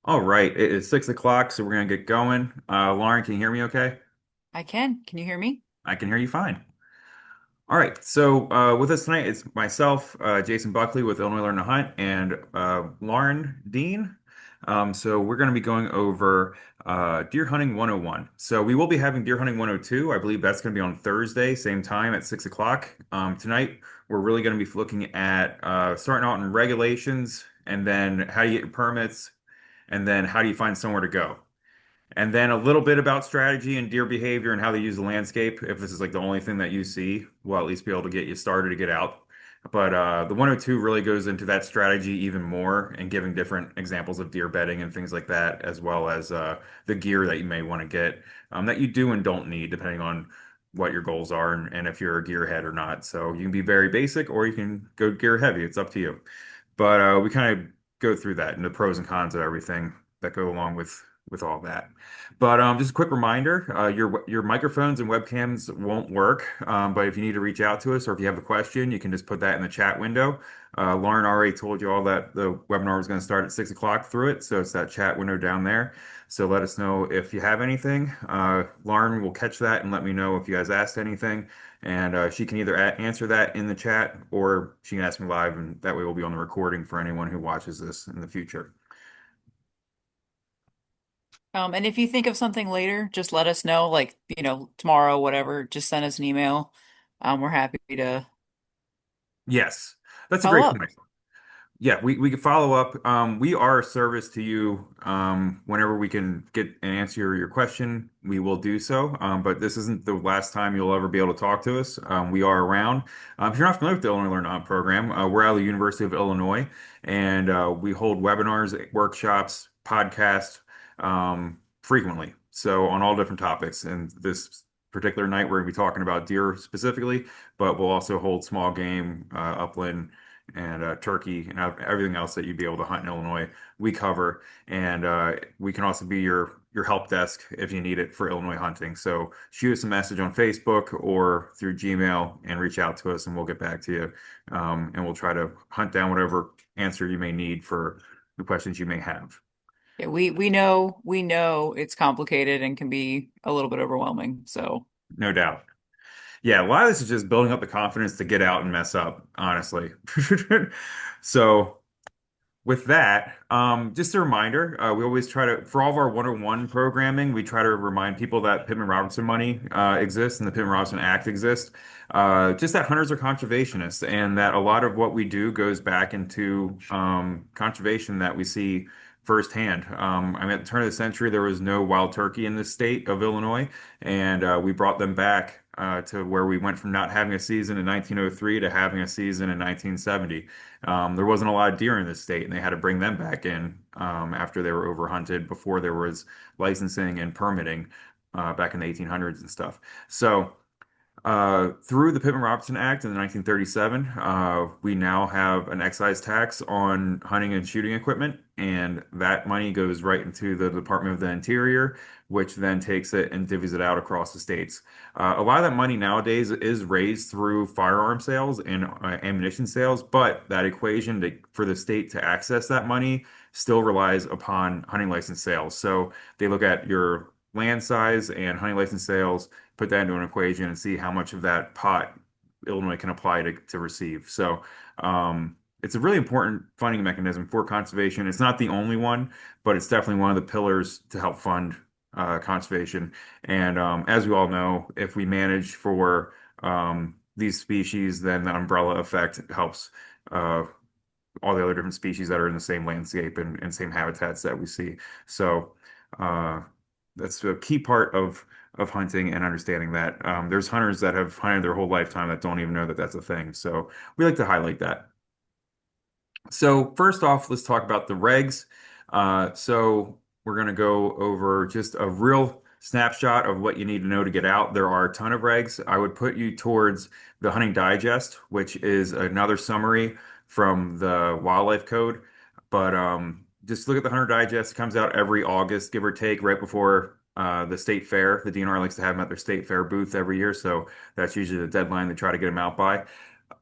All right, it is 6 o'clock, so we're gonna get going. Lauren, can you hear me okay? I can. Can you hear me? I can hear you fine. All right, so with us tonight, it's myself, Jason Buckley with Illinois Learn to Hunt, and Lauren Dean. So we're going to be going over Deer Hunting 101. So we will be having Deer Hunting 102. I believe that's going to be on Thursday, same time at 6 o'clock. Tonight, we're really going to be looking at starting out in regulations, and then how do you get your permits, and then how do you find somewhere to go. And then a little bit about strategy and deer behavior and how they use the landscape. If this is like the only thing that you see, we'll at least be able to get you started to get out. But the 102 really goes into that strategy even more and giving different examples of deer bedding and things like that, as well as the gear that you may want to get that you do and don't need, depending on what your goals are and if you're a gearhead or not. So you can be very basic or you can go gear heavy. It's up to you. But we kind of go through that and the pros and cons of everything that go along with all that. But just a quick reminder, your microphones and webcams won't work. But if you need to reach out to us or if you have a question, you can just put that in the chat window. Lauren already told you all that the webinar was going to start at 6 o'clock through it, so it's that chat window down there. So let us know if you have anything. Lauren will catch that and let me know if you guys asked anything. And she can either answer that in the chat or she can ask me live, and that way we'll be on the recording for anyone who watches this in the future. And if you think of something later, just let us know, like, tomorrow, whatever, just send us an email. We're happy to Yes, that's a follow great up. point. Yeah, we can follow up. We are a service to you. Whenever we can get and answer your question, we will do so. But this isn't the last time you'll ever be able to talk to us. We are around. If you're not familiar with the Illinois Learn On program, we're out of the University of Illinois, and we hold webinars, workshops, podcasts frequently. So on all different topics. And this particular night, we're going to be talking about deer specifically, but we'll also hold small game, upland and turkey and everything else that you'd be able to hunt in Illinois. We cover, and we can also be your help desk if you need it for Illinois hunting. So shoot us a message on Facebook or through Gmail and reach out to us, and we'll get back to you. And we'll try to hunt down whatever answer you may need for the questions you may have. Yeah, we know it's complicated and can be a little bit overwhelming. So, No doubt. Yeah, a lot of this is just building up the confidence to get out and mess up, honestly. So with that, just a reminder, we always try to, for all of our 101 programming, we try to remind people that Pittman Robertson money exists and the Pittman Robertson Act exists. Just that hunters are conservationists and that a lot of what we do goes back into conservation that we see firsthand. I mean, at the turn of the century, there was no wild turkey in the state of Illinois, and we brought them back to where we went from not having a season in 1903 to having a season in 1970. There wasn't a lot of deer in this state, and they had to bring them back in after they were overhunted before there was licensing and permitting back in the 1800s and stuff. So through the Pittman-Robertson Act in 1937, we now have an excise tax on hunting and shooting equipment, and that money goes right into the Department of the Interior, which then takes it and divvies it out across the states. A lot of that money nowadays is raised through firearm sales and ammunition sales, but that equation for the state to access that money still relies upon hunting license sales. So they look at your land size and hunting license sales, put that into an equation and see how much of that pot Illinois can apply to receive. So it's a really important funding mechanism for conservation. It's not the only one, but it's definitely one of the pillars to help fund conservation. And as we all know, if we manage for these species, then the umbrella effect helps all the other different species that are in the same landscape and same habitats that we see. So uh, that's a key part of hunting and understanding that. There's hunters that have hunted their whole lifetime that don't even know that that's a thing. So we like to highlight that. So first off, let's talk about the regs. So we're going to go over just a real snapshot of what you need to know to get out. There are a ton of regs. I would put you towards the Hunting Digest, which is another summary from the Wildlife Code. But just look at the Hunter Digest. It comes out every August, give or take, right before the state fair. The DNR likes to have them at their state fair booth every year, so that's usually the deadline they try to get them out by.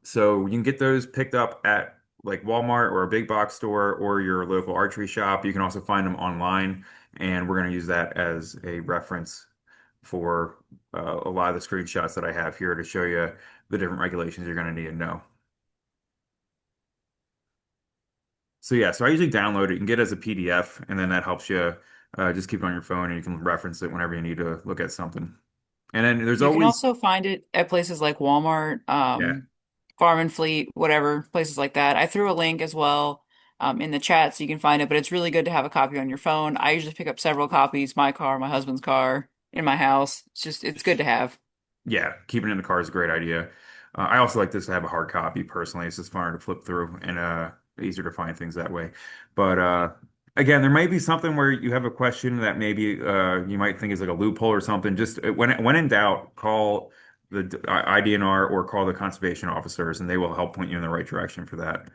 So you can get those picked up at like Walmart or a big box store or your local archery shop. You can also find them online, and we're going to use that as a reference for a lot of the screenshots that I have here to show you the different regulations you're going to need to know. So yeah, so I usually download it. You can get it as a PDF, and then that helps you just keep it on your phone, and you can reference it whenever you need to look at something. And then there's You can always, also find it at places like Walmart, yeah, Farm and Fleet, whatever, places like that. I threw a link as well in the chat so you can find it, but it's really good to have a copy on your phone. I usually pick up several copies, my car, my husband's car, in my house. It's good to have. yeah, keeping it in the car is a great idea. I also like this to have a hard copy personally. It's just funner to flip through and easier to find things that way. But again, there might be something where you have a question that maybe you might think is like a loophole or something. Just when in doubt, call the IDNR or call the conservation officers, and they will help point you in the right direction for that.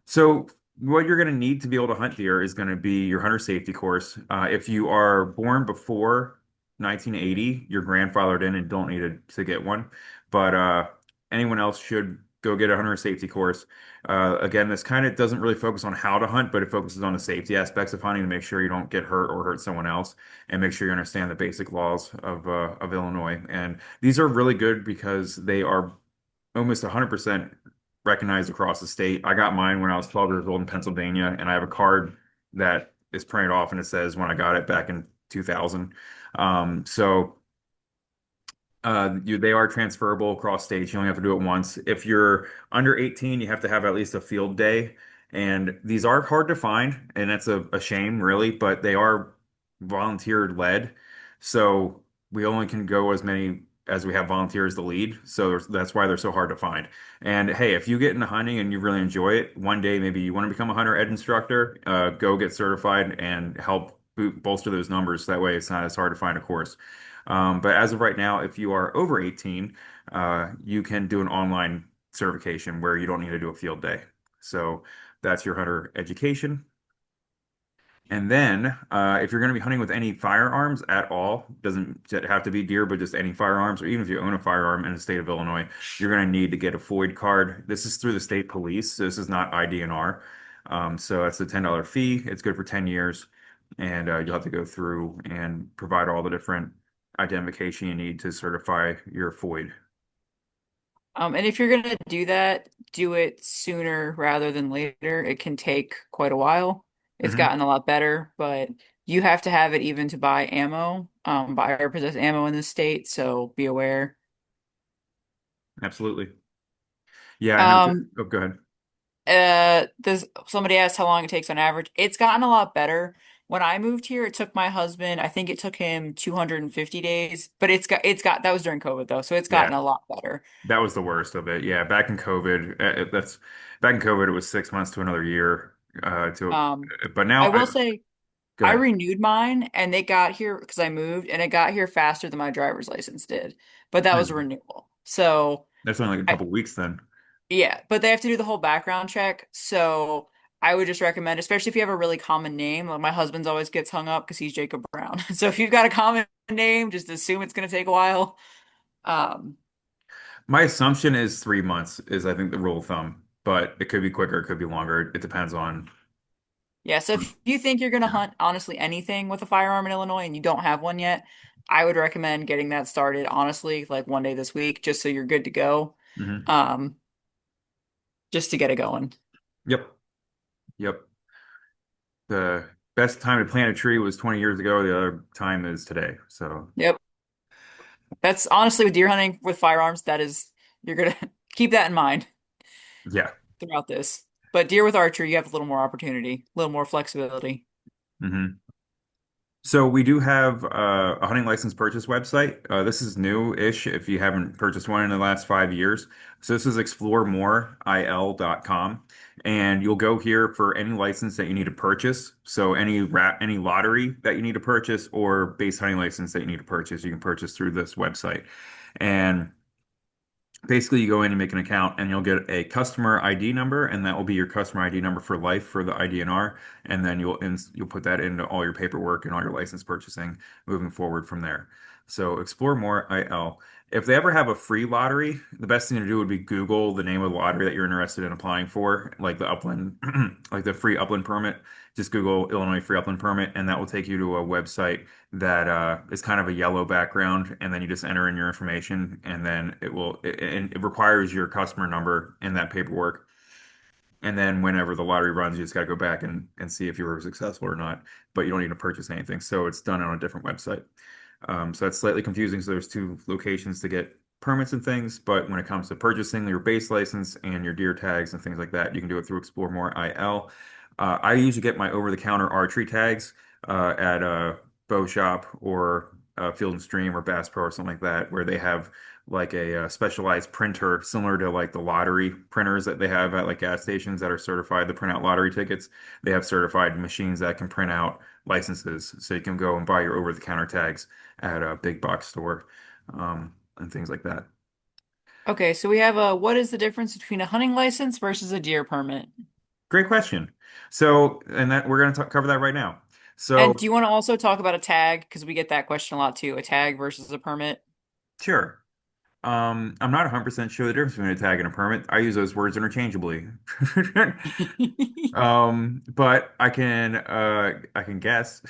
So what you're going to need to be able to hunt deer is going to be your hunter safety course. If you are born before 1980, you're grandfathered in and don't need to get one. But anyone else should go get a hunter safety course. Again, this kind of doesn't really focus on how to hunt, but it focuses on the safety aspects of hunting to make sure you don't get hurt or hurt someone else, and make sure you understand the basic laws of Illinois. And these are really good because they are almost 100% recognized across the state. I got mine when I was 12 years old in Pennsylvania, and I have a card that is printed off and it says when I got it back in 2000. So they are transferable across states. You only have to do it once. If you're under 18, you have to have at least a field day. And these are hard to find, and that's a shame, really, but they are volunteer led. So we only can go as many as we have volunteers to lead. So that's why they're so hard to find. And hey, if you get into hunting and you really enjoy it, one day maybe you want to become a hunter ed instructor, go get certified and help bolster those numbers. That way it's not as hard to find a course. But as of right now, if you are over 18, you can do an online certification where you don't need to do a field day. So that's your hunter education. And then, if you're going to be hunting with any firearms at all, doesn't have to be deer, but just any firearms, or even if you own a firearm in the state of Illinois, you're going to need to get a FOID card. This is through the state police. So this is not IDNR. So it's a $10 fee. It's good for 10 years. And you'll have to go through and provide all the different identification you need to certify your FOID. And if you're gonna do that, do it sooner rather than later. It can take quite a while. It's Hmm. gotten a lot better, but you have to have it even to buy ammo, buy or possess ammo in this state, so be aware. Absolutely. Yeah, I know. Um, Oh, go ahead. There's somebody asked how long it takes on average. It's gotten a lot better. When I moved here, it took my husband, I think it took him 250 days, but it's got that was during COVID though, so it's Yeah. gotten a lot better. That was the worst of it. Yeah, back in COVID, back in COVID, it was 6 months to another year. Um, But now I will say go I ahead. renewed mine and they got here because I moved and it got here faster than my driver's license did. But that was a Hmm. renewal. So That's only like a I, couple weeks then. yeah, but they have to do the whole background check. So I would just recommend, especially if you have a really common name, like my husband's always gets hung up because he's Jacob Brown. So if you've got a common name, just assume it's going to take a while. Um, My assumption is 3 months is I think the rule of thumb, but it could be quicker, it could be longer. It depends on. yeah, so if you think you're going to Yeah. hunt honestly anything with a firearm in Illinois and you don't have one yet, I would recommend getting that started honestly, like one day this week, just so you're good to go. Hmm. Um, just to get it going. Yep. Yep. The best time to plant a tree was 20 years ago. The other time is today. So Yep. That's honestly with deer hunting with firearms, that is, you're gonna keep that in mind yeah. throughout this. But deer with archery, you have a little more opportunity, a little more flexibility. Hmm. So we do have a hunting license purchase website. This is new-ish if you haven't purchased one in the last 5 years. So this is exploremoreil.com, and you'll go here for any license that you need to purchase. So any lottery that you need to purchase or base hunting license that you need to purchase, you can purchase through this website. And basically, you go in and make an account, and you'll get a customer ID number, and that will be your customer ID number for life for the IDNR. And then you'll put that into all your paperwork and all your license purchasing moving forward from there. So explore more IL. If they ever have a free lottery, the best thing to do would be Google the name of the lottery that you're interested in applying for, like the upland, like the free upland permit. Just Google Illinois free upland permit, and that will take you to a website that is kind of a yellow background, and then you just enter in your information, and then and it requires your customer number in that paperwork. And then whenever the lottery runs, you just got to go back and see if you were successful or not. But you don't need to purchase anything. So it's done on a different website. So that's slightly confusing. So there's two locations to get permits and things. But when it comes to purchasing your base license and your deer tags and things like that, you can do it through Explore More IL. I usually get my over-the-counter archery tags at a bow shop or Field and Stream or Bass Pro or something like that, where they have like a specialized printer similar to like the lottery printers that they have at like gas stations that are certified to print out lottery tickets. They have certified machines that can print out licenses, so you can go and buy your over-the-counter tags at a big box store, and things like that. Okay, so we have a what is the difference between a hunting license versus a deer permit? Great question. So, and that we're going to cover that right now. And So, do you want to also talk about a tag? Because we get that question a lot too, a tag versus a permit. sure. I'm not 100% sure the difference between a tag and a permit. I use those words interchangeably. But I can guess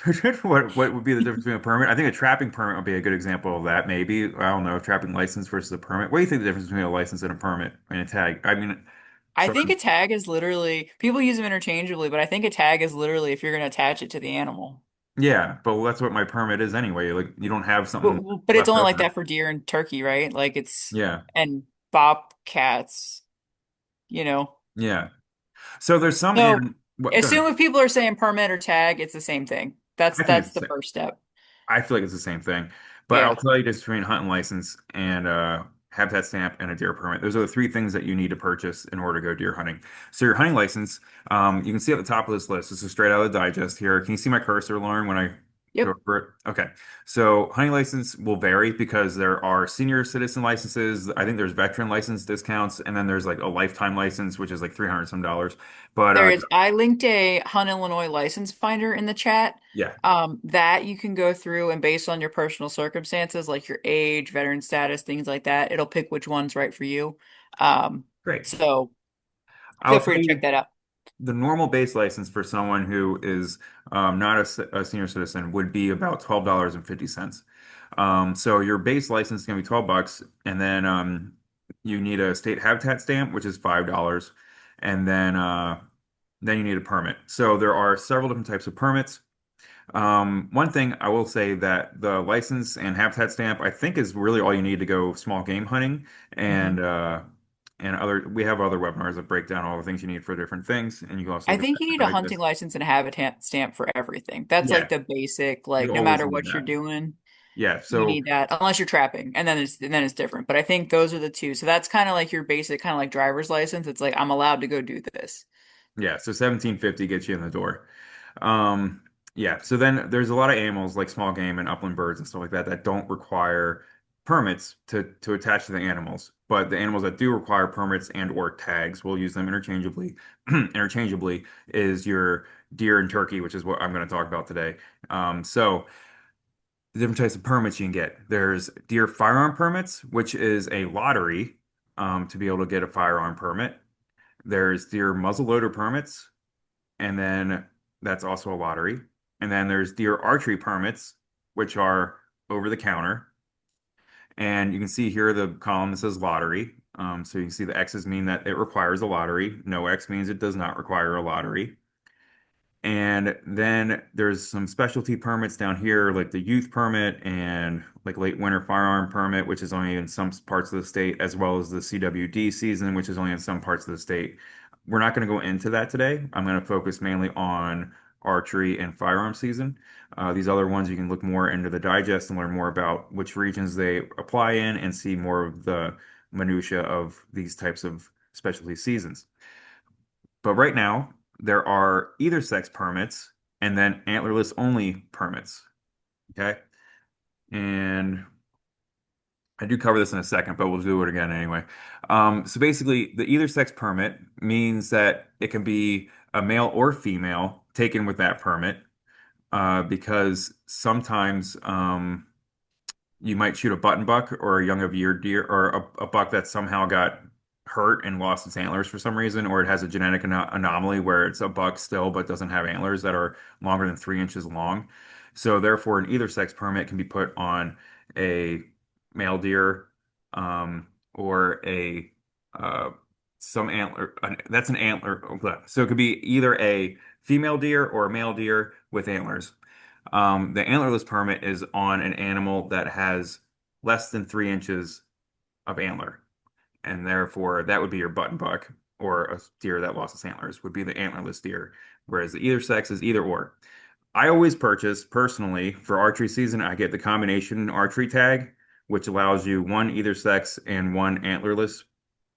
what would be the difference between a permit. I think a trapping permit would be a good example of that. Maybe I don't know, trapping license versus a permit. What do you think the difference between a license and a permit and a tag? I mean, I so think a tag is literally, people use them interchangeably, but I think a tag is literally if you're going to attach it to the animal. yeah, but that's what my permit is anyway. Like you don't have something But it's left only like over. that for deer and turkey, right? Like it's, Yeah, and bobcats, you know. yeah. So there's some So in what? Go ahead. assume if people are saying permit or tag, it's the same thing. I think That's it's the first step. I feel like it's the same thing. But I'll Yeah. tell you just between hunting license and habitat stamp and a deer permit. Those are the three things that you need to purchase in order to go deer hunting. So your hunting license, you can see at the top of this list. This is straight out of the digest here. Can you see my cursor, Lauren, when I go Yep. over it? Okay. So hunting license will vary because there are senior citizen licenses. I think there's veteran license discounts, and then there's like a lifetime license, which is like 300 some dollars. But There is, I linked a Hunt Illinois license finder in the chat. yeah, That you can go through and based on your personal circumstances, like your age, veteran status, things like that, it'll pick which one's right for you. Um, great. so I'll feel free tell to check you that out. the normal base license for someone who is not a senior citizen would be about $12.50. So your base license is going to be 12 bucks, and then you need a state habitat stamp, which is $5, and then you need a permit. So there are several different types of permits. One thing I will say that the license and habitat stamp, I think, is really all you need to go small game hunting, and Mhm. uh, and other. We have other webinars that break down all the things you need for different things, and you can also I look at think you need a that hunting digest. license and a habitat stamp for everything. That's like Yeah, the basic, you like no always matter need what you're that. doing, Yeah, you so need that unless you're trapping, and then it's different. But I think those are the two. So that's kind of like your basic, kind of like driver's license. It's like I'm allowed to go do this. yeah, so 1750 gets you in the door. Um, yeah, so then there's a lot of animals like small game and upland birds and stuff like that that don't require permits to attach to the animals. But the animals that do require permits and or tags, we'll use them interchangeably. Interchangeably is your deer and turkey, which is what I'm going to talk about today. So the different types of permits you can get. There's deer firearm permits, which is a lottery to be able to get a firearm permit. There's deer muzzleloader permits, and then that's also a lottery. And then there's deer archery permits, which are over the counter. And you can see here the column that says lottery. So you can see the X's mean that it requires a lottery. No X means it does not require a lottery. And then there's some specialty permits down here, like the youth permit and like late winter firearm permit, which is only in some parts of the state, as well as the CWD season, which is only in some parts of the state. We're not going to go into that today. I'm going to focus mainly on archery and firearm season. These other ones, you can look more into the digest and learn more about which regions they apply in and see more of the minutia of these types of specialty seasons. But right now, there are either sex permits and then antlerless only permits. Okay. And I do cover this in a second, but we'll do it again anyway. So basically, the either sex permit means that it can be a male or female taken with that permit because sometimes you might shoot a button buck or a young of year deer or a buck that somehow got hurt and lost its antlers for some reason, or it has a genetic anomaly where it's a buck still but doesn't have antlers that are longer than 3 inches long. So therefore, an either sex permit can be put on a male deer, or a some antler. That's an antler. So it could be either a female deer or a male deer with antlers. The antlerless permit is on an animal that has less than 3 inches of antler, and therefore that would be your button buck, or a deer that lost its antlers would be the antlerless deer, whereas the either sex is either or. I always purchase personally for archery season, I get the combination archery tag, which allows you one either sex and one antlerless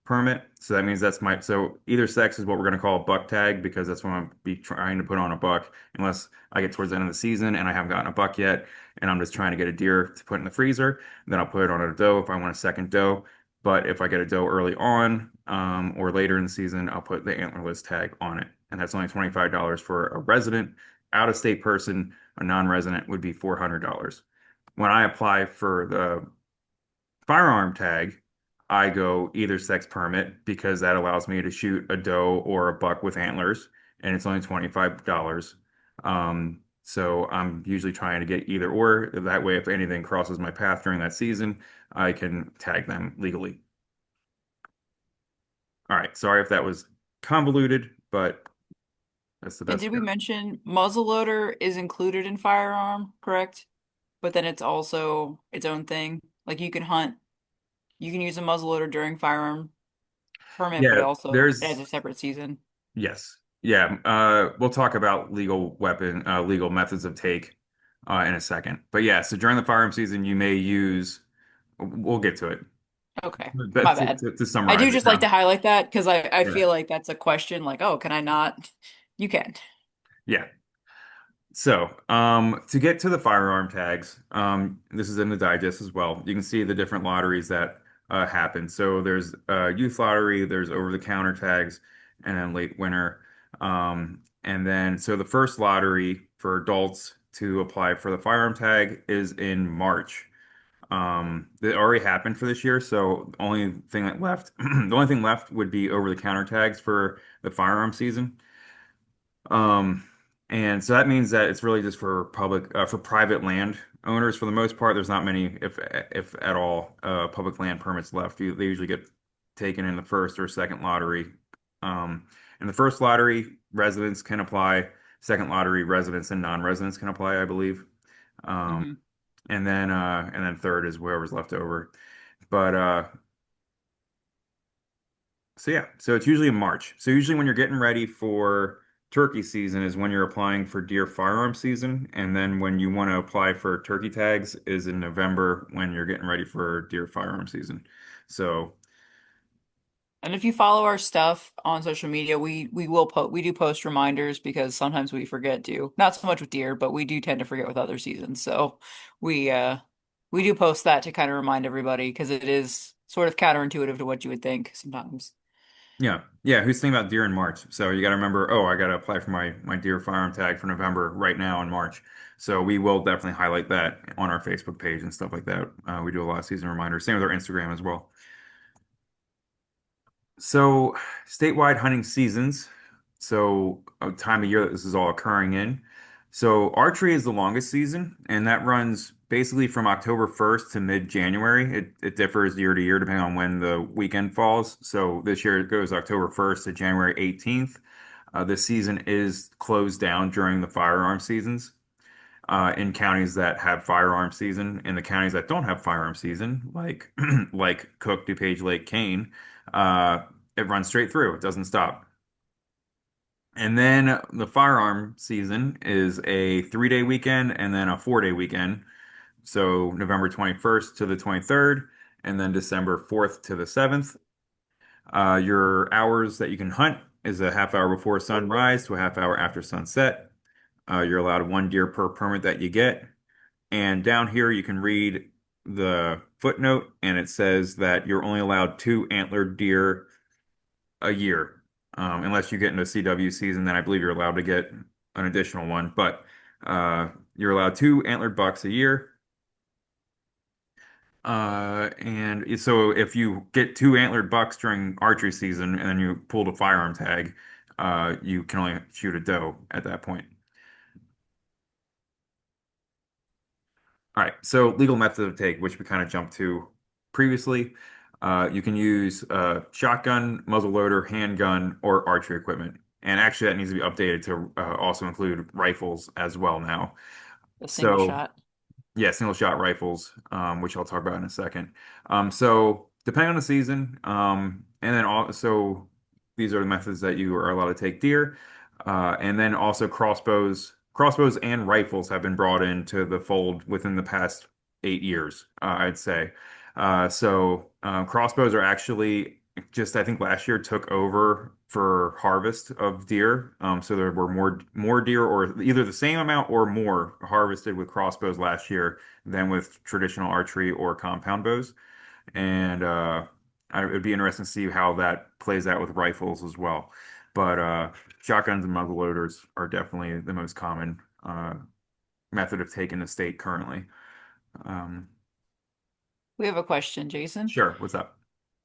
permit. So that means so either sex is what we're going to call a buck tag because that's what I'm be trying to put on a buck unless I get towards the end of the season and I haven't gotten a buck yet and I'm just trying to get a deer to put in the freezer. Then I'll put it on a doe if I want a second doe. But if I get a doe early on, or later in the season, I'll put the antlerless tag on it. And that's only $25 for a resident. Out of state person, a non-resident would be $400. When I apply for the firearm tag, I go either sex permit because that allows me to shoot a doe or a buck with antlers, and it's only $25. So I'm usually trying to get either or. That way, if anything crosses my path during that season, I can tag them legally. All right, sorry if that was convoluted, but that's the And best. did we mention muzzleloader is included in firearm, correct? But then it's also its own thing. Like you can hunt, you can use a muzzleloader during firearm permit, but Yeah, it has there's a separate season. yes. Yeah, we'll talk about legal methods of take in a second. But yeah, so during the firearm season, you may use, we'll get to it. Okay, my But bad. to I do summarize it just like now. to highlight that because I Yeah. feel like that's a question like, oh, can I not? You can. Yeah. So, to get to the firearm tags, this is in the digest as well. You can see the different lotteries that happen. So there's youth lottery, there's over-the-counter tags, and then late winter. And then so the first lottery for adults to apply for the firearm tag is in March. It already happened for this year, so the only thing left would be over-the-counter tags for the firearm season. Um, and so that means that it's really just for for private land owners for the most part. There's not many, if at all, public land permits left. They usually get taken in the first or second lottery. In the first lottery, residents can apply. Second lottery, residents and non-residents can apply, I believe. Um, Hmm. and then third is whoever's left over. But so yeah, so it's usually in March. So usually when you're getting ready for turkey season is when you're applying for deer firearm season, and then when you want to apply for turkey tags is in November when you're getting ready for deer firearm season. So And if you follow our stuff on social media, we do post reminders because sometimes we forget to. Not so much with deer, but we do tend to forget with other seasons. So we uh we do post that to kind of remind everybody because it is sort of counterintuitive to what you would think sometimes. yeah, yeah, who's thinking about deer in March? So you got to remember, oh, I got to apply for my deer firearm tag for November right now in March. So we will definitely highlight that on our Facebook page and stuff like that. We do a lot of season reminders. Same with our Instagram as well. So, statewide hunting seasons. So, a time of year that this is all occurring in. So, archery is the longest season, and that runs basically from October 1st to mid-January. It differs year to year depending on when the weekend falls. So, this year it goes October 1st to January 18th. This season is closed down during the firearm seasons in counties that have firearm season. In the counties that don't have firearm season, like like Cook, DuPage, Lake, Kane, uh, it runs straight through. It doesn't stop. And then the firearm season is a 3-day weekend and then a 4-day weekend. So November 21st to the 23rd, and then December 4th to the 7th. Your hours that you can hunt is a half hour before sunrise to a half hour after sunset. You're allowed one deer per permit that you get. And down here, you can read the footnote, and it says that you're only allowed two antlered deer a year, unless you get into CW season. Then I believe you're allowed to get an additional one. But you're allowed two antlered bucks a year. And so if you get two antlered bucks during archery season and then you pulled a firearm tag, you can only shoot a doe at that point. All right, so legal method of take, which we kind of jumped to previously. You can use shotgun, muzzleloader, handgun, or archery equipment. And actually, that needs to be updated to also include rifles as well now. A single So shot. yeah, single shot rifles, which I'll talk about in a second. So depending on the season, and then also these are the methods that you are allowed to take deer, and then also crossbows and rifles have been brought into the fold within the past 8 years, I'd say. Crossbows are actually just I think last year took over for harvest of deer. So there were more deer, or either the same amount or more harvested with crossbows last year than with traditional archery or compound bows. And it would be interesting to see how that plays out with rifles as well. But shotguns and muzzleloaders are definitely the most common method of taking the state currently. Um, We have a question, Jason. sure, what's up?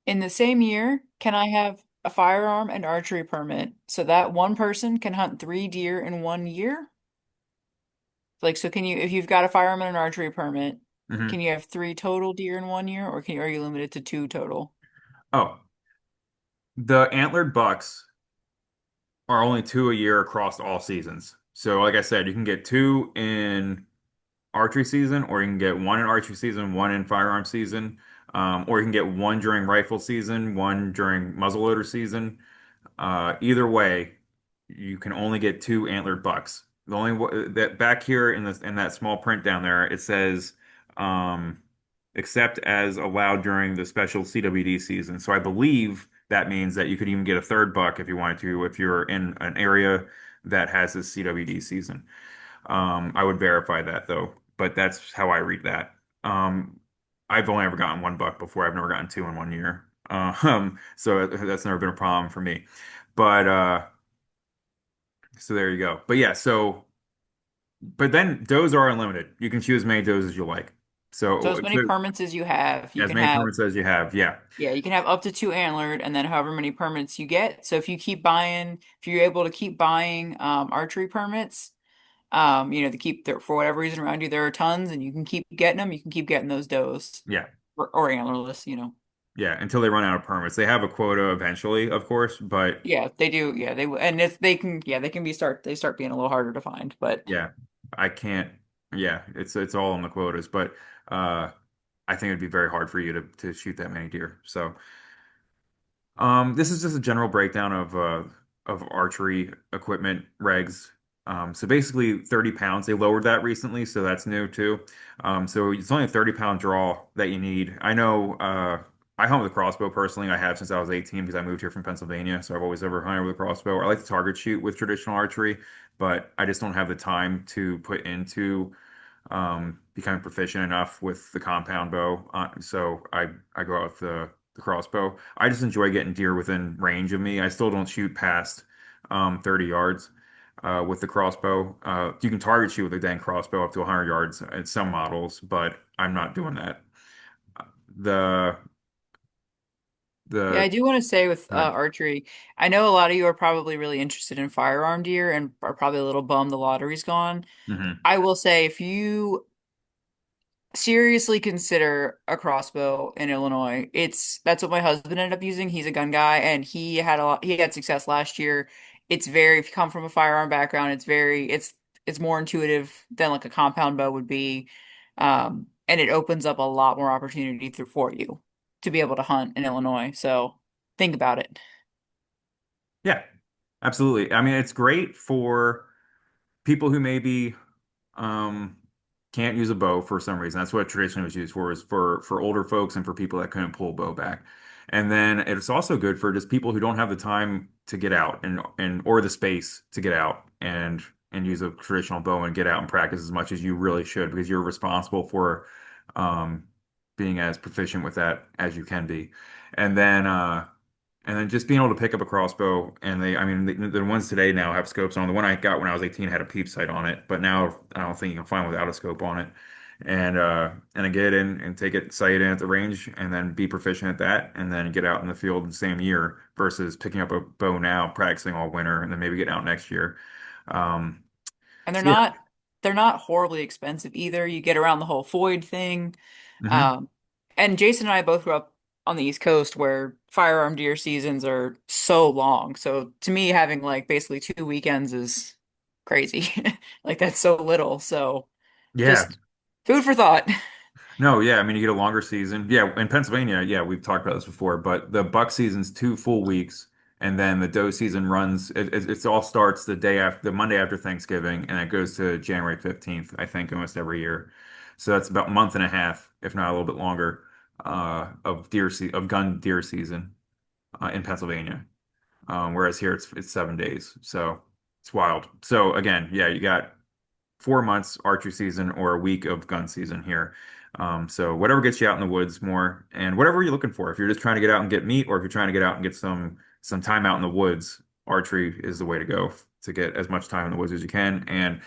In the same year, can I have a firearm and archery permit so that one person can hunt 3 deer in 1 year? Like, so can you, if you've got a firearm and an archery permit, Hmm. can you have 3 total deer in 1 year, or are you limited to 2 total? Oh, the antlered bucks are only two a year across all seasons. So, like I said, you can get two in archery season, or you can get one in archery season, one in firearm season, or you can get one during rifle season, one during muzzleloader season. Either way, you can only get two antlered bucks. The only that back here in that small print down there, it says um, except as allowed during the special CWD season. So I believe that means that you could even get a third buck if you wanted to, if you're in an area that has this CWD season. I would verify that though, but that's how I read that. Um, I've only ever gotten one buck before. I've never gotten two in 1 year. So that's never been a problem for me. But so there you go. But yeah, but then does are unlimited. You can choose as many does as you like. So So, as many so permits as you have, you as can many have, permits as you have. Yeah. yeah, you can have up to 2 antlered, and then however many permits you get. So if you're able to keep buying archery permits, to keep there for whatever reason around you, there are tons, and you can keep getting them. You can keep getting those does Yeah. or antlerless. Yeah. Until they run out of permits. They have a quota eventually, of course, but Yeah, they do. Yeah, and if they can, yeah, they start being a little harder to find. But yeah, I can't. Yeah, it's all on the quotas, but uh, I think it'd be very hard for you to shoot that many deer. So, this is just a general breakdown of archery equipment regs. So basically 30 pounds. They lowered that recently, so that's new too. So it's only a 30-pound draw that you need. I know I hunt with a crossbow personally. I have since I was 18 because I moved here from Pennsylvania, so I've always ever hunted with a crossbow. I like to target shoot with traditional archery, but I just don't have the time to put into becoming proficient enough with the compound bow. So I go out with the crossbow. I just enjoy getting deer within range of me. I still don't shoot past 30 yards with the crossbow. You can target shoot with a dang crossbow up to 100 yards in some models, but I'm not doing that. The yeah, the I do want to say with Right. archery, I know a lot of you are probably really interested in firearm deer and are probably a little bummed the lottery's gone. Hmm. I will say if you seriously consider a crossbow in Illinois. That's what my husband ended up using. He's a gun guy and he had success last year. It's very if you come from a firearm background, it's more intuitive than like a compound bow would be. And it opens up a lot more opportunity through for you to be able to hunt in Illinois. So think about it. Yeah, absolutely. I mean, it's great for people who maybe um, can't use a bow for some reason. That's what traditionally was used for, is for older folks and for people that couldn't pull a bow back. And then it's also good for just people who don't have the time to get out and or the space to get out and use a traditional bow and get out and practice as much as you really should, because you're responsible for um, being as proficient with that as you can be. And then just being able to pick up a crossbow, and I mean, the ones today now have scopes on. The one I got when I was 18 had a peep sight on it, but now I don't think you can find one without a scope on it. and I get in and take it sight in at the range and then be proficient at that and then get out in the field the same year versus picking up a bow now, practicing all winter, and then maybe getting out next year. Um, And so yeah. they're not horribly expensive either. You get around the whole Floyd thing. Hmm. Um, and Jason and I both grew up on the East Coast where firearm deer seasons are so long. So to me, having like basically 2 weekends is crazy. Like that's so little. So Yeah. just food for thought. No, yeah, I mean you get a longer season. Yeah, in Pennsylvania, yeah, we've talked about this before, but the buck season's 2 full weeks, and then the doe season runs. It all starts the day after the Monday after Thanksgiving, and it goes to January 15th, I think, almost every year. So that's about a month and a half, if not a little bit longer, of gun deer season in Pennsylvania. Whereas here it's 7 days, so it's wild. So again, yeah, you got 4 months archery season or a week of gun season here. So whatever gets you out in the woods more, and whatever you're looking for. If you're just trying to get out and get meat, or if you're trying to get out and get some time out in the woods, archery is the way to go to get as much time in the woods as you can. And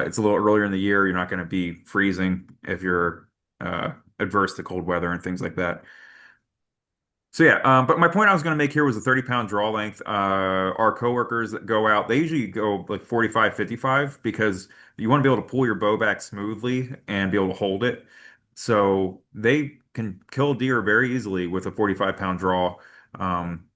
it's a little earlier in the year. You're not going to be freezing if you're adverse to cold weather and things like that. So yeah, but my point I was going to make here was a 30-pound draw length. Our coworkers that go out, they usually go like 45, 55 because you want to be able to pull your bow back smoothly and be able to hold it. So they can kill deer very easily with a 45-pound draw.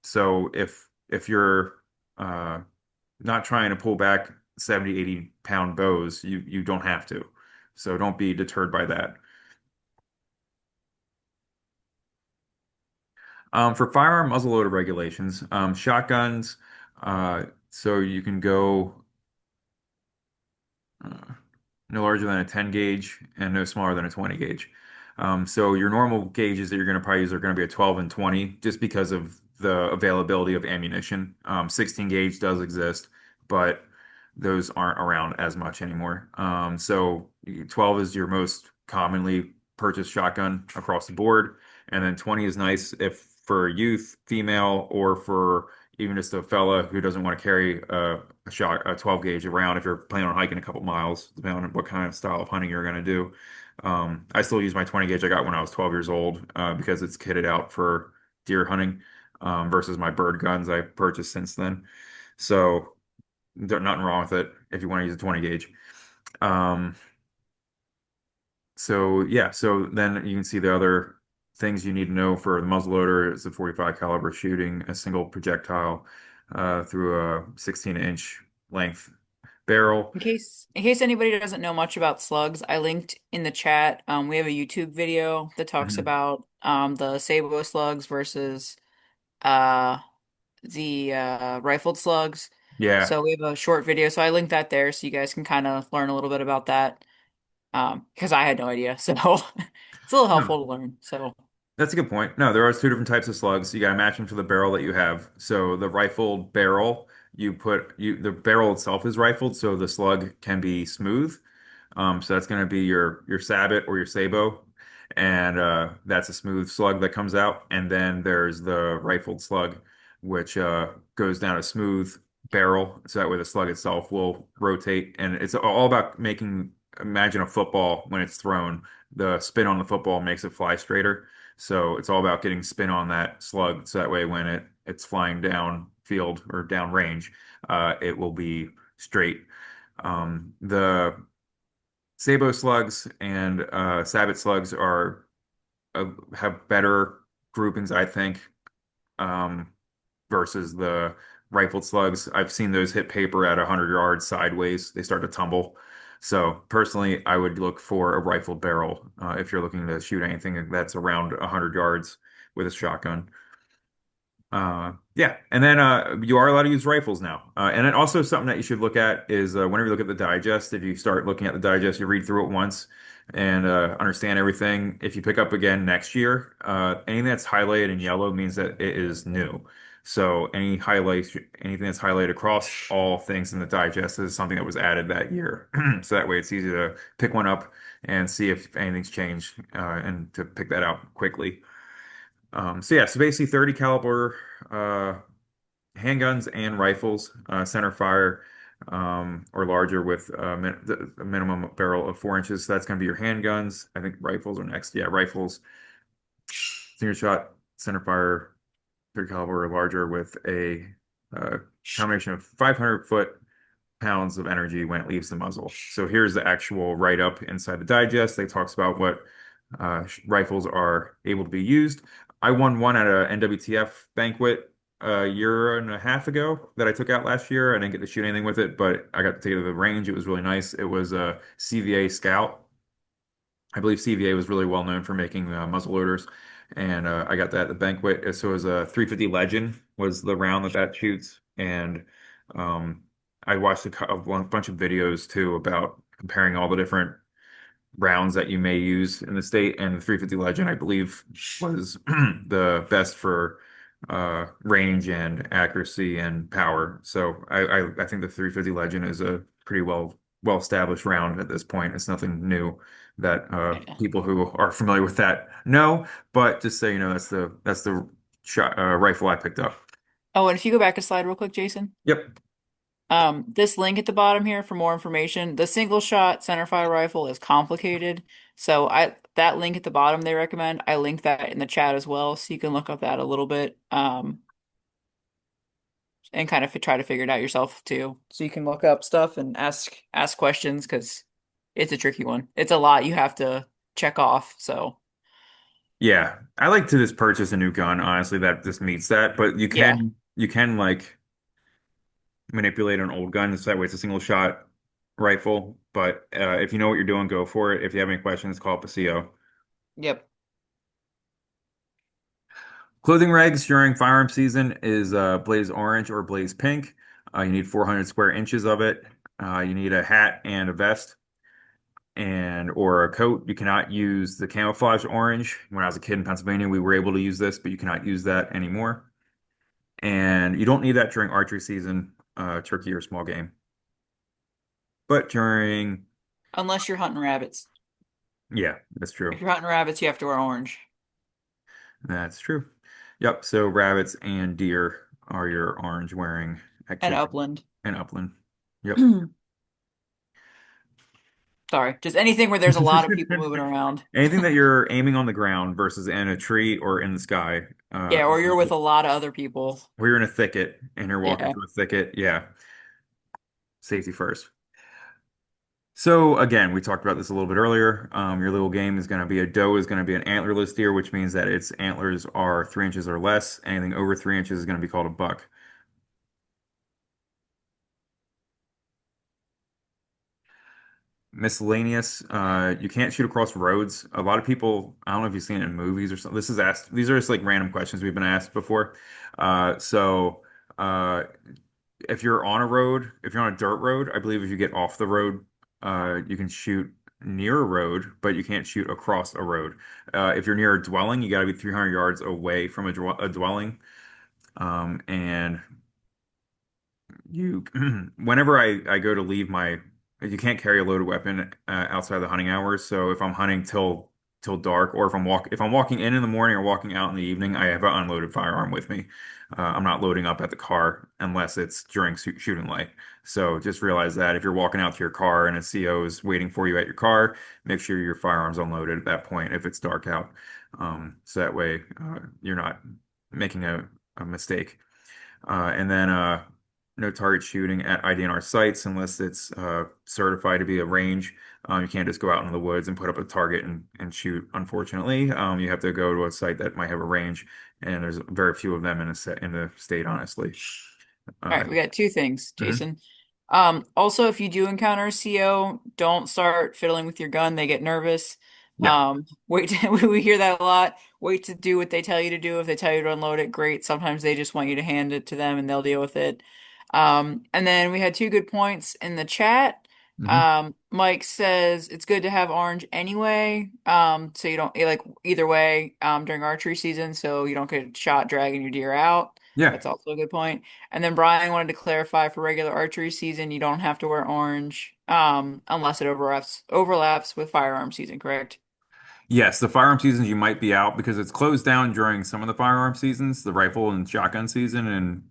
So if you're not trying to pull back 70, 80-pound bows, you don't have to. So don't be deterred by that. For firearm muzzleloader regulations, shotguns, so you can go uh, no larger than a 10 gauge and no smaller than a 20 gauge. So your normal gauges that you're going to probably use are going to be a 12 and 20 just because of the availability of ammunition. 16 gauge does exist, but those aren't around as much anymore. So 12 is your most commonly purchased shotgun across the board, and then 20 is nice if for youth, female, or for even just a fella who doesn't want to carry a 12 gauge around if you're planning on hiking a couple miles, depending on what kind of style of hunting you're going to do. I still use my 20 gauge I got when I was 12 years old because it's kitted out for deer hunting versus my bird guns I purchased since then. So there's nothing wrong with it if you want to use a 20 gauge. Um, so yeah, so then you can see the other things you need to know for the muzzleloader is the 45 caliber shooting a single projectile through a 16-inch length barrel. In case anybody doesn't know much about slugs, I linked in the chat. We have a YouTube video that talks Mhm. about the Sabo slugs versus uh the rifled slugs. Yeah. So we have a short video. So I linked that there so you guys can kind of learn a little bit about that. Because I had no idea. So it's a little No. helpful to learn. So That's a good point. No, there are two different types of slugs. You got to match them to the barrel that you have. So the rifled barrel, the barrel itself is rifled, so the slug can be smooth. So that's going to be your sabot or your sabot, and that's a smooth slug that comes out. And then there's the rifled slug, which goes down a smooth barrel, so that way the slug itself will rotate. And it's all about making. Imagine a football when it's thrown. The spin on the football makes it fly straighter. So it's all about getting spin on that slug, so that way when it's flying down field or down range, it will be straight. The Sabo slugs and Sabot slugs are have better groupings, I think, um, versus the rifled slugs. I've seen those hit paper at 100 yards sideways. They start to tumble. So personally, I would look for a rifled barrel if you're looking to shoot anything that's around 100 yards with a shotgun. Yeah, and then you are allowed to use rifles now. And then also something that you should look at is whenever you look at the digest, if you start looking at the digest, you read through it once and understand everything. If you pick up again next year, anything that's highlighted in yellow means that it is new. So anything that's highlighted across all things in the digest is something that was added that year. So that way it's easy to pick one up and see if anything's changed and to pick that out quickly. So yeah, so basically 30 caliber uh, handguns and rifles, center fire. or larger with a minimum barrel of 4 inches. So that's going to be your handguns. I think rifles are next. Yeah, rifles, single shot, center fire, 30 caliber or larger with a uh, combination of 500 foot-pounds of energy when it leaves the muzzle. So here's the actual write-up inside the digest. They talks about what rifles are able to be used. I won one at a NWTF banquet a year and a half ago that I took out last year. I didn't get to shoot anything with it, but I got to take it to the range. It was really nice. It was a CVA Scout. I believe CVA was really well known for making muzzle loaders, and I got that at the banquet. So it was a 350 Legend was the round that shoots, and um, I watched a bunch of videos too about comparing all the different rounds that you may use in the state, and the 350 Legend, I believe, was the best for range and accuracy and power. So I think the 350 Legend is a pretty well established round at this point. It's nothing new that Yeah. people who are familiar with that know, but just so you know, that's the shot rifle I picked up. Oh, and if you go back a slide real quick, Jason. Yep. This link at the bottom here for more information. The single shot centerfire rifle is complicated. So that link at the bottom they recommend, I link that in the chat as well, so you can look up that a little bit, and kind of try to figure it out yourself too. So you can look up stuff and ask questions because it's a tricky one. It's a lot you have to check off. So Yeah, I like to just purchase a new gun, honestly, that just meets that. But yeah, you can like manipulate an old gun so that way it's a single shot rifle. But if you know what you're doing, go for it. If you have any questions, call up a CO. yep. Clothing regs during firearm season is blaze orange or blaze pink. You need 400 square inches of it. You need a hat and a vest and or a coat. You cannot use the camouflage orange. When I was a kid in Pennsylvania, we were able to use this, but you cannot use that anymore. And you don't need that during archery season, turkey or small game. But during, Unless you're hunting rabbits. yeah, that's If true. you're hunting rabbits, you have to wear orange That's true. Yep. So rabbits and deer are your orange wearing and activity upland. and upland. Yep. Sorry, just anything where there's a lot of people moving around. Anything that you're aiming on the ground versus in a tree or in the sky, Yeah, or you're with a lot of other people. where you're in a thicket and you're walking Yeah. through a thicket, yeah, safety first. So again, we talked about this a little bit earlier. Your little game is going to be a doe is going to be an antlerless deer, which means that its antlers are 3 inches or less. Anything over 3 inches is going to be called a buck. Miscellaneous. You can't shoot across roads. A lot of people, I don't know if you've seen it in movies or something. This is asked. These are just like random questions we've been asked before. So if you're on a road, if you're on a dirt road, I believe if you get off the road, you can shoot near a road, but you can't shoot across a road. If you're near a dwelling, you got to be 300 yards away from a dwelling. And you whenever I go to leave my you can't carry a loaded weapon outside the hunting hours. So if I'm hunting till dark, or if I'm walking in the morning or walking out in the evening, I have an unloaded firearm with me. I'm not loading up at the car unless it's during shooting light. So just realize that if you're walking out to your car and a CO is waiting for you at your car, make sure your firearm's unloaded at that point if it's dark out. So that way you're not making a mistake. And then no target shooting at IDNR sites unless it's certified to be a range. You can't just go out into the woods and put up a target and shoot, unfortunately. You have to go to a site that might have a range, and there's very few of them in in the state, honestly. All Uh, right, we got two things, mhm. Jason. Also, if you do encounter a CO, don't start fiddling with your gun. They get nervous. Yeah. We hear that a lot. Wait to do what they tell you to do. If they tell you to unload it, great. Sometimes they just want you to hand it to them and they'll deal with it. And then we had two good points in the chat. Hmm. Mike says it's good to have orange anyway. So you don't like either way, during archery season, so you don't get shot dragging your deer out. Yeah. That's also a good point. And then Brian wanted to clarify for regular archery season, you don't have to wear orange, unless it overlaps with firearm season, correct? Yes, the firearm seasons you might be out because it's closed down during some of the firearm seasons, the rifle and shotgun season, and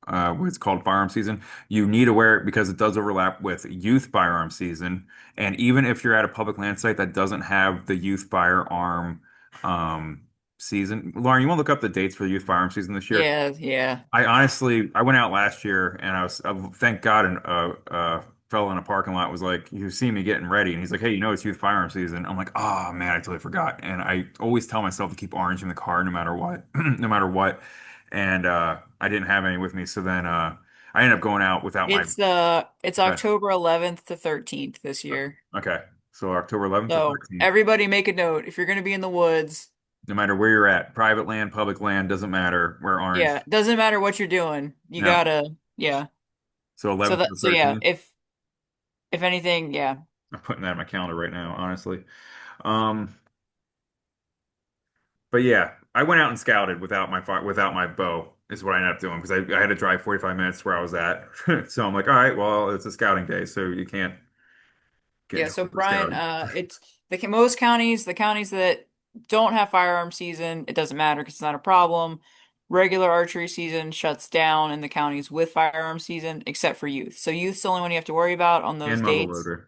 what it's called firearm season. You need to wear it because it does overlap with youth firearm season. And even if you're at a public land site that doesn't have the youth firearm um, season, Lauren, you want to look up the dates for the youth firearm season this year? Yeah, yeah. I honestly, I went out last year and thank God, and fellow in a parking lot was like, he was seeing me getting ready, and he's like, "Hey, you know it's youth firearm season." I'm like, "Oh man, I totally forgot." And I always tell myself to keep orange in the car no matter what, no matter what. And I didn't have any with me, so then I ended up going out without my It's vest. October 11th to 13th this year. Okay, so October 11th to So 13th. everybody make a note. If you're going to be in the woods, No matter where you're at, private land, public land, doesn't matter. Wear orange. yeah, doesn't matter what you're doing. You Yep. gotta, yeah. So 11th to the So yeah, 13th. if anything, yeah. I'm putting that in my calendar right now, honestly. Um, but yeah, I went out and scouted without my bow is what I ended up doing because I had to drive 45 minutes where I was at. So I'm like, all right, well, it's a scouting day, so you can't get in Yeah, so trouble for Brian, scouting. it's most counties, the counties that don't have firearm season, it doesn't matter because it's not a problem. Regular archery season shuts down in the counties with firearm season, except for youth. So youth's the only one you have to worry about on those And dates, muzzleloader.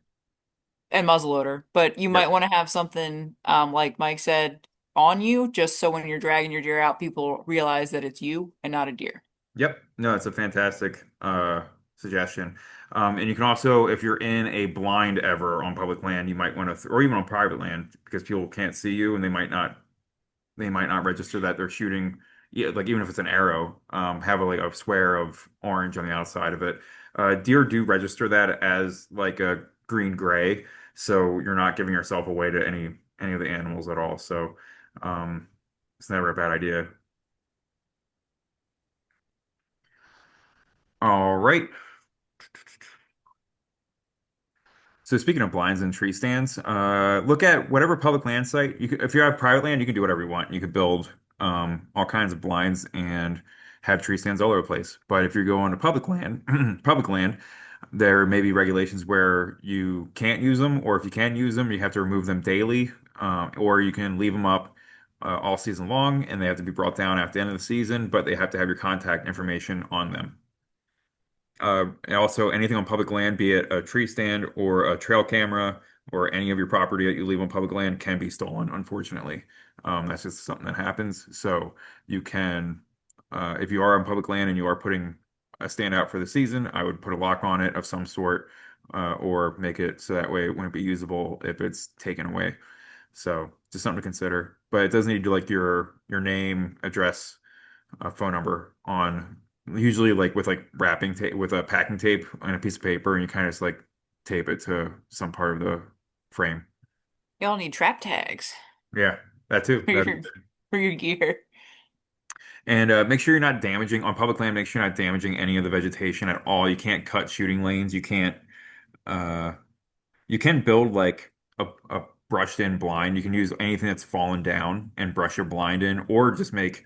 and muzzleloader. But you might Yep. want to have something, like Mike said, on you, just so when you're dragging your deer out, people realize that it's you and not a deer. Yep. No, it's a fantastic suggestion. And you can also, if you're in a blind ever on public land, you might want to, or even on private land, because people can't see you and they might not register that they're shooting, yeah, like even if it's an arrow, have like a square of orange on the outside of it. Deer do register that as like a green gray, so you're not giving yourself away to any of the animals at all. So um, it's never a bad idea. All right. So speaking of blinds and tree stands, look at whatever public land site. If you have private land, you can do whatever you want. You could build all kinds of blinds and have tree stands all over the place. But if you're going to public land, public land, there may be regulations where you can't use them, or if you can use them, you have to remove them daily, or you can leave them up all season long, and they have to be brought down at the end of the season, but they have to have your contact information on them. And also, anything on public land, be it a tree stand or a trail camera or any of your property that you leave on public land, can be stolen, unfortunately. That's just something that happens. So you can, if you are on public land and you are putting a stand out for the season, I would put a lock on it of some sort, or make it so that way it wouldn't be usable if it's taken away. So just something to consider. But it does need to like your name, address, phone number on, usually like with like wrapping tape with a packing tape on a piece of paper, and you kind of just like tape it to some part of the frame. Y'all need trap tags Yeah, that too. for That'd be your good. for your gear. And make sure you're not damaging on public land. Make sure you're not damaging any of the vegetation at all. You can't cut shooting lanes. Uh, you can build like a brushed in blind. You can use anything that's fallen down and brush your blind in, or just make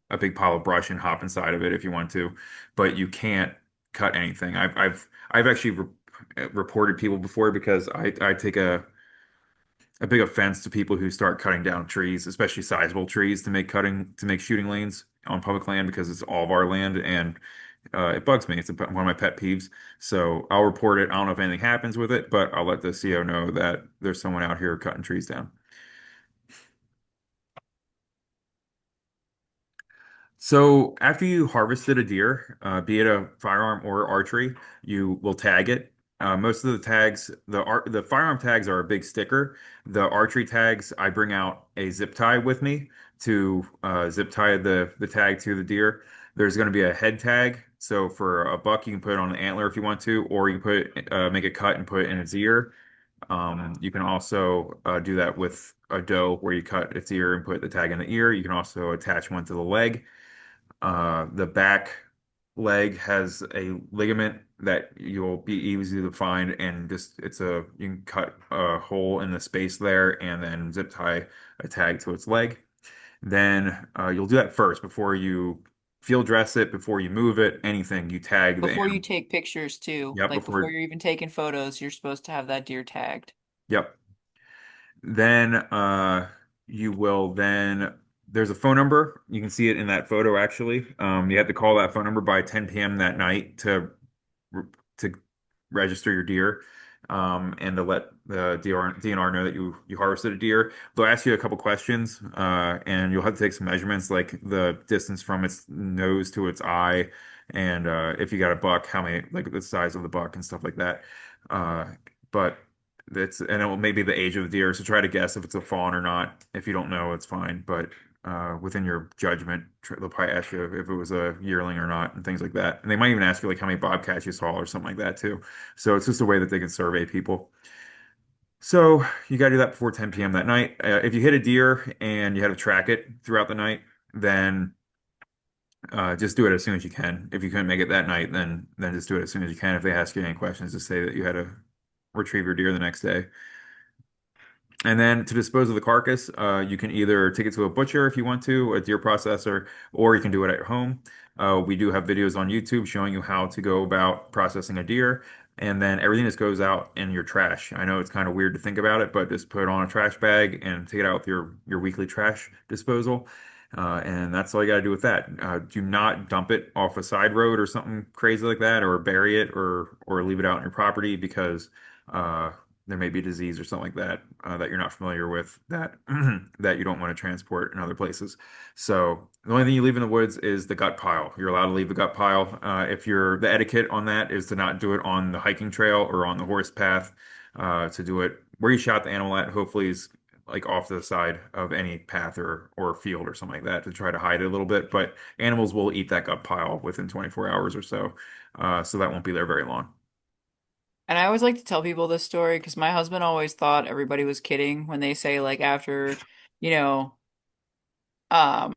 a big pile of brush and hop inside of it if you want to. But you can't cut anything. I've actually reported people before because I take a big offense to people who start cutting down trees, especially sizable trees, to make shooting lanes on public land because it's all of our land, and it bugs me. It's one of my pet peeves. So I'll report it. I don't know if anything happens with it, but I'll let the CO know that there's someone out here cutting trees down. So after you harvested a deer, be it a firearm or archery, you will tag it. Most of the tags, the firearm tags are a big sticker. The archery tags, I bring out a zip tie with me to zip tie the tag to the deer. There's going to be a head tag. So for a buck, you can put it on an antler if you want to, or you can make a cut and put it in its ear. You can also do that with a doe where you cut its ear and put the tag in the ear. You can also attach one to the leg. The back leg has a ligament that you'll be easy to find, and just you can cut a hole in the space there and then zip tie a tag to its leg. Then you'll do that first before you field dress it, before you move it, anything. You tag the Before you animal. take pictures too, Yep, like before before. you're even taking photos, you're supposed to have that deer tagged. Yep. Then you will then there's a phone number. You can see it in that photo actually. You have to call that phone number by 10 p.m. that night to register your deer, and to let the DNR know that you harvested a deer. They'll ask you a couple questions, and you'll have to take some measurements, like the distance from its nose to its eye, and if you got a buck, how many, like the size of the buck and stuff like that. Uh, but that's and it will maybe the age of the deer. So try to guess if it's a fawn or not. If you don't know, it's fine. But within your judgment, they'll probably ask you if it was a yearling or not, and things like that. And they might even ask you like how many bobcats you saw or something like that too. So it's just a way that they can survey people. So you got to do that before 10 p.m. that night. If you hit a deer and you have to track it throughout the night, then just do it as soon as you can. If you couldn't make it that night, then just do it as soon as you can. If they ask you any questions, just say that you had to retrieve your deer the next day. And then to dispose of the carcass, you can either take it to a butcher if you want to, a deer processor, or you can do it at home. We do have videos on YouTube showing you how to go about processing a deer, and then everything just goes out in your trash. I know it's kind of weird to think about it, but just put it on a trash bag and take it out with your weekly trash disposal. And that's all you got to do with that. Do not dump it off a side road or something crazy like that, or bury it, or leave it out on your property because uh, there may be disease or something like that that you're not familiar with that that you don't want to transport in other places. So the only thing you leave in the woods is the gut pile. You're allowed to leave the gut pile. If you're the etiquette on that is to not do it on the hiking trail or on the horse path. To do it where you shot the animal at, hopefully is like off to the side of any path or field or something like that to try to hide it a little bit. But animals will eat that gut pile within 24 hours or so, so that won't be there very long. And I always like to tell people this story because my husband always thought everybody was kidding when they say like after, you know, um,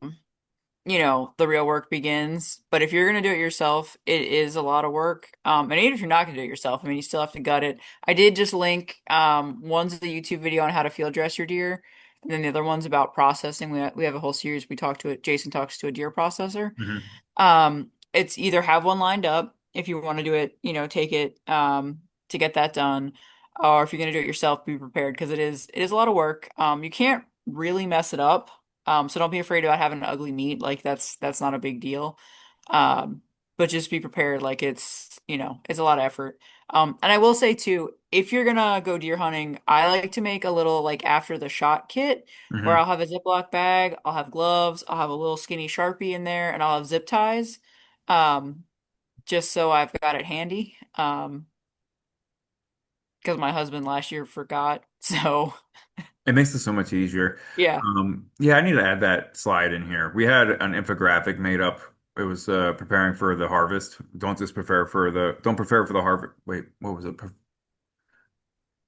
the real work begins. But if you're gonna do it yourself, it is a lot of work. And even if you're not gonna do it yourself, I mean, you still have to gut it. I did just link one's the YouTube video on how to field dress your deer, and then the other one's about processing. We have a whole series. We talked to it. Jason talks to a deer processor. Hmm. It's either have one lined up if you want to do it, take it to get that done, or if you're gonna do it yourself, be prepared because it is a lot of work. You can't really mess it up. So don't be afraid about having an ugly meat. Like that's not a big deal. Um, but just be prepared. Like it's a lot of effort. And I will say too, if you're gonna go deer hunting, I like to make a little like after the shot kit where Hmm. I'll have a Ziploc bag, I'll have gloves, I'll have a little skinny Sharpie in there, and I'll have zip ties. Um, just so I've got it handy. Because my husband last year forgot. So It makes it so much easier. yeah. Yeah, I need to add that slide in here. We had an infographic made up. It was preparing for the harvest. Don't prepare for the harvest. Wait, what was it?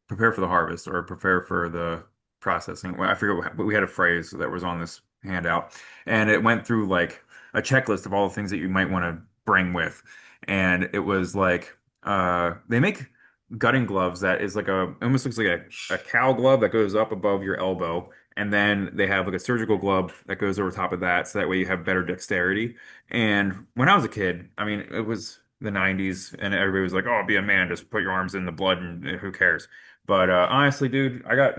Prepare for the harvest or prepare for the processing. Well, I forget but we had a phrase that was on this handout, and it went through like a checklist of all the things that you might want to bring with. And it was like they make gutting gloves that is like it almost looks like a cow glove that goes up above your elbow. And then they have like a surgical glove that goes over top of that, so that way you have better dexterity. And when I was a kid, I mean, it was the 90s, and everybody was like, "Oh, be a man, just put your arms in the blood, and who cares?" But honestly, dude, I got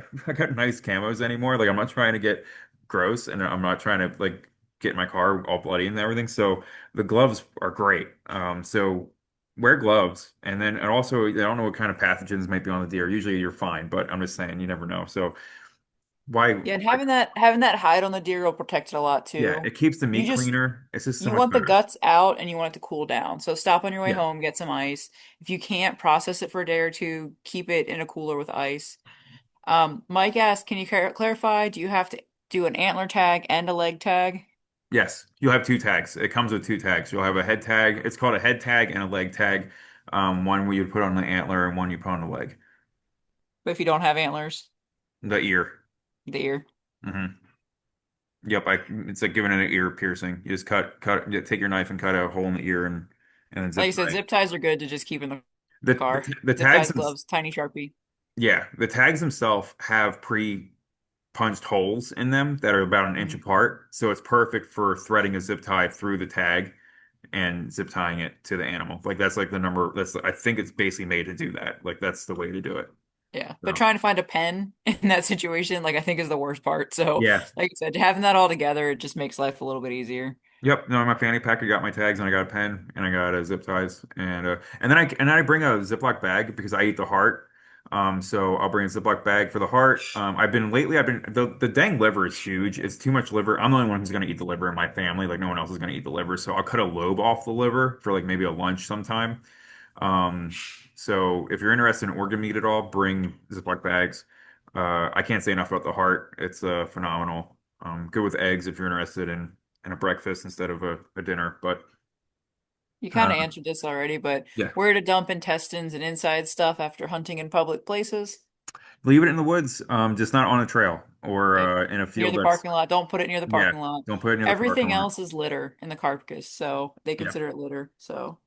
nice camos anymore. Like I'm not trying to get gross, and I'm not trying to like get my car all bloody and everything. So the gloves are great. So wear gloves, and also I don't know what kind of pathogens might be on the deer. Usually you're fine, but I'm just saying you never know. So why? Yeah, and having that hide on the deer will protect it a lot Yeah, too. it keeps the You meat just cleaner. It's just so you much want the better. guts out and you want it to cool down. So stop on your way Yeah. home, get some ice. If you can't process it for a day or two, keep it in a cooler with ice. Mike asked, can you clarify, do you have to do an antler tag and a leg tag? Yes, you'll have two tags. It comes with two tags. You'll have a head tag. It's called a head tag and a leg tag. One where you put on the antler and one you put on the leg, But if you don't have antlers, the ear. the ear. Hmm. Yep, it's like giving it an ear piercing. You just yeah, take your knife and cut a hole in the ear and then Like zip I said, tie. zip ties are good to just keep in the The car. the Zip tags ties, them, gloves, tiny Sharpie. yeah, the tags themselves have pre-punched holes in them that are about an inch Mhm. apart, so it's perfect for threading a zip tie through the tag and zip tying it to the animal. Like that's like the number. I think it's basically made to do that. Like that's the way to do it. Yeah, but So trying to find a pen in that situation, like I think is the worst part. So, yeah. like I said, having that all together, it just makes life a little bit easier. Yep. No, in my fanny pack, I got my tags and I got a pen and I got zip ties and then I bring a Ziploc bag because I eat the heart. So I'll bring a Ziploc bag for the heart. I've been the dang liver is huge. It's too much liver. I'm the only one who's gonna eat the liver in my family. Like no one else is gonna eat the liver. So I'll cut a lobe off the liver for like maybe a lunch sometime. Um, so if you're interested in organ meat at all, bring Ziploc bags. I can't say enough about the heart. It's phenomenal. Good with eggs if you're interested in a breakfast instead of a dinner. But You kind of uh, answered this already, but yeah, where to dump intestines and inside stuff after hunting in public places? leave it in the woods, just not on a trail or Like in a near field the that's parking lot. Don't put it near the yeah. parking lot. Don't put it near the parking Everything lot. else is litter in the carcass, so they Yeah. consider it litter. So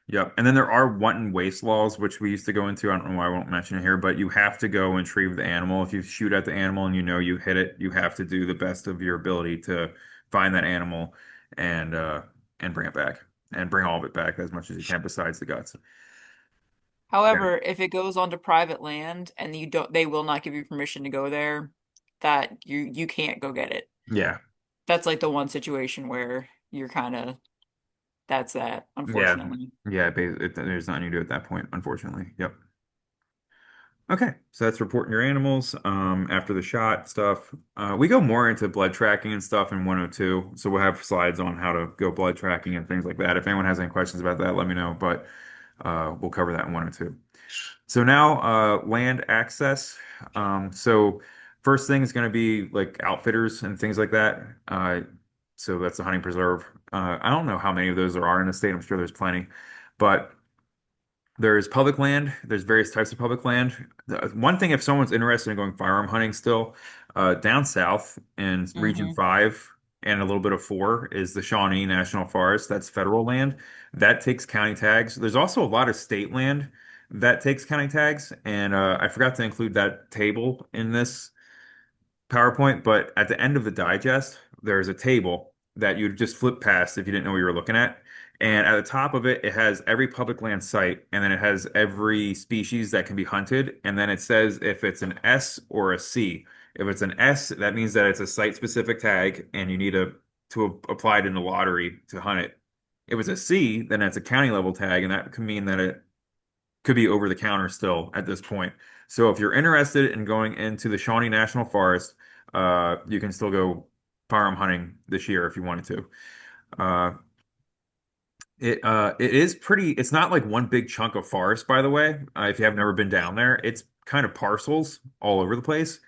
Yep. And then there are wanton waste laws, which we used to go into. I don't know why I won't mention it here, but you have to go and retrieve the animal. If you shoot at the animal and you know you hit it, you have to do the best of your ability to find that animal and uh and bring it back and bring all of it back as much as you can besides the guts. Yeah. however, if it goes onto private land and you don't, they will not give you permission to go there, that you can't go get it. Yeah. That's like the one situation where you're kind of that's that, Yeah. unfortunately. Yeah. There's nothing you do at that point, unfortunately. Yep. Okay, so that's reporting your animals after the shot stuff. We go more into blood tracking and stuff in 102, so we'll have slides on how to go blood tracking and things like that. If anyone has any questions about that, let me know, but we'll cover that in 102. So now land access. So first thing is going to be like outfitters and things like that. So that's the hunting preserve. I don't know how many of those there are in the state. I'm sure there's plenty, but there's public land. There's various types of public land. One thing, if someone's interested in going firearm hunting still, down south in Region Hmm. 5 and a little bit of 4 is the Shawnee National Forest. That's federal land. That takes county tags. There's also a lot of state land that takes county tags. And I forgot to include that table in this PowerPoint, but at the end of the digest, there's a table that you'd just flip past if you didn't know what you were looking at. And at the top of it, it has every public land site, and then it has every species that can be hunted. And then it says if it's an S or a C. If it's an S, that means that it's a site-specific tag, and you need to apply it in the lottery to hunt it. If it's a C, then it's a county level tag, and that could mean that it could be over the counter still at this point. So if you're interested in going into the Shawnee National Forest, you can still go firearm hunting this year if you wanted to. Uh, it is pretty. It's not like one big chunk of forest, by the way. If you have never been down there, it's kind of parcels all over the place.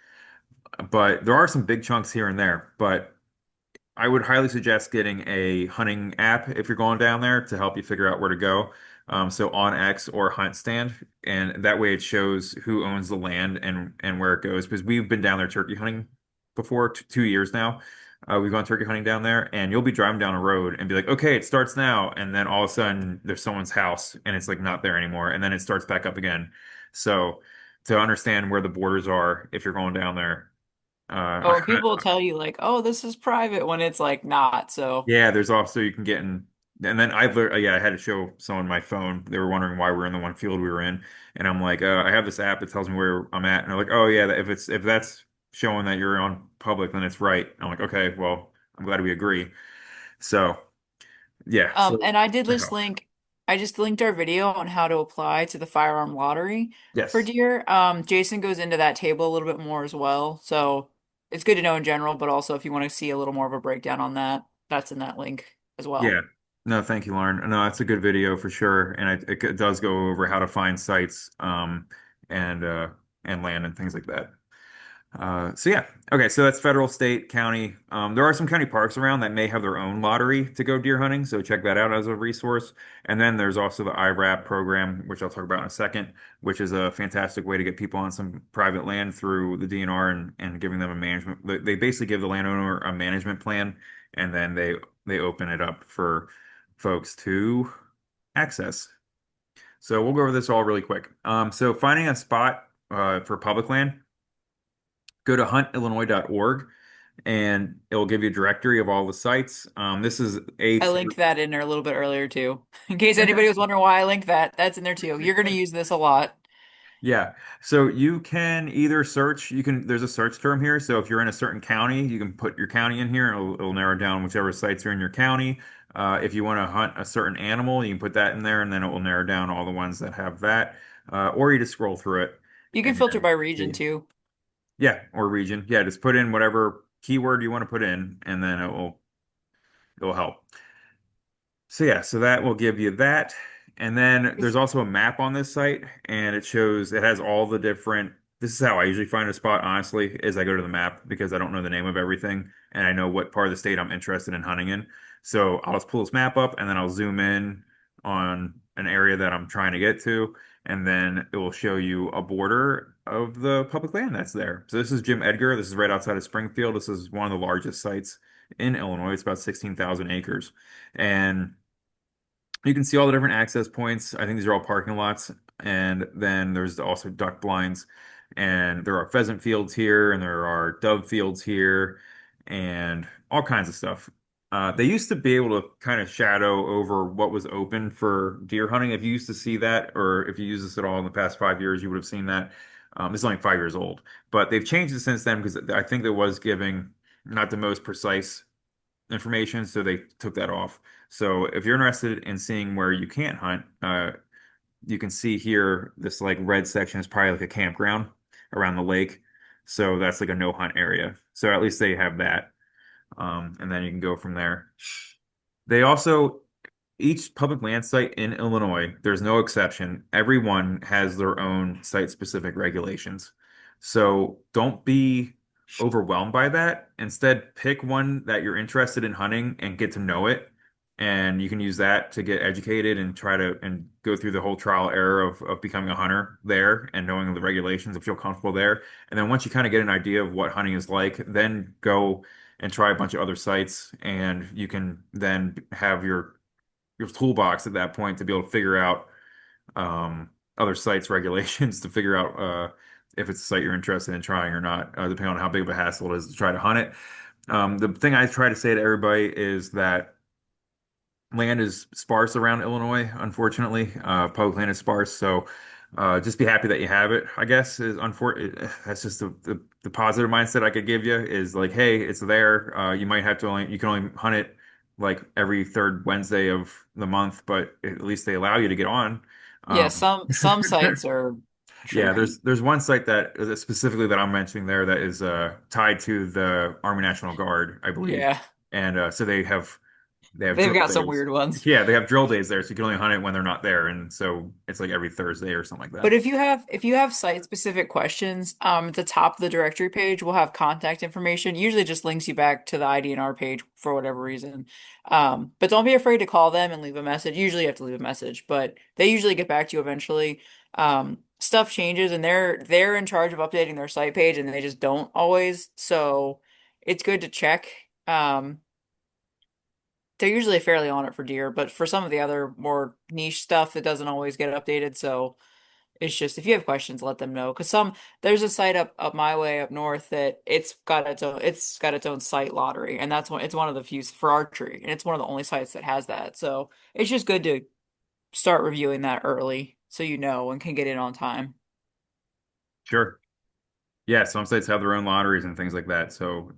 But there are some big chunks here and there. But I would highly suggest getting a hunting app if you're going down there to help you figure out where to go. So on X or Hunt Stand, and that way it shows who owns the land and where it goes. Because we've been down there turkey hunting before, 2 years now. We've gone turkey hunting down there, and you'll be driving down a road and be like, okay, it starts now, and then all of a sudden there's someone's house, and it's like not there anymore, and then it starts back up again. So to understand where the borders are if you're going down there, Oh, and people will tell you like, "Oh, this is private," when it's like not. So, yeah, there's also you can get in, and then yeah, I had to show someone my phone. They were wondering why we're in the one field we were in, and I'm like, I have this app that tells me where I'm at, and they're like, oh yeah, if that's showing that you're on public, then it's right. I'm like, okay, well, I'm glad we agree. So yeah, so and I did that just helps. link, I just linked our video on how to apply to the firearm lottery for Yes. deer. Jason goes into that table a little bit more as well. So it's good to know in general, but also if you want to see a little more of a breakdown on that, that's in that link as well. Yeah. No, thank you, Lauren. No, that's a good video for sure, and it does go over how to find sites, and and land and things like that. So yeah, okay. So that's federal, state, county. There are some county parks around that may have their own lottery to go deer hunting, so check that out as a resource. And then there's also the IRAP program, which I'll talk about in a second, which is a fantastic way to get people on some private land through the DNR and giving them a management. They basically give the landowner a management plan, and then they open it up for folks to access. So we'll go over this all really quick. So finding a spot for public land, go to huntillinois.org and it will give you a directory of all the sites. This is a I through. linked that in there a little bit earlier too. In case anybody was Fantastic. wondering why I linked that, that's in there too. You're going to use this a lot. Yeah. So you can either search, there's a search term here. So if you're in a certain county, you can put your county in here and it'll narrow down whichever sites are in your county. If you want to hunt a certain animal, you can put that in there and then it will narrow down all the ones that have that. Or you just scroll through it You can filter and by region see. too. Yeah, or region. Yeah, just put in whatever keyword you want to put in and then it will help. So yeah, so that will give you that. And then there's also a map on this site and it has all the different this is how I usually find a spot, honestly, is I go to the map because I don't know the name of everything and I know what part of the state I'm interested in hunting in. So I'll just pull this map up and then I'll zoom in on an area that I'm trying to get to, and then it will show you a border of the public land that's there. So this is Jim Edgar. This is right outside of Springfield. This is one of the largest sites in Illinois. It's about 16,000 acres. And you can see all the different access points. I think these are all parking lots. And then there's also duck blinds. And there are pheasant fields here, and there are dove fields here, and all kinds of stuff. They used to be able to kind of shadow over what was open for deer hunting. If you used to see that, or if you use this at all in the past 5 years, you would have seen that. This is only 5 years old, but they've changed it since then because I think it was giving not the most precise information, so they took that off. So if you're interested in seeing where you can't hunt, you can see here this like red section is probably like a campground around the lake. So that's like a no hunt area. So at least they have that. And then you can go from there. They also each public land site in Illinois, there's no exception. Everyone has their own site-specific regulations. So don't be overwhelmed by that. Instead, pick one that you're interested in hunting and get to know it. And you can use that to get educated and try to and go through the whole trial error of becoming a hunter there and knowing the regulations and feel comfortable there. And then once you kind of get an idea of what hunting is like, then go and try a bunch of other sites, and you can then have your toolbox at that point to be able to figure out other sites regulations to figure out if it's a site you're interested in trying or not, depending on how big of a hassle it is to try to hunt it. The thing I try to say to everybody is that land is sparse around Illinois, unfortunately. Public land is sparse, so just be happy that you have it, I guess, is unfortunate. That's just the positive mindset I could give you is like, hey, it's there. You can only hunt it like every third Wednesday of the month, but at least they allow you to get on. Yeah, Um, some sites are yeah, tricky. there's one site that specifically that I'm mentioning there that is tied to the Army National Guard, I believe, Yeah, and so they have they've drill got some days. weird ones. Yeah, they have drill days there, so you can only hunt it when they're not there, and so it's like every Thursday or something like But that. if you have site specific questions, at the top of the directory page, we'll have contact information. Usually just links you back to the IDNR page for whatever reason. But don't be afraid to call them and leave a message. Usually you have to leave a message, but they usually get back to you eventually. Stuff changes and they're in charge of updating their site page and they just don't always. So it's good to check. Um, they're usually fairly on it for deer, but for some of the other more niche stuff, it doesn't always get updated. So it's just if you have questions, let them know. Because there's a site up my way up north that it's got its own site lottery, and it's one of the few for archery, and it's one of the only sites that has that. So it's just good to start reviewing that early so you know and can get in on time. Sure. Yeah, some sites have their own lotteries and things like that. So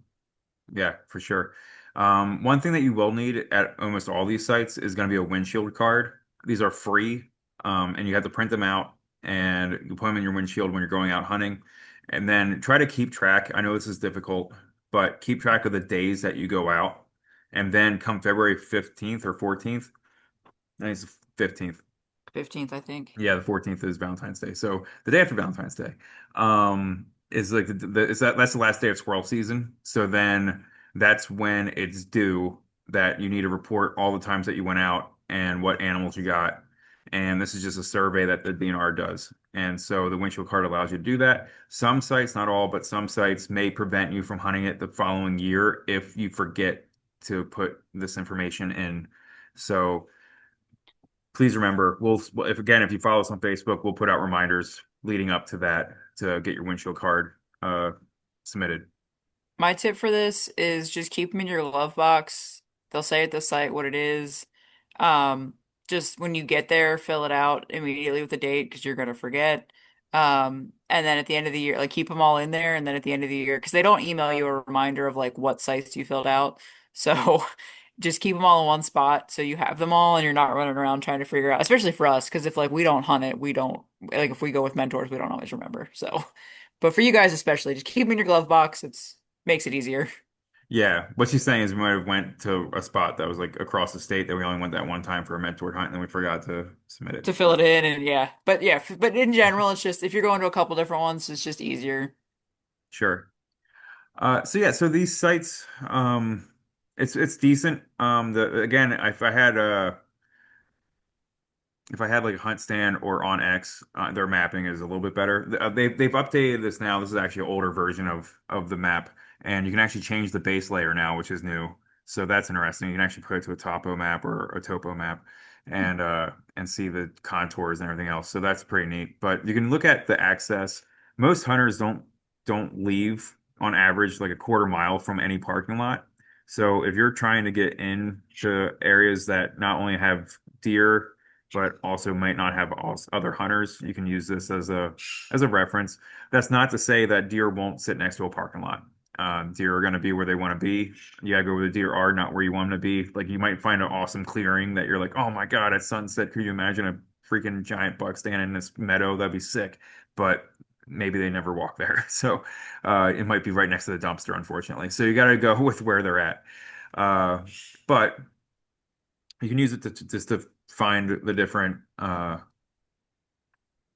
yeah, for sure. One thing that you will need at almost all these sites is going to be a windshield card. These are free, and you have to print them out and you put them in your windshield when you're going out hunting. And then try to keep track. I know this is difficult, but keep track of the days that you go out. And then come February 15th or 14th, I think it's the 15th. 15th, I think. Yeah, the 14th is Valentine's Day. So the day after Valentine's Day, is like that's the last day of squirrel season. So then that's when it's due that you need to report all the times that you went out and what animals you got. And this is just a survey that the DNR does. And so the windshield card allows you to do that. Some sites, not all, but some sites may prevent you from hunting it the following year if you forget to put this information in. So please remember, if you follow us on Facebook, we'll put out reminders leading up to that to get your windshield card submitted. My tip for this is just keep them in your glove box. They'll say at the site what it is. Um, just when you get there, fill it out immediately with the date because you're gonna forget. And then at the end of the year, like keep them all in there. And then at the end of the year, because they don't email you a reminder of like what sites you filled out. So just keep them all in one spot so you have them all and you're not running around trying to figure out, especially for us, because if like we don't hunt it, we don't like if we go with mentors, we don't always remember. So, but for you guys especially, just keep them in your glove box. It's makes it easier Yeah, what she's saying is we might have went to a spot that was like across the state that we only went that one time for a mentored hunt, and then we forgot to submit it. to fill it in and yeah. But yeah, but in general, it's just if you're going to a couple different ones, it's just easier Sure. So yeah, so these sites, it's decent. The again, if I had like a hunt stand or on X, their mapping is a little bit better. They've updated this now. This is actually an older version of the map, and you can actually change the base layer now, which is new. So that's interesting. You can actually put it to a topo map or a topo map, and see the contours and everything else. So that's pretty neat. But you can look at the access. Most hunters don't leave on average like a quarter mile from any parking lot. So if you're trying to get into areas that not only have deer but also might not have other hunters. You can use this as a reference. That's not to say that deer won't sit next to a parking lot. Deer are going to be where they want to be. You gotta go where the deer are, not where you want them to be. Like you might find an awesome clearing that you're like, oh my God, at sunset, could you imagine a freaking giant buck standing in this meadow? That'd be sick. But maybe they never walk there. So it might be right next to the dumpster, unfortunately. So you got to go with where they're at. Uh, but you can use it just to find the different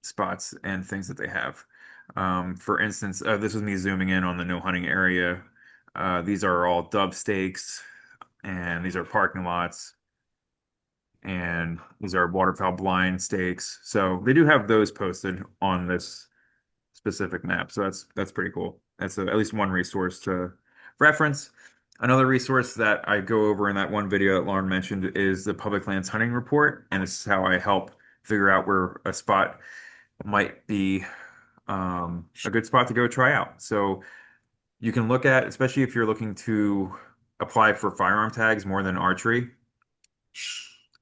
spots and things that they have. For instance, this is me zooming in on the no hunting area. These are all dub stakes, and these are parking lots, and these are waterfowl blind stakes. So they do have those posted on this specific map. So that's pretty cool. That's at least one resource to reference. Another resource that I go over in that one video that Lauren mentioned is the Public Lands Hunting Report, and this is how I help figure out where a spot might be a good spot to go try out. So you can look at, especially if you're looking to apply for firearm tags more than archery,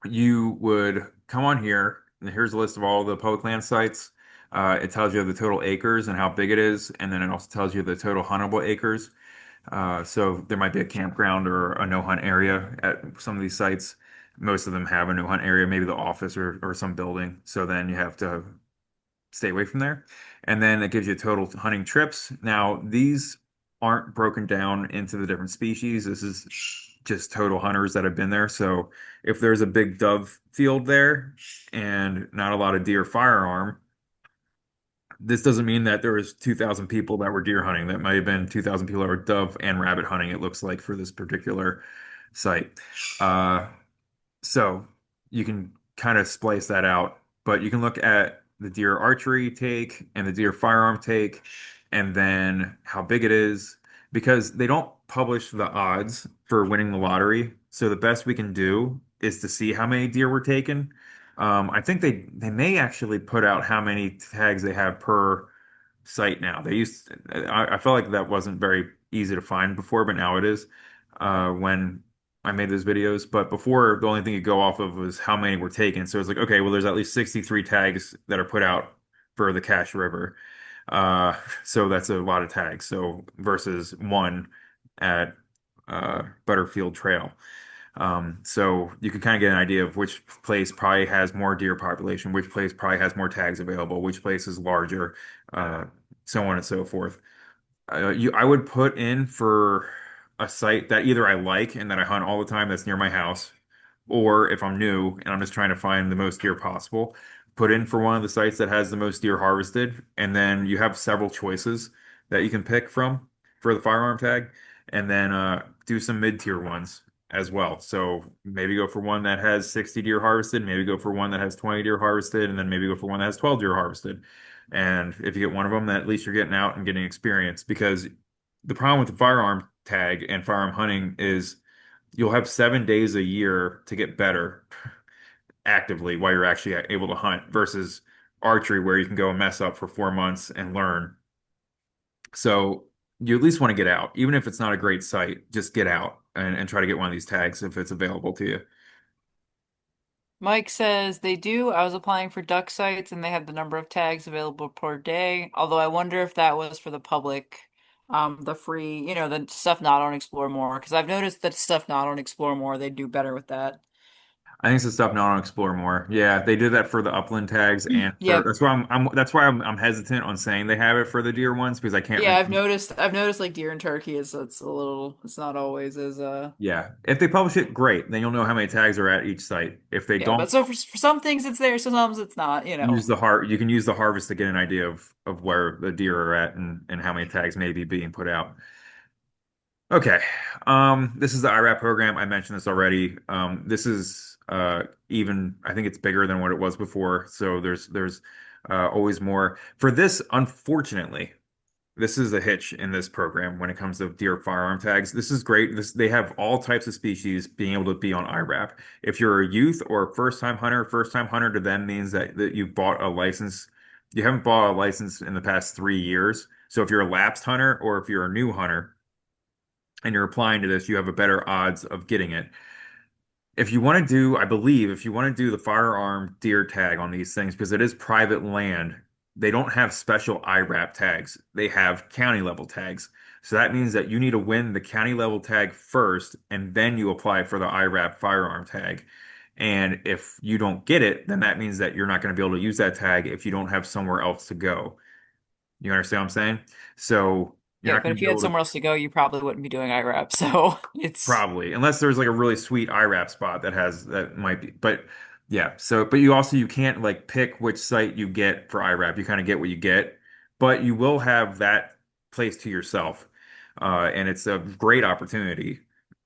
you would come on here, and here's a list of all the public land sites. It tells you the total acres and how big it is, and then it also tells you the total huntable acres. So there might be a campground or a no hunt area at some of these sites. Most of them have a no hunt area, maybe the office or some building. So then you have to stay away from there. And then it gives you total hunting trips. Now, these aren't broken down into the different species. This is just total hunters that have been there. So if there's a big dove field there and not a lot of deer firearm, this doesn't mean that there was 2,000 people that were deer hunting. That might have been 2,000 people that were dove and rabbit hunting, it looks like, for this particular site. Uh, so you can kind of splice that out, but you can look at the deer archery take and the deer firearm take, and then how big it is, because they don't publish the odds for winning the lottery. So the best we can do is to see how many deer were taken. I think they may actually put out how many tags they have per site now. I felt like that wasn't very easy to find before, but now it is. When I made those videos, but before the only thing you go off of was how many were taken. So it's like, okay, well, there's at least 63 tags that are put out for the Cache River. Uh, so that's a lot of tags. So versus one at Butterfield Trail. So you can kind of get an idea of which place probably has more deer population, which place probably has more tags available, which place is larger, uh, so on and so forth. I would put in for a site that either I like and that I hunt all the time that's near my house, or if I'm new and I'm just trying to find the most deer possible, put in for one of the sites that has the most deer harvested, and then you have several choices that you can pick from for the firearm tag, and then do some mid-tier ones as well. So maybe go for one that has 60 deer harvested, maybe go for one that has 20 deer harvested, and then maybe go for one that has 12 deer harvested. And if you get one of them, then at least you're getting out and getting experience. Because the problem with the firearm tag and firearm hunting is you'll have 7 days a year to get better actively while you're actually able to hunt versus archery where you can go and mess up for 4 months and learn. So you at least want to get out. Even if it's not a great site, just get out and try to get one of these tags if it's available to you. Mike says they do. I was applying for duck sites and they had the number of tags available per day. Although I wonder if that was for the public, the free, the stuff not on Explore More. Because I've noticed that stuff not on Explore More, they do better with that. I think it's the stuff now on Explore More. Yeah, they did that for the upland tags and for Yep. that's why I'm hesitant on saying they have it for the deer ones because I can't Yeah, remember. I've noticed like deer and turkey is it's a little it's not always as Yeah, if they publish it, great. Then you'll know how many tags are at each site. If they yeah, but don't, so for some things it's there, sometimes it's not. you can use the harvest to get an idea of where the deer are at and how many tags may be being put out. Okay. This is the IRAP program. I mentioned this already. This is even I think it's bigger than what it was before. So there's always more. For this, unfortunately, this is a hitch in this program when it comes to deer firearm tags. This is great. They have all types of species being able to be on IRAP. If you're a youth or a first time hunter to them means that you bought a license. You haven't bought a license in the past 3 years. So if you're a lapsed hunter or if you're a new hunter and you're applying to this, you have a better odds of getting it. If you want to do, I believe, if you want to do the firearm deer tag on these things, because it is private land, they don't have special IRAP tags. They have county level tags. So that means that you need to win the county level tag first, and then you apply for the IRAP firearm tag. And if you don't get it, then that means that you're not going to be able to use that tag if you don't have somewhere else to go. You understand what I'm saying? So you're Yeah, not but going to if be you had able to. somewhere else to go, you probably wouldn't be doing IRAP. So it's Probably, unless there's like a really sweet IRAP spot that has that might be, but yeah. So, but you can't like pick which site you get for IRAP. You kind of get what you get, but you will have that place to yourself, and it's a great opportunity.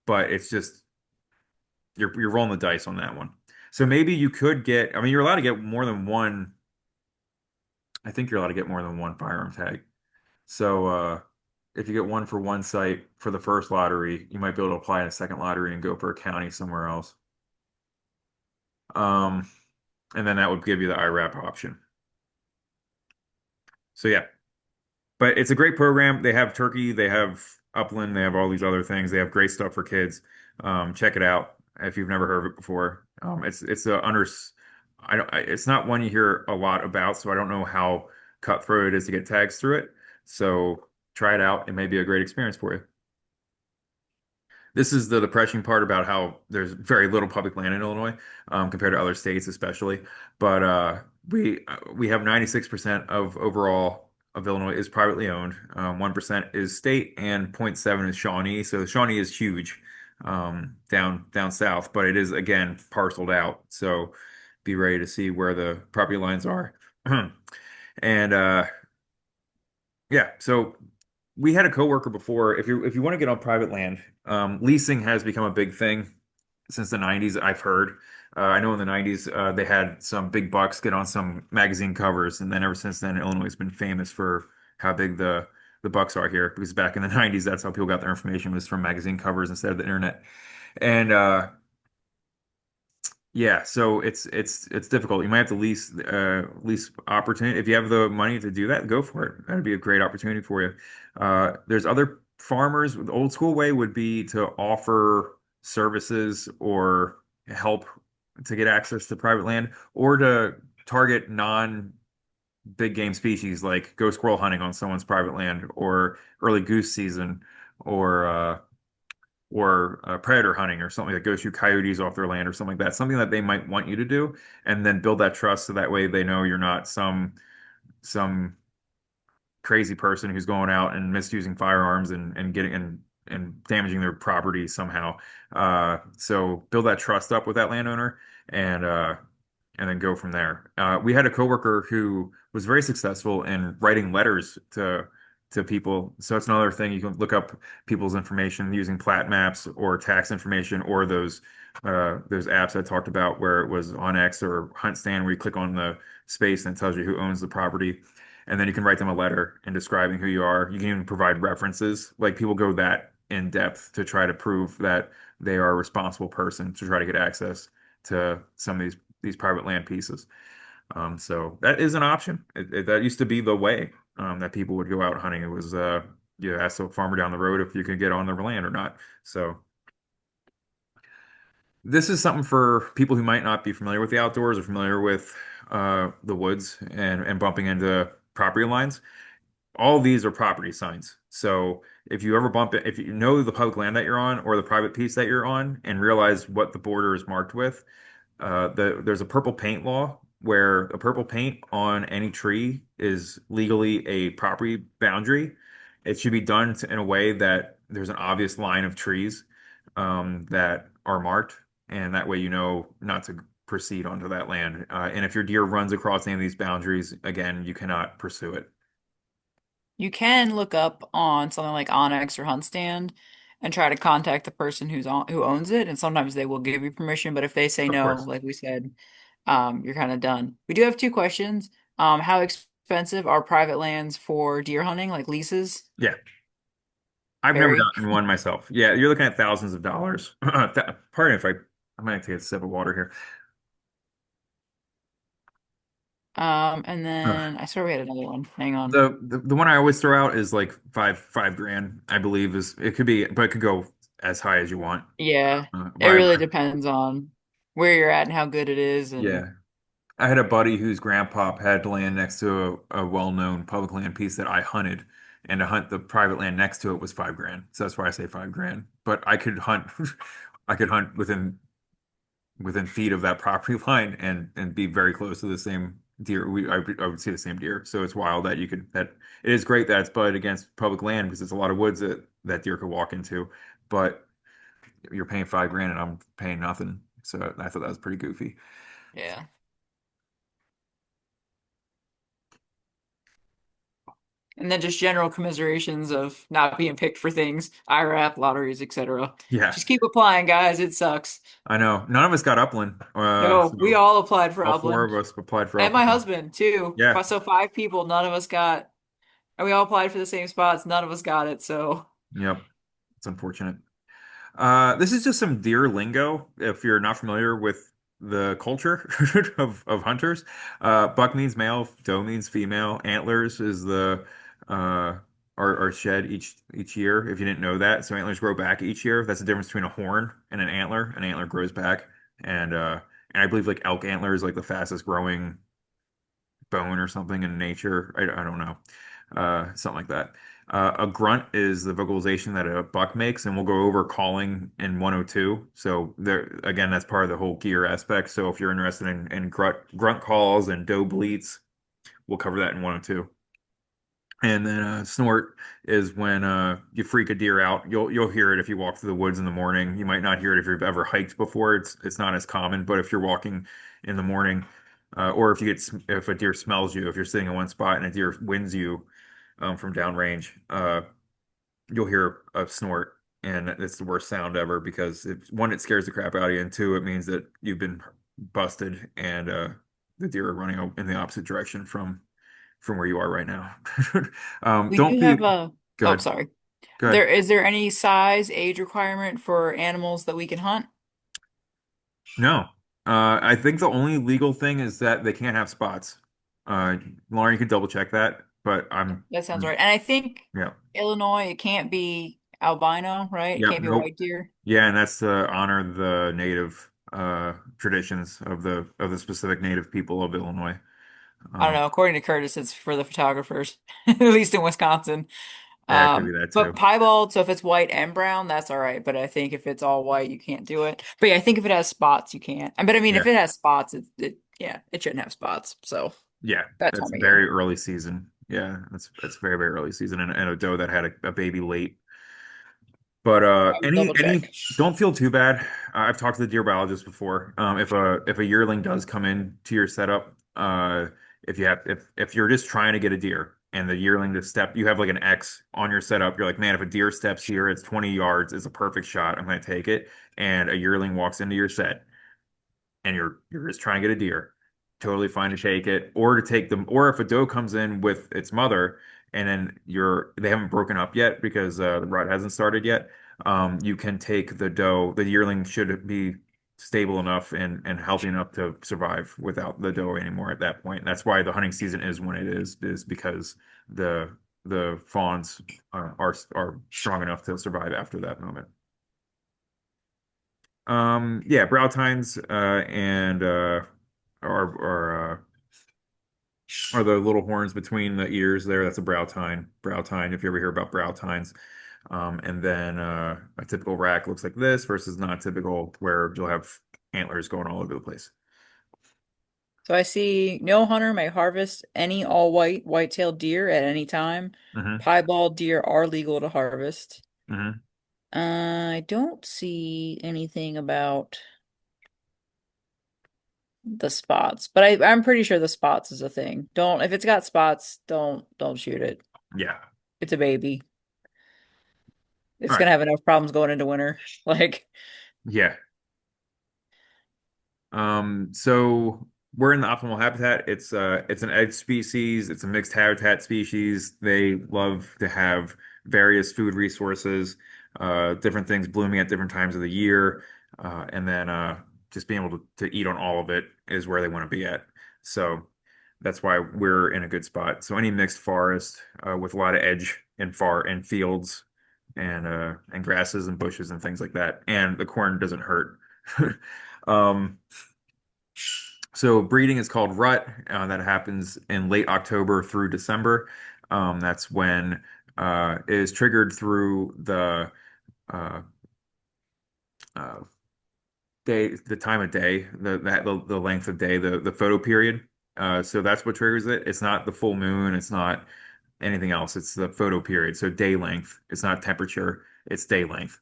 But it's just you're rolling the dice on that one. So maybe you could get. I mean, you're allowed to get more than one. I think you're allowed to get more than one firearm tag. So, if you get one for one site for the first lottery, you might be able to apply in a second lottery and go for a county somewhere else. Um, and then that would give you the IRAP option. So yeah, but it's a great program. They have Turkey, they have Upland, they have all these other things. They have great stuff for kids. Check it out if you've never heard of it before. It's a under it's not one you hear a lot about, so I don't know how cutthroat it is to get tags through it. So try it out. It may be a great experience for you. This is the depressing part about how there's very little public land in Illinois, compared to other states, especially. But we have 96% of overall of Illinois is privately owned. 1% is state, and zero point 0.7 is Shawnee. So Shawnee is huge, down south, but it is again parceled out. So be ready to see where the property lines are. And yeah, so we had a coworker before. If you want to get on private land, leasing has become a big thing since the 90s, I've heard. I know in the 90s they had some big bucks get on some magazine covers, and then ever since then, Illinois has been famous for how big the bucks are here. Because back in the 90s, that's how people got their information was from magazine covers instead of the internet. And yeah, so it's difficult. You might have to lease opportunity. If you have the money to do that, go for it. That'd be a great opportunity for you. There's other farmers. The old school way would be to offer services or help to get access to private land, or to target non big game species like go squirrel hunting on someone's private land, or early goose season, or predator hunting or something that goes shoot coyotes off their land or something like that. Something that they might want you to do, and then build that trust so that way they know you're not some crazy person who's going out and misusing firearms and getting and damaging their property somehow. So build that trust up with that landowner, and uh, and then go from there. We had a coworker who was very successful in writing letters to people. So it's another thing you can look up people's information using plat maps or tax information, or those apps I talked about where it was on X or Hunt Stand where you click on the space and it tells you who owns the property. And then you can write them a letter and describing who you are. You can even provide references. Like people go that in depth to try to prove that they are a responsible person to try to get access to some of these private land pieces. So that is an option. That used to be the way that people would go out hunting. It was you ask a farmer down the road if you could get on their land or not. So This is something for people who might not be familiar with the outdoors or familiar with the woods and bumping into property lines. All of these are property signs. So if you ever bump it, if you know the public land that you're on or the private piece that you're on and realize what the border is marked with, there's a purple paint law where a purple paint on any tree is legally a property boundary. It should be done in a way that there's an obvious line of trees that are marked, and that way you know not to proceed onto that land. And if your deer runs across any of these boundaries, again, you cannot pursue it. You can look up on something like Onyx or HuntStand and try to contact the person who owns it, and sometimes they will give you permission, but if they say Of no, course. like we said, you're kind of done. We do have two questions. How expensive are private lands for deer hunting, like leases? Yeah. I've never Very. gotten one myself. Yeah, you're looking at thousands of dollars. Pardon if I might take a sip of water here. And Ugh. then I swear we had another one. Hang on. The one I always throw out is like five grand, I believe is it could be, but it could go as high as you want. Yeah, it Why? really depends on where you're at and how good it is, and Yeah. I had a buddy whose grandpop had land next to a well-known public land piece that I hunted, and to hunt the private land next to it was 5 grand. So that's why I say 5 grand. But I could hunt, I could hunt within feet of that property line and be very close to the same deer. I would see the same deer. So it's wild that you could that it is great that it's butted against public land because it's a lot of woods that deer could walk into. But you're paying 5 grand and I'm paying nothing. So I thought that was pretty goofy. yeah. And then just general commiserations of not being picked for things, IRAP, lotteries, etc. Yeah, Just keep applying, guys. It sucks. I know. None of us got upland. No, we So all applied for all four of Upland. us applied for And my upland. husband too. Yeah, So five people, none of us got, and we all applied for the same spots. None of us got it. So yep. It's unfortunate. This is just some deer lingo if you're not familiar with the culture of hunters. Buck means male, doe means female, antlers is the uh are shed each year if you didn't know that. So antlers grow back each year. That's the difference between a horn and an antler. An antler grows back and I believe like elk antler is like the fastest growing bone or something in nature. I don't know. Something like that. A grunt is the vocalization that a buck makes, and we'll go over calling in 102. So there again, that's part of the whole gear aspect. So if you're interested in grunt calls and doe bleats, we'll cover that in 102. And then snort is when you freak a deer out. You'll hear it if you walk through the woods in the morning. You might not hear it if you've ever hiked before. It's not as common, but if you're walking in the morning, or if a deer smells you, if you're sitting in one spot and a deer winds you from downrange, you'll hear a snort, and it's the worst sound ever because one, it scares the crap out of you, and two, it means that you've been busted and the deer are running in the opposite direction from where you are right now. we Don't do be have a, oh, good. sorry. Good. Is there any size, age requirement for animals that we can hunt? No. I think the only legal thing is that they can't have spots. Lauren, you can double check that, but That sounds right. And I think yeah. Illinois, it can't be albino, right? It Yep. can't be a Nope. white deer. Yeah, and that's to honor the native traditions of the specific native people of Illinois. I don't Um, know. According to Curtis, it's for the photographers, at least in Wisconsin. yeah, it could be that But too. piebald, so if it's white and brown, that's all right. But I think if it's all white, you can't do it. But yeah, I think if it has spots, you can't. But I mean, Yeah. if it has spots, yeah, it shouldn't have spots. So Yeah. that That's time of year. very early season. Yeah, that's very, very early season and a doe that had a baby late. But I would double any check. don't feel too bad. I've talked to the deer biologist before. If a yearling does come in to your setup, if you're just trying to get a deer and the yearling to step, you have like an X on your setup. You're like, man, if a deer steps here, it's 20 yards, it's a perfect shot. I'm going to take it. And a yearling walks into your set and you're just trying to get a deer, totally fine to take it, or to take them, or if a doe comes in with its mother and then they haven't broken up yet because the rut hasn't started yet, you can take the doe. The yearling should be stable enough and healthy enough to survive without the doe anymore at that point. And that's why the hunting season is when it is because the the fawns are strong enough to survive after that moment. Yeah, brow tines and are the little horns between the ears there. That's a brow tine. Brow tine, if you ever hear about brow tines. And then a typical rack looks like this versus not typical, where you'll have antlers going all over the place. So I see no hunter may harvest any all-white white-tailed deer at any time. Hmm. Piebald deer are legal to harvest. Hmm. I don't see anything about the spots, but I'm pretty sure the spots is a thing. Don't if it's got spots, don't shoot it. Yeah. It's a baby. All It's right. gonna have enough problems going into winter. Like, Yeah. So we're in the optimal habitat. It's an egg species. It's a mixed habitat species. They love to have various food resources, different things blooming at different times of the year, and then just being able to eat on all of it is where they want to be at. So that's why we're in a good spot. So any mixed forest with a lot of edge and far and fields and grasses and bushes and things like that, and the corn doesn't hurt. Um, so breeding is called rut. That happens in late October through December. That's when it is triggered through uh, uh, the time of day, the length of day, the photo period. So that's what triggers it. It's not the full moon. It's not anything else. It's the photo period. So day length. It's not temperature. It's day length.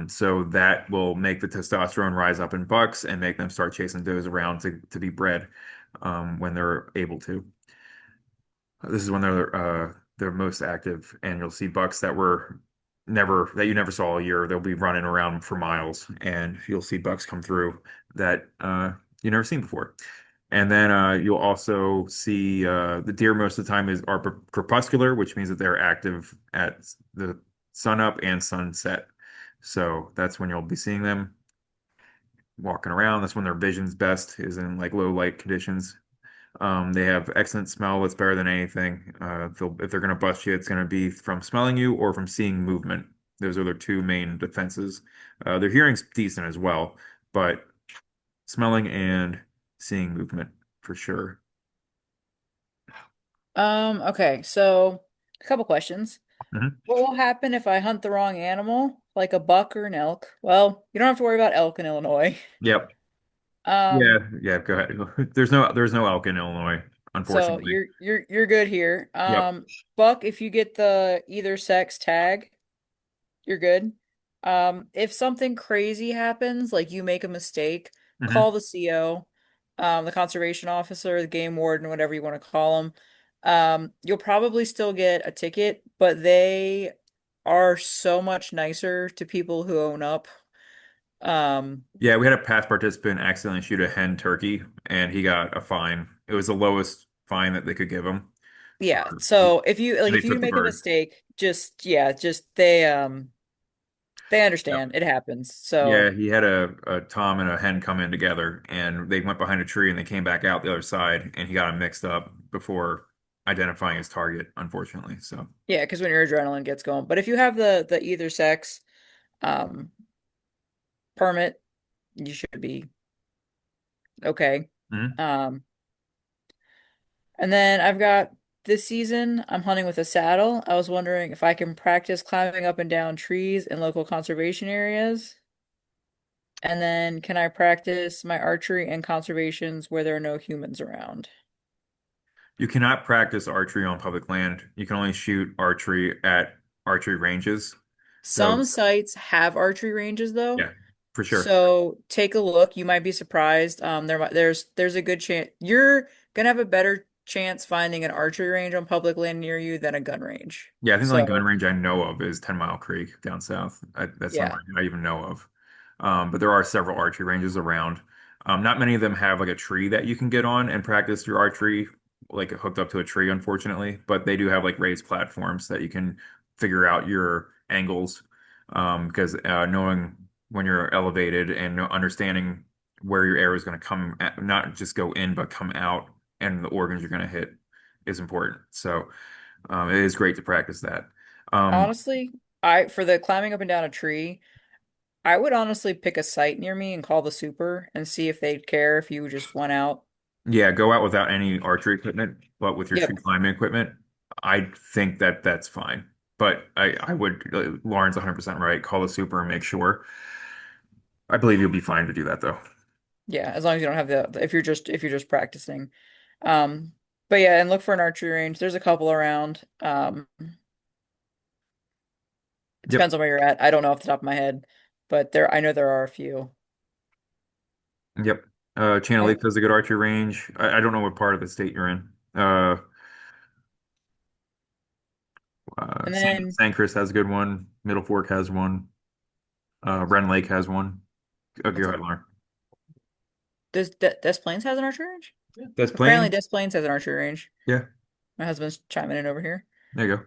So that will make the testosterone rise up in bucks and make them start chasing does around to be bred when they're able to. This is when they're most active, and you'll see bucks that you never saw all year. They'll be running around for miles, and you'll see bucks come through that you never seen before. And then you'll also see the deer most of the time are crepuscular, which means that they're active at the sun up and sunset. So that's when you'll be seeing them walking around. That's when their vision's best, is in like low light conditions. They have excellent smell. It's better than anything. If they're going to bust you, it's going to be from smelling you or from seeing movement. Those are their two main defenses. Their hearing's decent as well, but smelling and seeing movement for sure. okay, so a couple questions. Hmm. What will happen if I hunt the wrong animal, like a buck or an elk? Well, you don't have to worry about elk in Illinois. Yep. Yeah. Um, Yeah. Go ahead. There's no elk in Illinois, so unfortunately. you're good here. Yep. Buck, if you get the either sex tag, you're good. If something crazy happens, like you make a mistake, Hmm. call the CO, the conservation officer, the game warden, whatever you want to call them. You'll probably still get a ticket, but they are so much nicer to people who own up. Um, Yeah, we had a past participant accidentally shoot a hen turkey, and he got a fine. It was the lowest fine that they could give him yeah. for, So if you like, and they if you took the make a bird. mistake, just yeah, just they Yep. understand it happens. Yeah, So he had a tom and a hen come in together, and they went behind a tree, and they came back out the other side, and he got them mixed up before identifying his target, unfortunately. So, yeah, because when your adrenaline gets going, but if you have the either sex um permit, you should be okay. mhm. Um, and then I've got this season, I'm hunting with a saddle. I was wondering if I can practice climbing up and down trees in local conservation areas. And then can I practice my archery and conservations where there are no humans around? You cannot practice archery on public land. You can only shoot archery at archery ranges. So, Some sites have archery ranges though. yeah, for sure. So take a look. You might be surprised. There's a good chance you're gonna have a better chance finding an archery range on public land near you than a gun range. Yeah, I think the only gun So range I know of is 10 Mile Creek down south. That's the only yeah. one I even know of. But there are several archery ranges around. Not many of them have like a tree that you can get on and practice your archery, like hooked up to a tree, unfortunately. But they do have like raised platforms that you can figure out your angles. Because knowing when you're elevated and understanding where your arrow is going to come, not just go in, but come out, and the organs you're going to hit is important. So. It is great to practice that. Um, Honestly, I for the climbing up and down a tree. I would honestly pick a site near me and call the super and see if they'd care if you just went out. Yeah, go out without any archery equipment, but with your tree Yep. climbing equipment, I think that that's fine. But I would, Lauren's 100% right. Call the super and make sure. I believe you'll be fine to do that though. Yeah, as long as you don't have if you're just practicing. Um, but yeah, and look for an archery range. There's a couple around. It Yep. depends on where you're at. I don't know off the top of my head, but I know there are a few. Yep. Channel And Lake does a good archery range. I don't know what part of the state you're in. Uh, and then Sandcrest has a good one. Middle Fork has one. Ren Lake has one. Go what's ahead, it? Lauren. Does Des Plaines has an archery range? Des Apparently, Plaines. Des Plaines has an archery range. Yeah, My husband's chiming in over here. there you go.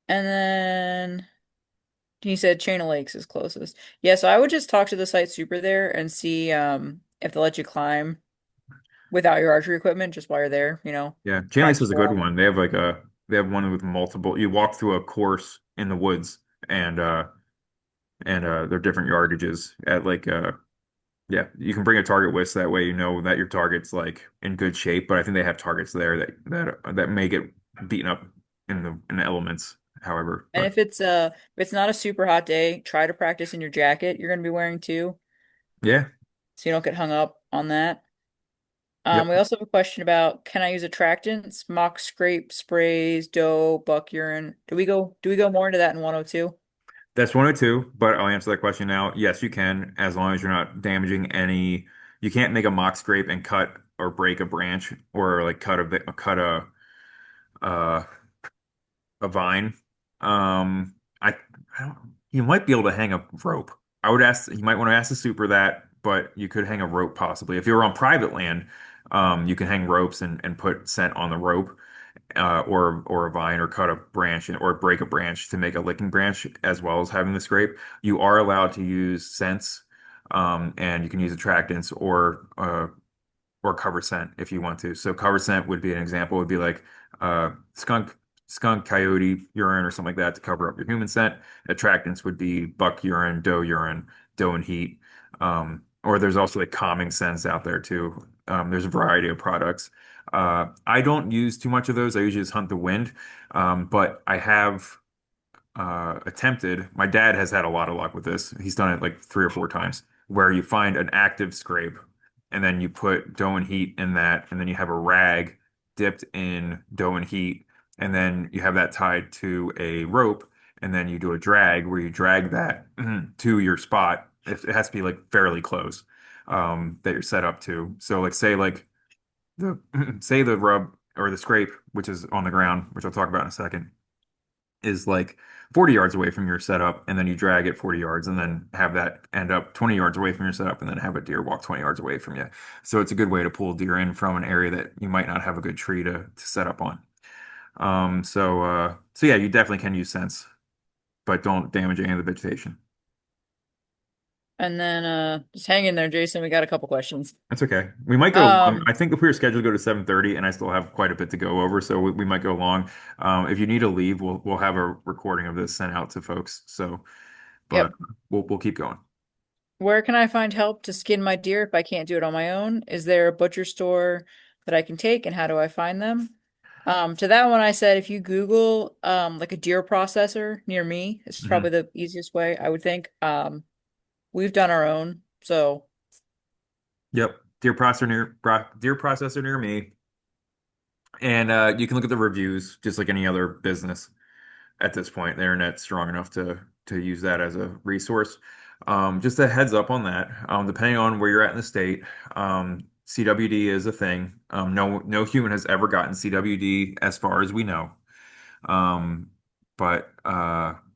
And then he said Chain of Lakes is closest. Yeah, so I would just talk to the site super there and see if they'll let you climb without your archery equipment just while you're there, Yeah, Chain Lakes practice is a good for them. one. They have one with multiple. You walk through a course in the woods, and they're different yardages at yeah, you can bring a target with so that way you know that your target's like in good shape. But I think they have targets there that may get beaten up in the elements, however. And But if it's not a super hot day, try to practice in your jacket you're gonna be wearing too, yeah, so you don't get hung up on that. yep. We also have a question about can I use attractants, mock scrape, sprays, doe, buck urine? Do we go more into that in 102? That's 102, but I'll answer that question now. Yes, you can, as long as you're not damaging any. You can't make a mock scrape and cut or break a branch or like cut uh, a vine. I don't. You might be able to hang a rope. I would ask. You might want to ask the super that, but you could hang a rope possibly. If you were on private land, you can hang ropes and put scent on the rope or a vine or cut a branch or break a branch to make a licking branch as well as having the scrape. You are allowed to use scents, and you can use attractants or cover scent if you want to. So cover scent would be an example. Would be like skunk, coyote urine or something like that to cover up your human scent. Attractants would be buck urine, doe and heat. Or there's also like calming scents out there too. There's a variety of products. I don't use too much of those. I usually just hunt the wind. But I have attempted. My dad has had a lot of luck with this. He's done it like 3 or 4 times, where you find an active scrape, and then you put dough and heat in that, and then you have a rag dipped in dough and heat, and then you have that tied to a rope, and then you do a drag where you drag that to your spot. It has to be like fairly close that you're set up to. So like the say the rub or the scrape, which is on the ground, which I'll talk about in a second is like 40 yards away from your setup, and then you drag it 40 yards and then have that end up 20 yards away from your setup and then have a deer walk 20 yards away from you. So it's a good way to pull deer in from an area that you might not have a good tree to set up on. So yeah, you definitely can use scents, but don't damage any of the vegetation. And then just hang in there, Jason. We got a couple questions. That's okay. We might go long. Um, I think if we were scheduled to go to 7:30 and I still have quite a bit to go over, so we might go long. If you need to leave, we'll have a recording of this sent out to folks. So, but yep. we'll keep going. Where can I find help to skin my deer if I can't do it on my own? Is there a butcher store that I can take, and how do I find them? To that one, I said if you Google like a deer processor near me, it's probably Mhm. the easiest way, I would think. We've done our own, so Yep. Deer processor near me. And you can look at the reviews just like any other business at this point. The internet's strong enough to use that as a resource. Just a heads up on that. Depending on where you're at in the state, CWD is a thing. No human has ever gotten CWD as far as we know. Um, but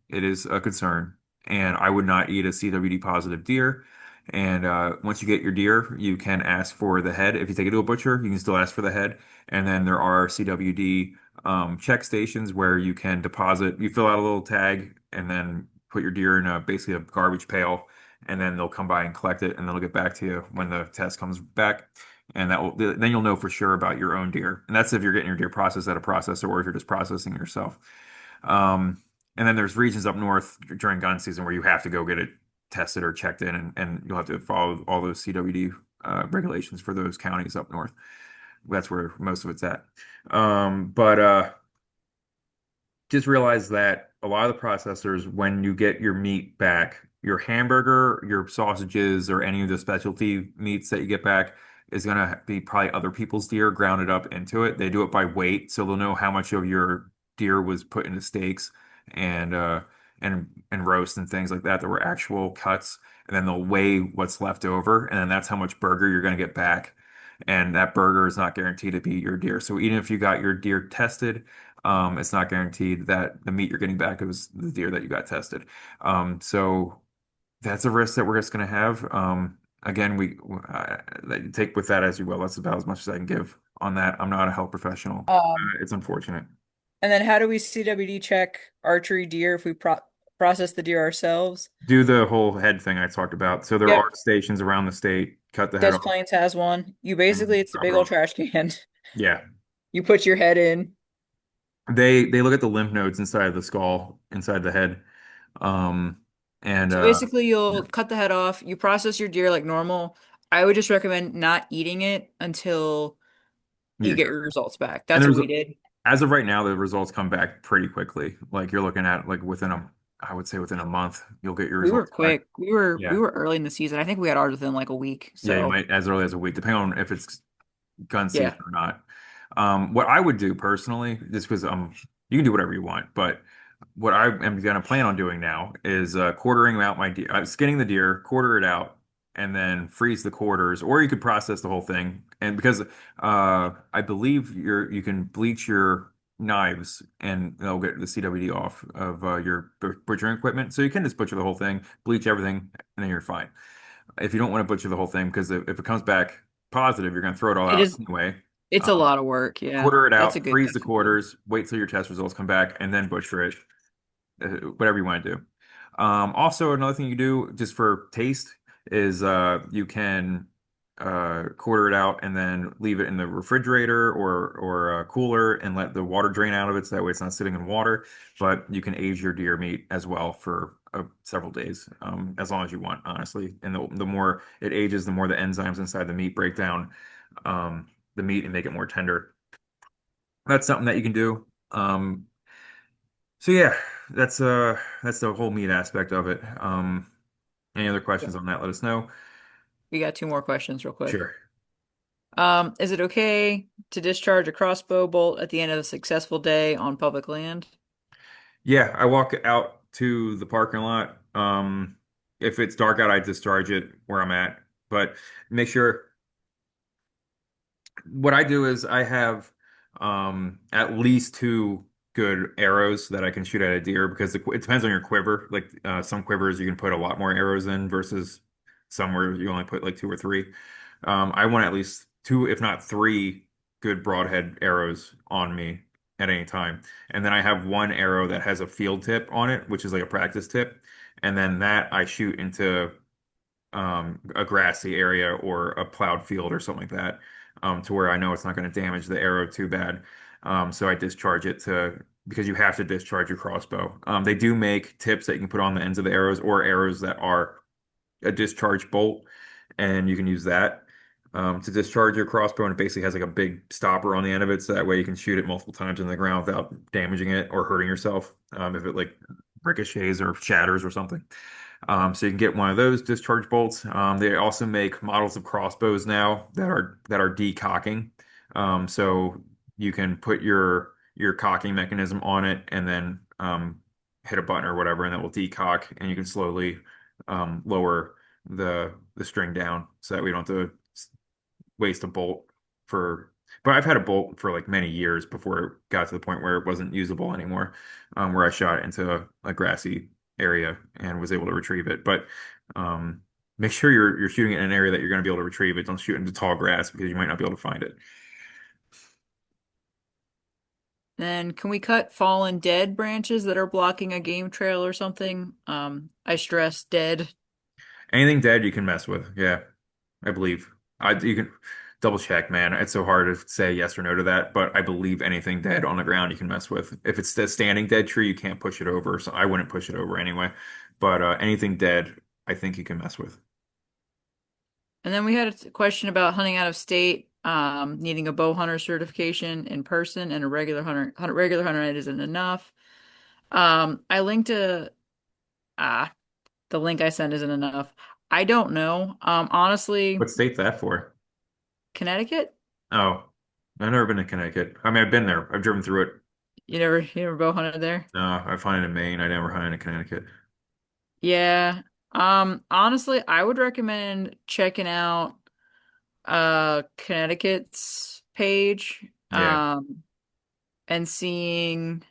it is a concern. And I would not eat a CWD positive deer. And once you get your deer, you can ask for the head. If you take it to a butcher, you can still ask for the head. And then there are CWD check stations where you can deposit. You fill out a little tag and then put your deer in basically a garbage pail. And then they'll come by and collect it, and they'll get back to you when the test comes back. And then you'll know for sure about your own deer. And that's if you're getting your deer processed at a processor or if you're just processing it yourself. Um, and then there's regions up north during gun season where you have to go get it. tested or checked in, and you'll have to follow all those CWD regulations for those counties up north. That's where most of it's at. But just realize that a lot of the processors, when you get your meat back, your hamburger, your sausages, or any of the specialty meats that you get back is going to be probably other people's deer grounded up into it. They do it by weight, so they'll know how much of your deer was put into steaks and and roast and things like that that were actual cuts, and then they'll weigh what's left over, and then that's how much burger you're going to get back. And that burger is not guaranteed to be your deer. So even if you got your deer tested, it's not guaranteed that the meat you're getting back is the deer that you got tested. So that's a risk that we're just going to have. Again, take with that as you will. That's about as much as I can give on that. I'm not a health professional. Um, It's unfortunate. and then how do we CWD check archery deer if we process the deer ourselves? Do the whole head thing I talked about. So there are Yep. stations around the state. Cut the head Des off Plaines has one. You and basically, it's a drop big it old off. trash can. Yeah. You put your head in. They look at the lymph nodes inside the skull, inside the head. Um, and So basically, you'll cut the head off. You process your deer like normal. I would just recommend not eating it until you yeah. get your results back. And That's what there's we did. as of right now, the results come back pretty quickly. Like you're looking at like I would say within a month, you'll get your We were results back. quick. We Yeah. were early in the season. I think we had ours within like a week. Yeah, you So might as early as a week, depending on if it's gun yeah. season or not. What I would do personally, just because you can do whatever you want, but what I am going to plan on doing now is quartering out my deer, skinning the deer, quarter it out, and then freeze the quarters, or you could process the whole thing. And because I believe you can bleach your knives and they'll get the CWD off of your butchering equipment. So you can just butcher the whole thing, bleach everything, and then you're fine. If you don't want to butcher the whole thing, because if it comes back positive, you're going to throw it all It out is anyway. it's a Um, lot of work. Yeah. Quarter it That's a out, good freeze the suggestion. quarters, wait till your test results come back, and then butcher it. Whatever you want to do. Also, another thing you do just for taste is you can quarter it out and then leave it in the refrigerator or cooler and let the water drain out of it so that way it's not sitting in water. But you can age your deer meat as well for several days, as long as you want, honestly. And the more it ages, the more the enzymes inside the meat break down the meat and make it more tender. That's something that you can do. So yeah, that's the whole meat aspect of it. Any other questions on that, let us know. We got two more questions real quick. Sure. Is it okay to discharge a crossbow bolt at the end of a successful day on public land? Yeah, I walk out to the parking lot. If it's dark out, I discharge it where I'm at. But make sure what I do is I have at least two good arrows that I can shoot at a deer because it depends on your quiver. Like some quivers you can put a lot more arrows in versus some where you only put like two or three. I want at least two, if not three, good broadhead arrows on me at any time. And then I have one arrow that has a field tip on it, which is like a practice tip. And then that I shoot into a grassy area or a plowed field or something like that, to where I know it's not going to damage the arrow too bad. So I discharge it to because you have to discharge your crossbow. They do make tips that you can put on the ends of the arrows or arrows that are a discharge bolt, and you can use that to discharge your crossbow. And it basically has like a big stopper on the end of it, so that way you can shoot it multiple times in the ground without damaging it or hurting yourself if it like ricochets or shatters or something. So you can get one of those discharge bolts. They also make models of crossbows now that are decocking. So you can put your cocking mechanism on it and then hit a button or whatever, and it will decock, and you can slowly lower the string down so that we don't have to waste a bolt for. But I've had a bolt for like many years before it got to the point where it wasn't usable anymore, where I shot it into a grassy area and was able to retrieve it. But um, make sure you're shooting it in an area that you're going to be able to retrieve it. Don't shoot into tall grass because you might not be able to find it. Then can we cut fallen dead branches that are blocking a game trail or something? I stress dead. Anything dead you can mess with. Yeah, I believe. You can double check, man. It's so hard to say yes or no to that, but I believe anything dead on the ground you can mess with. If it's a standing dead tree, you can't push it over. So I wouldn't push it over anyway. But anything dead, I think you can mess with. And then we had a question about hunting out of state, needing a bow hunter certification in person and a regular hunter ed isn't enough. I linked a ah the link I sent isn't enough. I don't know. Honestly, What state's that for? Connecticut? Oh, I've never been to Connecticut. I mean, I've been there. I've driven through it. You never bow hunted there? No, I find it in Maine. I never hunted in Connecticut. Yeah. Honestly, I would recommend checking out Connecticut's page Yeah, and seeing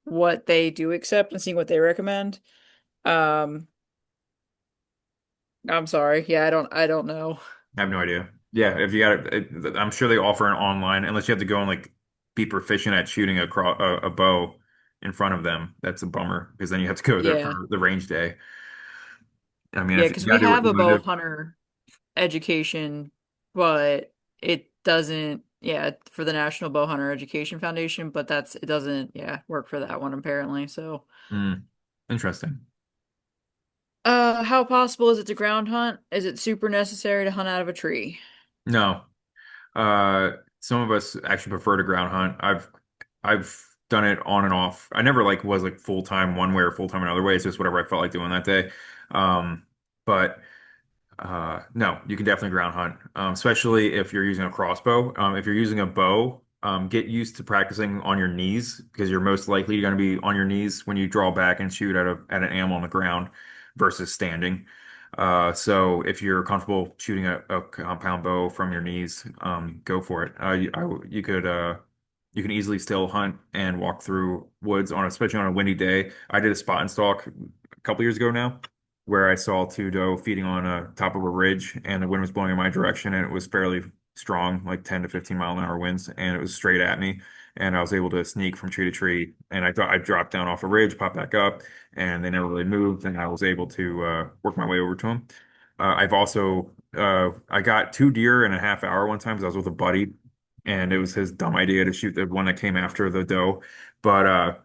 what they do accept and seeing what they recommend. Um, I'm sorry. Yeah, I don't know. I have no idea. Yeah, if you got it, I'm sure they offer an online, unless you have to go and like be proficient at shooting a bow in front of them. That's a bummer because then you have to go there Yeah. for the range day. I mean, Yeah, if you because gotta we do what have you a want bow to do. hunter education, but it doesn't, yeah, for the National Bow Hunter Education Foundation, but it doesn't, yeah, work for that one apparently. So, Hmm, interesting. how possible is it to ground hunt? Is it super necessary to hunt out of a tree? No. Some of us actually prefer to ground hunt. I've done it on and off. I never like was like full time one way or full time another way. It's just whatever I felt like doing that day. But no, you can definitely ground hunt, especially if you're using a crossbow. If you're using a bow, get used to practicing on your knees because you're most likely going to be on your knees when you draw back and shoot at an animal on the ground versus standing. So if you're comfortable shooting a compound bow from your knees, go for it. You can easily still hunt and walk through woods especially on a windy day. I did a spot and stalk a couple years ago now where I saw two doe feeding on a top of a ridge, and the wind was blowing in my direction, and it was fairly strong, like 10 to 15-mile-an-hour winds, and it was straight at me. And I was able to sneak from tree to tree, and I thought I dropped down off a ridge, popped back up, and they never really moved, and I was able to work my way over to them. I've also I got two deer in a half hour one time because I was with a buddy, and it was his dumb idea to shoot the one that came after the doe, but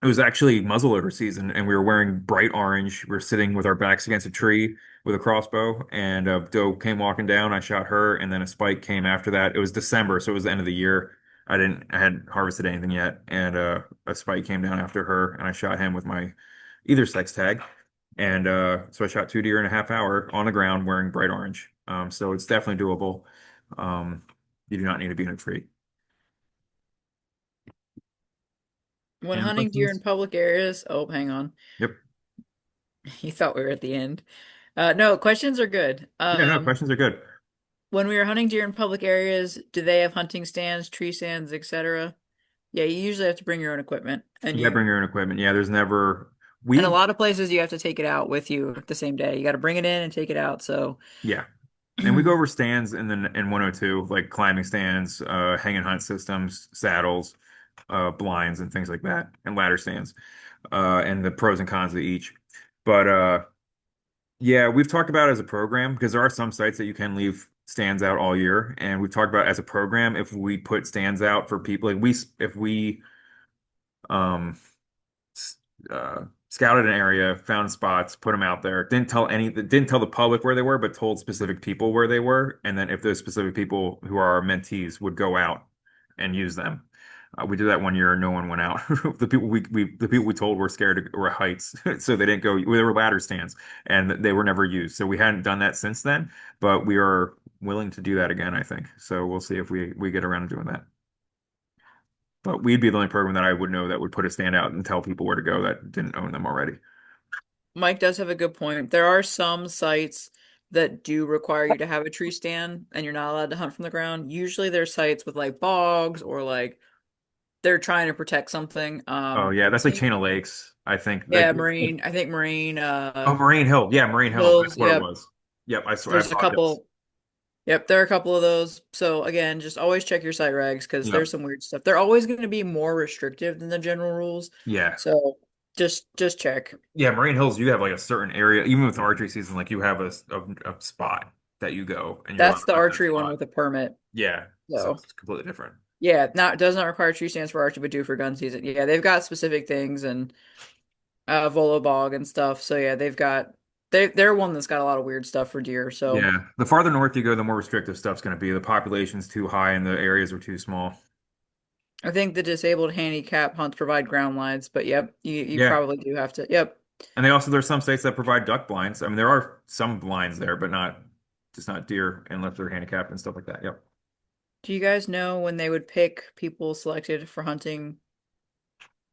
it was actually muzzleloader season, and we were wearing bright orange. We were sitting with our backs against a tree with a crossbow, and a doe came walking down. I shot her, and then a spike came after that. It was December, so it was the end of the year. I hadn't harvested anything yet, and a spike came down after her, and I shot him with my either sex tag. And so I shot two deer in a half hour on the ground wearing bright orange. So it's definitely doable. Um, you do not need to be in a tree. When Any other hunting deer in questions? public areas, oh, hang on. Yep. You thought we were at the end. No, questions are good. Yeah, no, questions are good. When we were hunting deer in public areas, do they have hunting stands, tree stands, etc.? Yeah, you usually have to bring your own equipment, You gotta bring your own equipment. Yeah, there's never and a we lot of places you have to take it out with you the same day. You got to bring it in and take it out. So, yeah. And we go over stands in 102, like climbing stands, hang and hunt systems, saddles, blinds and things like that, and ladder stands, and the pros and cons of each. But yeah, we've talked about it as a program because there are some sites that you can leave stands out all year, and we've talked about as a program if we put stands out for people, like if we um s- scouted an area, found spots, put them out there. Didn't tell the public where they were, but told specific people where they were. And then if those specific people who are our mentees would go out and use them. We did that one year. No one went out. The people we told were scared were heights, so they didn't go. They were ladder stands, and they were never used. So we hadn't done that since then, but we are willing to do that again, I think. So we'll see if we get around to doing that. But we'd be the only program that I would know that would put a stand out and tell people where to go that didn't own them already. Mike does have a good point. There are some sites that do require you to have a tree stand and you're not allowed to hunt from the ground. Usually there's sites with like bogs or like they're trying to protect something. Oh yeah, I that's like think Chain of Lakes. I think yeah, like I think marine oh Moraine Hill. Yeah, Moraine Hill. That's hills, what it yep. was. Yep, I swear I There's a apologize. couple. Yep, there are a couple of those. So again, just always check your site regs because there's Yep. some weird stuff. They're always going to be more restrictive than the general rules. Yeah. So just check. Yeah, Moraine Hills, you have like a certain area, even with archery season, like you have a spot that you go and you're allowed That's to the hunt that archery one spot. with a permit. Yeah. So So it's completely different. yeah, not does not require tree stands for archery, but do for gun season. Yeah, they've got specific things, and Volobog and stuff. So yeah, they're one that's got a lot of weird stuff for deer. So Yeah. The farther north you go, the more restrictive stuff's going to be. The population's too high and the areas are too small. I think the disabled handicap hunts provide ground lines, but yep, you Yeah. probably do have to. Yep. And they also, there's some states that provide duck blinds. I mean, there are some blinds there, but not, just not deer unless they're handicapped and stuff like that. Yep. Do you guys know when they would pick people selected for hunting?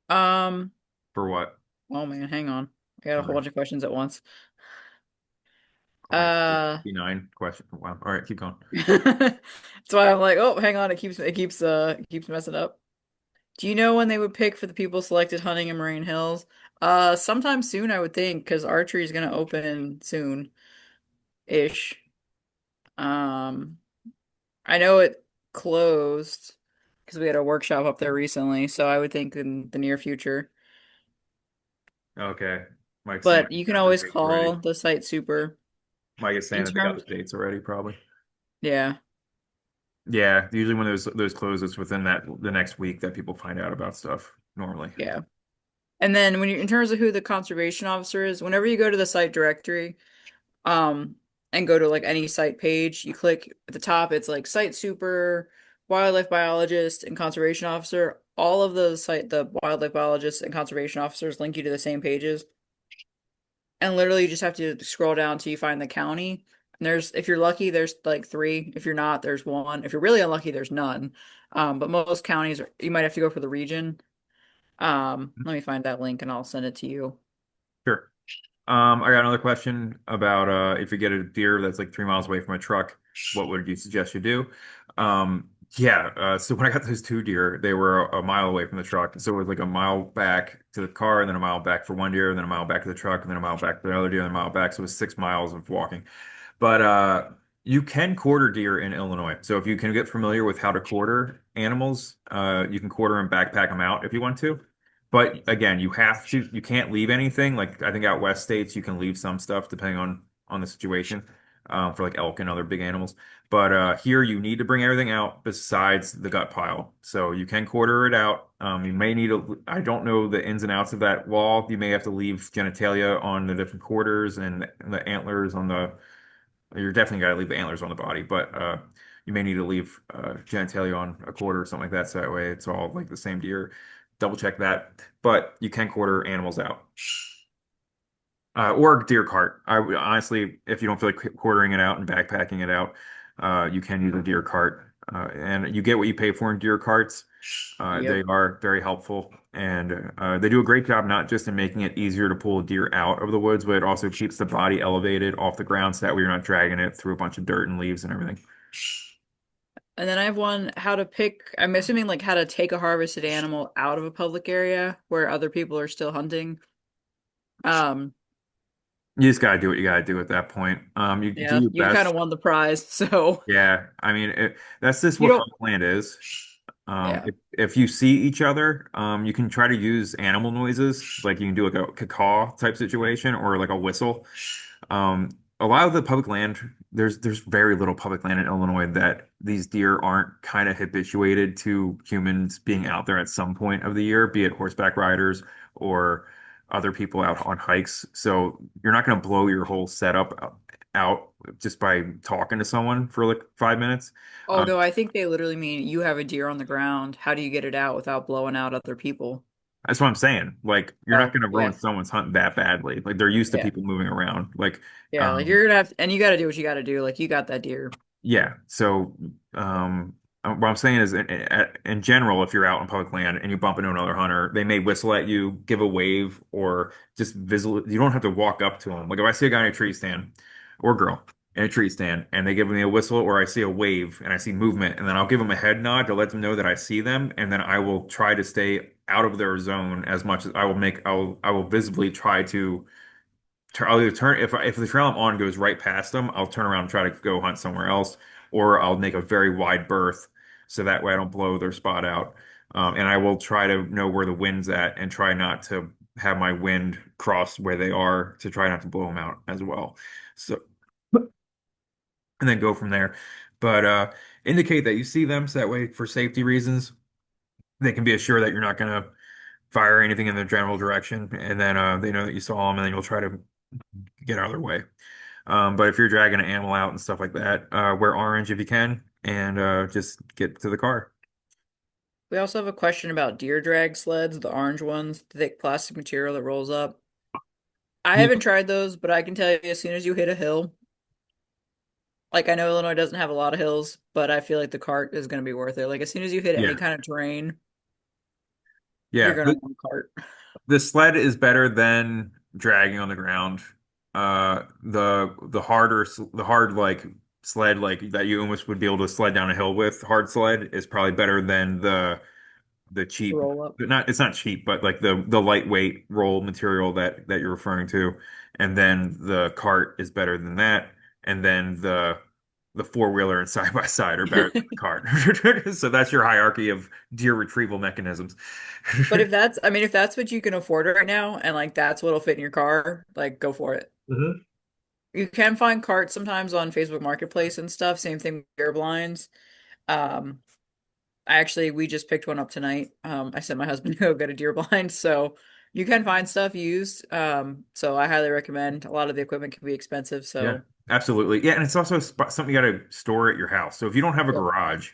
Um, For what? oh man, hang on. I got a whole Sorry. bunch of questions at once. Like Uh, 59 question. Wow. All right, keep going. that's why I'm like, oh, hang on, it keeps messing up. Do you know when they would pick for the people selected hunting in Marine Hills? Sometime soon, I would think, because archery is gonna open soon-ish. Um, I know it closed because we had a workshop up there recently, so I would think in the near future. Okay. Mike's saying But you they can got the always dates already. call the site super. Mike is saying In that they got terms, the dates already, probably. yeah, Yeah, usually when those close, it's within that the next week that people find out about stuff normally. yeah. And then when you in terms of who the conservation officer is, whenever you go to the site directory, um, and go to like any site page, you click at the top, it's like site super, wildlife biologist, and conservation officer. All of the wildlife biologists and conservation officers link you to the same pages. And literally you just have to scroll down till you find the county. And if you're lucky, there's like three. If you're not, there's one. If you're really unlucky, there's none. But most counties, you might have to go for the region. Let me find that link and I'll send it to you. Sure. I got another question about if you get a deer that's like 3 miles away from a truck, what would you suggest you do? Yeah, so when I got those two deer, they were a mile away from the truck. So it was like a mile back to the car, and then a mile back for one deer, and then a mile back to the truck, and then a mile back to the other deer, and a mile back. So it was 6 miles of walking. But you can quarter deer in Illinois. So if you can get familiar with how to quarter animals, you can quarter and backpack them out if you want to. But again, you can't leave anything. Like I think out west states, you can leave some stuff depending on the situation, for like elk and other big animals. But here you need to bring everything out besides the gut pile. So you can quarter it out. You may need I don't know the ins and outs of that wall. You may have to leave genitalia on the different quarters and the antlers on the you're definitely got to leave the antlers on the body, but you may need to leave genitalia on a quarter or something like that, so that way it's all like the same deer. Double check that, but you can quarter animals out. Or deer cart. Honestly, if you don't feel like quartering it out and backpacking it out, you can use a deer cart, and you get what you pay for in deer carts. They Yep. are very helpful, and they do a great job not just in making it easier to pull a deer out of the woods, but it also keeps the body elevated off the ground so that way you're not dragging it through a bunch of dirt and leaves and everything. And then I have one how to pick, I'm assuming like how to take a harvested animal out of a public area where other people are still hunting. Um, You just gotta do what you gotta do at that point. You do yeah, your you kind of best. won the prize. So Yeah, I mean that's just you what don't, public land is. yeah. If you see each other, you can try to use animal noises, like you can do like a caw type situation or like a whistle. Um, a lot of the public land, there's very little public land in Illinois that these deer aren't kind of habituated to humans being out there at some point of the year, be it horseback riders or other people out on hikes. So you're not going to blow your whole setup out just by talking to someone for like 5 minutes. Oh no, I think they literally mean you have a deer on the ground. How do you get it out without blowing out other people? That's what I'm saying. Like, you're not Oh, going to ruin yeah. someone's hunt that badly. Like, they're used to Yeah. people moving around. Like, Yeah, like um, you're gonna have and you gotta do what you gotta do. Like you got that deer. yeah. So, what I'm saying is, in general, if you're out on public land and you bump into another hunter, they may whistle at you, give a wave, or just visual. You don't have to walk up to them. Like, if I see a guy in a tree stand or girl in a tree stand and they give me a whistle, or I see a wave and I see movement, and then I'll give them a head nod to let them know that I see them, and then I will try to stay out of their zone as much as I will visibly try to. I'll either turn if the trail I'm on goes right past them, I'll turn around and try to go hunt somewhere else, or I'll make a very wide berth so that way I don't blow their spot out. And I will try to know where the wind's at and try not to have my wind cross where they are to try not to blow them out as well. So and then go from there. But indicate that you see them so that way for safety reasons they can be assured that you're not gonna fire anything in the general direction, and then they know that you saw them, and then you'll try to get out of their way. But if you're dragging an animal out and stuff like that, wear orange if you can, and just get to the car. We also have a question about deer drag sleds, the orange ones, the thick plastic material that rolls up. I Yeah. haven't tried those, but I can tell you as soon as you hit a hill, like I know Illinois doesn't have a lot of hills, but I feel like the cart is going to be worth it. Like as soon as you hit any Yeah, kind of terrain, you're yeah. going to want a cart. The sled is better than dragging on the ground. The hard like sled like that you almost would be able to sled down a hill with, hard sled is probably better than the cheap, Roll up. not it's not cheap, but like the lightweight roll material that you're referring to. And then the cart is better than that. And then the four-wheeler and side by side are better than the cart. So that's your hierarchy of deer retrieval mechanisms. But if that's, I mean, if that's what you can afford right now and like that's what'll fit in your car, like go for it. Mhm. You can find carts sometimes on Facebook Marketplace and stuff. Same thing with deer blinds. Um, we just picked one up tonight. I sent my husband to go get a deer blind, so you can find stuff used. So I highly recommend. A lot of the equipment can be expensive, Yeah, so absolutely. Yeah, and it's also something you got to store at your house. So if you don't have a yep. garage,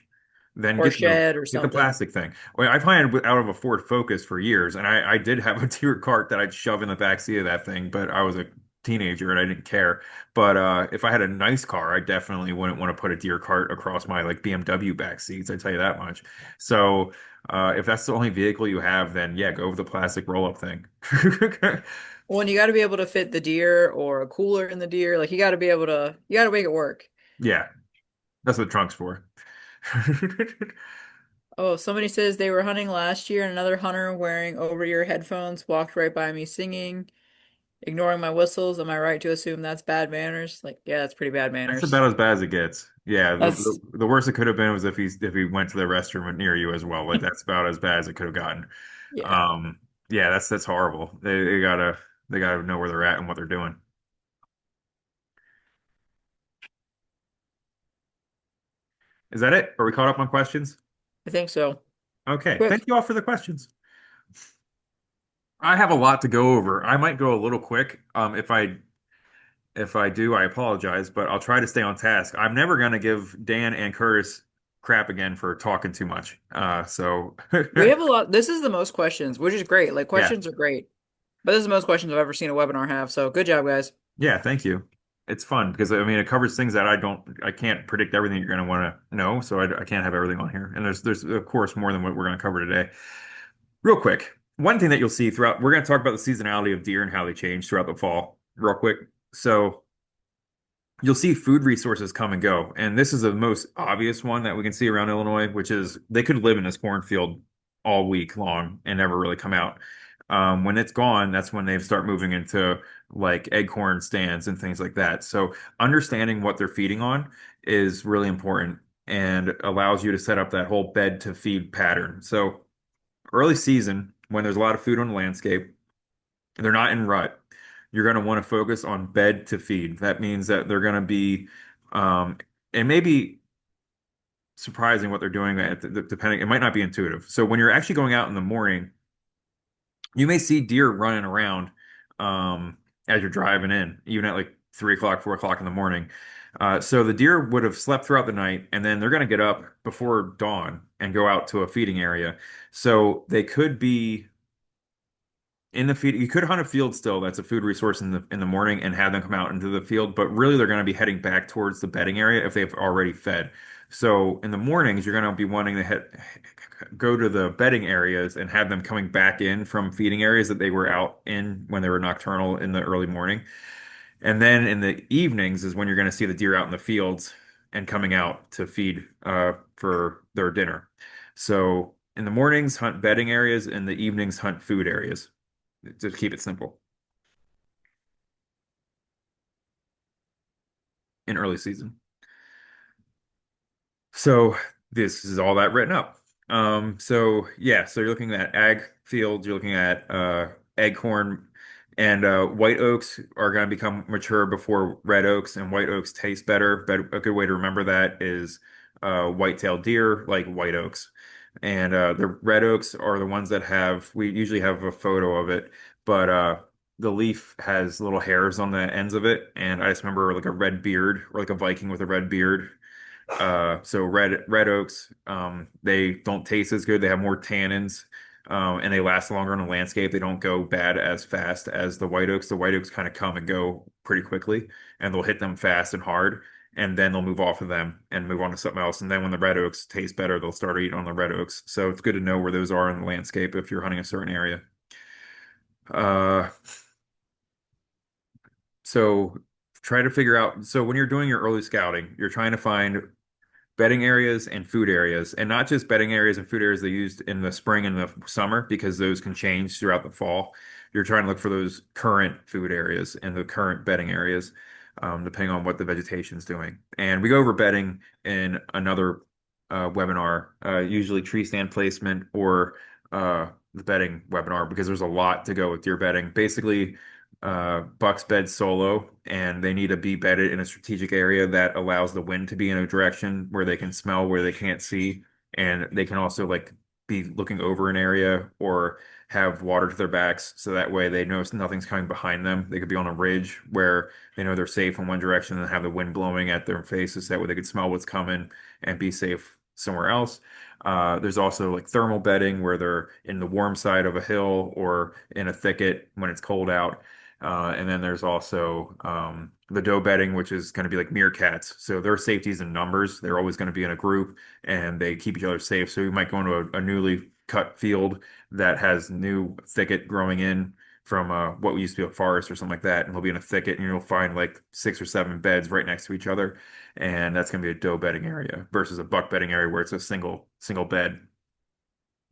then Or shed or get the something. plastic thing. Well, I've had it out of a Ford Focus for years, and I did have a deer cart that I'd shove in the back seat of that thing, but I was a teenager and I didn't care. But if I had a nice car, I definitely wouldn't want to put a deer cart across my like BMW back seats. I tell you that much. So if that's the only vehicle you have, then yeah, go with the plastic roll-up thing. Well, and you got to be able to fit the deer or a cooler in the deer. Like you got to make it work. Yeah, that's what the trunk's for. Oh, somebody says they were hunting last year and another hunter wearing over-ear headphones walked right by me singing, ignoring my whistles. Am I right to assume that's bad manners? Like, yeah, that's pretty bad That's manners. about as bad as it gets. Yeah, That's the worst it could have been was if he went to the restroom near you as well. Like that's about as bad as it could have gotten. yeah. Um, yeah, that's horrible. They gotta know where they're at and what they're doing. Is that it? Are we caught up on questions? I think so. Okay, Quick. thank you all for the questions. I have a lot to go over. I might go a little quick. If I do, I apologize, but I'll try to stay on task. I'm never gonna give Dan and Curtis crap again for talking too much. So We have a lot. This is the most questions, which is great. Like yeah. questions are great. But this is the most questions I've ever seen a webinar have. So good job, guys. Yeah, thank you. It's fun because I mean it covers things that I can't predict everything you're going to want to know, so I can't have everything on here. And there's of course more than what we're going to cover today. Real quick, one thing that you'll see throughout, we're going to talk about the seasonality of deer and how they change throughout the fall. Real quick, so you'll see food resources come and go, and this is the most obvious one that we can see around Illinois, which is they could live in this cornfield all week long and never really come out. When it's gone, that's when they start moving into like acorn stands and things like that. So understanding what they're feeding on is really important and allows you to set up that whole bed to feed pattern. So early season, when there's a lot of food on the landscape, they're not in rut. You're going to want to focus on bed to feed. That means that they're going to be, and maybe surprising what they're doing depending, it might not be intuitive. So when you're actually going out in the morning, you may see deer running around as you're driving in, even at like 3 o'clock, 4 o'clock in the morning. So the deer would have slept throughout the night, and then they're going to get up before dawn and go out to a feeding area. So they could be in the field. You could hunt a field still that's a food resource in the morning and have them come out into the field, but really they're going to be heading back towards the bedding area if they've already fed. So in the mornings, you're going to be wanting to go to the bedding areas and have them coming back in from feeding areas that they were out in when they were nocturnal in the early morning. And then in the evenings is when you're going to see the deer out in the fields and coming out to feed for their dinner. So in the mornings, hunt bedding areas. In the evenings, hunt food areas to keep it simple in early season. So this is all that written up. So yeah, so you're looking at ag fields, you're looking at acorn, and white oaks are going to become mature before red oaks, and white oaks taste better. But a good way to remember that is white-tailed deer like white oaks. And the red oaks are the ones that have, we usually have a photo of it, but the leaf has little hairs on the ends of it. And I just remember like a red beard or like a Viking with a red beard. So red oaks, they don't taste as good. They have more tannins, and they last longer in the landscape. They don't go bad as fast as the white oaks. The white oaks kind of come and go pretty quickly, and they'll hit them fast and hard, and then they'll move off of them and move on to something else. And then when the red oaks taste better, they'll start eating on the red oaks. So it's good to know where those are in the landscape if you're hunting a certain area. Uh, so try to figure out. So when you're doing your early scouting, you're trying to find bedding areas and food areas, and not just bedding areas and food areas they used in the spring and the summer because those can change throughout the fall. You're trying to look for those current food areas and the current bedding areas, depending on what the vegetation is doing. And we go over bedding in another webinar, usually tree stand placement or the bedding webinar, because there's a lot to go with deer bedding. Basically, bucks bed solo, and they need to be bedded in a strategic area that allows the wind to be in a direction where they can smell, where they can't see, and they can also like be looking over an area or have water to their backs, so that way they know nothing's coming behind them. They could be on a ridge where they know they're safe in one direction and have the wind blowing at their faces, that way they could smell what's coming and be safe somewhere else. There's also like thermal bedding where they're in the warm side of a hill or in a thicket when it's cold out. And then there's also the doe bedding, which is going to be like meerkats. So their safety's in numbers. They're always going to be in a group and they keep each other safe. So you might go into a newly cut field that has new thicket growing in from what used to be a forest or something like that. And we'll be in a thicket and you'll find like 6 or 7 beds right next to each other. And that's going to be a doe bedding area versus a buck bedding area where it's a single bed.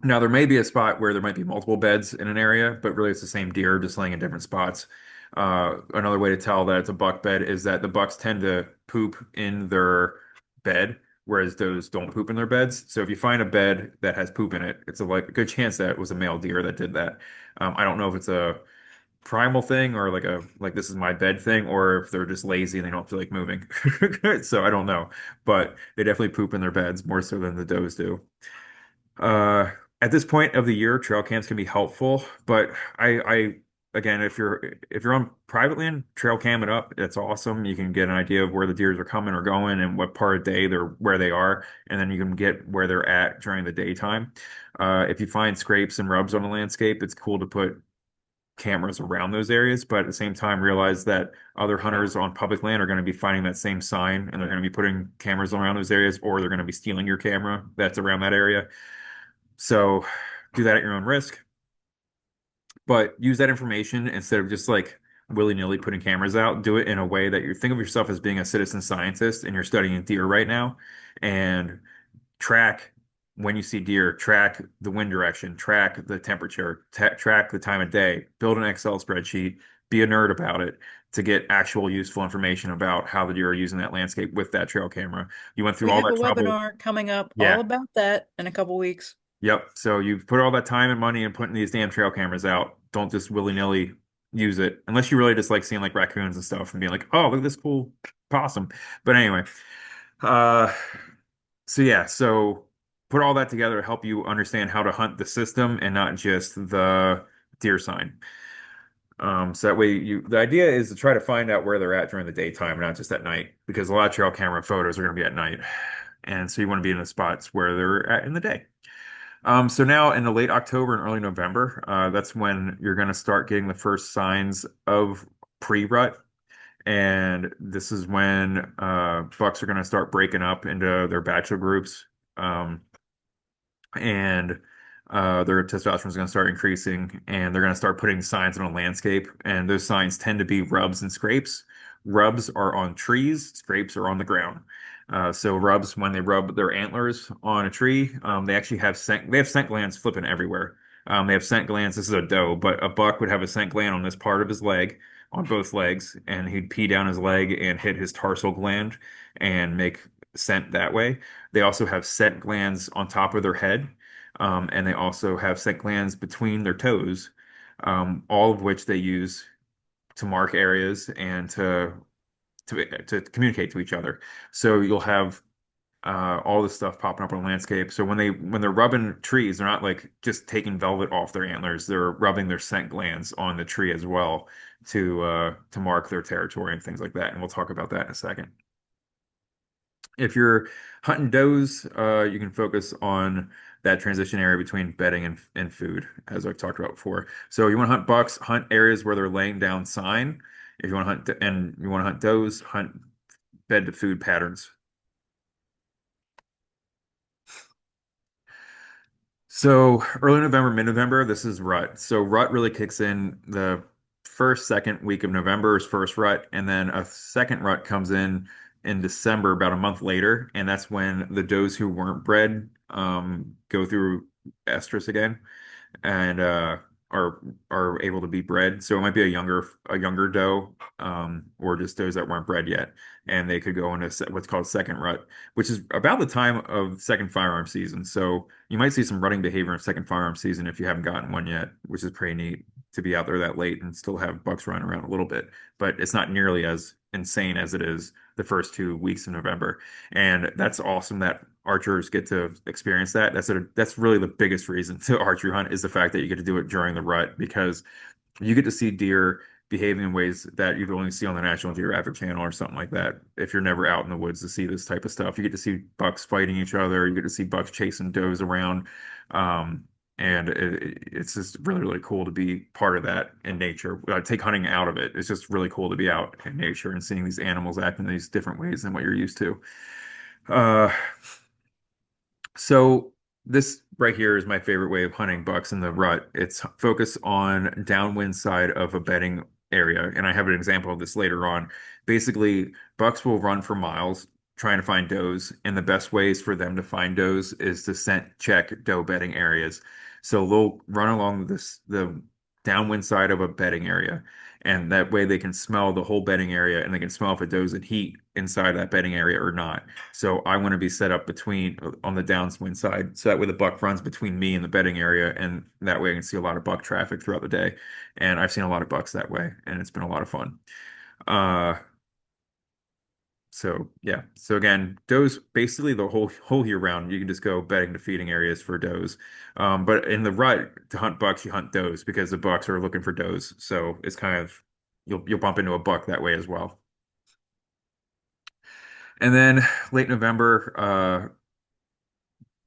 Now, there may be a spot where there might be multiple beds in an area, but really it's the same deer just laying in different spots. Another way to tell that it's a buck bed is that the bucks tend to poop in their bed, whereas those don't poop in their beds. So if you find a bed that has poop in it, it's like a good chance that it was a male deer that did that. I don't know if it's a primal thing or like a like this is my bed thing, or if they're just lazy and they don't feel like moving. So I don't know, but they definitely poop in their beds more so than the does do. Uh, at this point of the year, trail cams can be helpful, but I again, if you're on private land, trail cam it up. That's awesome. You can get an idea of where the deers are coming or going and what part of day they're where they are, and then you can get where they're at during the daytime. If you find scrapes and rubs on the landscape, it's cool to put cameras around those areas, but at the same time realize that other hunters on public land are going to be finding that same sign and they're going to be putting cameras around those areas, or they're going to be stealing your camera that's around that area. So do that at your own risk, but use that information instead of just like willy-nilly putting cameras out. Do it in a way that you think of yourself as being a citizen scientist and you're studying deer right now, and track when you see deer, track the wind direction, track the temperature, track the time of day, build an Excel spreadsheet, be a nerd about it to get actual useful information about how the deer are using that landscape with that trail camera. You went through We all have that a trouble. webinar coming up all Yeah. about that in a couple weeks. Yep. So you've put all that time and money in putting these damn trail cameras out. Don't just willy-nilly use it unless you really just like seeing like raccoons and stuff and being like, oh, look at this cool possum. But anyway, uh, so yeah, so put all that together to help you understand how to hunt the system and not just the deer sign. So that way the idea is to try to find out where they're at during the daytime, not just at night, because a lot of trail camera photos are going to be at night. And so you want to be in the spots where they're at in the day. So now in the late October and early November, that's when you're going to start getting the first signs of pre-rut. And this is when bucks are going to start breaking up into their bachelor groups. Um, and their testosterone is going to start increasing, and they're going to start putting signs on a landscape. And those signs tend to be rubs and scrapes. Rubs are on trees, scrapes are on the ground. So rubs, when they rub their antlers on a tree, they actually have scent glands flipping everywhere. They have scent glands. This is a doe, but a buck would have a scent gland on this part of his leg, on both legs, and he'd pee down his leg and hit his tarsal gland and make scent that way. They also have scent glands on top of their head, and they also have scent glands between their toes, all of which they use to mark areas and to communicate to each other. So you'll have all this stuff popping up on the landscape. So when they're rubbing trees, they're not like just taking velvet off their antlers. They're rubbing their scent glands on the tree as well to mark their territory and things like that. And we'll talk about that in a second. If you're hunting does, you can focus on that transition area between bedding and food, as I've talked about before. So you want to hunt bucks, hunt areas where they're laying down sign. If you want to hunt and you want to hunt does, hunt bed to food patterns. So early November, mid-November, this is rut. So rut really kicks in the first, second week of November is first rut, and then a second rut comes in December, about a month later, and that's when the does who weren't bred go through estrus again and are are able to be bred. So it might be a younger doe, or just does that weren't bred yet, and they could go into what's called second rut, which is about the time of second firearm season. So you might see some rutting behavior in second firearm season if you haven't gotten one yet, which is pretty neat to be out there that late and still have bucks running around a little bit. But it's not nearly as insane as it is the first 2 weeks of November. And that's awesome that archers get to experience that. That's really the biggest reason to archery hunt is the fact that you get to do it during the rut because you get to see deer behaving in ways that you'd only see on the National Geographic Channel or something like that. If you're never out in the woods to see this type of stuff, you get to see bucks fighting each other. You get to see bucks chasing does around. And it's just really, really cool to be part of that in nature. Take hunting out of it. It's just really cool to be out in nature and seeing these animals act in these different ways than what you're used to. Uh, so this right here is my favorite way of hunting bucks in the rut. It's focus on downwind side of a bedding area, and I have an example of this later on. Basically, bucks will run for miles trying to find does, and the best ways for them to find does is to scent check doe bedding areas. So they'll run along the downwind side of a bedding area, and that way they can smell the whole bedding area, and they can smell if a doe's in heat inside that bedding area or not. So I want to be set up between on the downwind side, so that way the buck runs between me and the bedding area, and that way I can see a lot of buck traffic throughout the day. And I've seen a lot of bucks that way, and it's been a lot of fun. Uh, so yeah. So again, does basically the whole year round. You can just go bedding to feeding areas for does. But in the rut to hunt bucks, you hunt does because the bucks are looking for does. So it's kind of you'll bump into a buck that way as well. And then late November,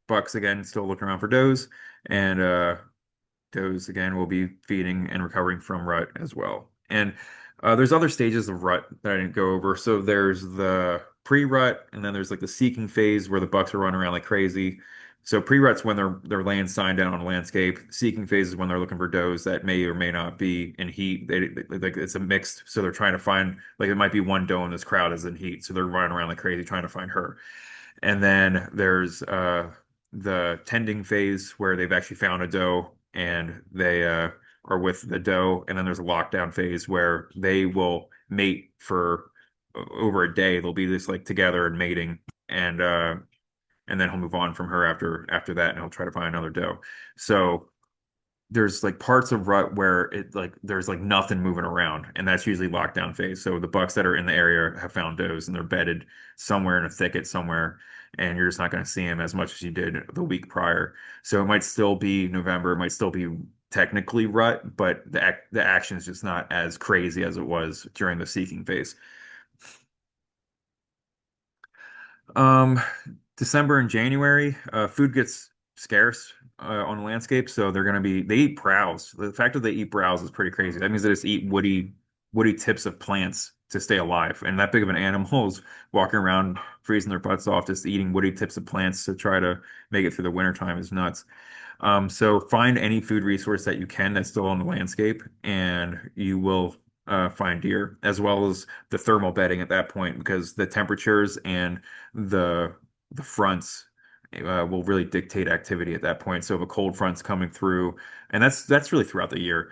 bucks again still looking around for does, and does again will be feeding and recovering from rut as well. And there's other stages of rut that I didn't go over. So there's the pre-rut, and then there's like the seeking phase where the bucks are running around like crazy. So pre-rut's when they're laying sign down on the landscape. Seeking phase is when they're looking for does that may or may not be in heat. Like it's a mixed, so they're trying to find like it might be one doe in this crowd is in heat, so they're running around like crazy trying to find her. And then there's the tending phase where they've actually found a doe and they are with the doe. And then there's a lockdown phase where they will mate for over a day. They'll be just like together and mating. And uh, and then he'll move on from her after that, and he'll try to find another doe. So there's like parts of rut where it like there's like nothing moving around, and that's usually lockdown phase. So the bucks that are in the area have found does, and they're bedded somewhere in a thicket somewhere, and you're just not going to see them as much as you did the week prior. So it might still be November, it might still be technically rut, but the action is just not as crazy as it was during the seeking phase. Um, December and January, food gets scarce on the landscape, so they eat browse. The fact that they eat browse is pretty crazy. That means they just eat woody tips of plants to stay alive. And that big of an animal is walking around freezing their butts off, just eating woody tips of plants to try to make it through the winter time is nuts. So find any food resource that you can that's still on the landscape, and you will find deer, as well as the thermal bedding at that point, because the temperatures and the the fronts will really dictate activity at that point. So if a cold front's coming through, and that's really throughout the year,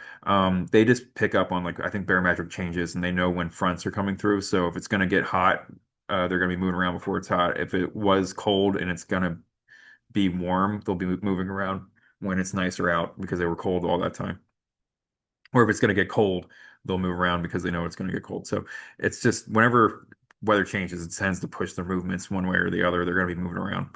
they just pick up on like I think barometric changes, and they know when fronts are coming through. So if it's going to get hot, they're going to be moving around before it's hot. If it was cold and it's going to be warm, they'll be moving around when it's nicer out because they were cold all that time. Or if it's going to get cold, they'll move around because they know it's going to get cold. So it's just whenever. weather changes, it tends to push their movements one way or the other. They're going to be moving around.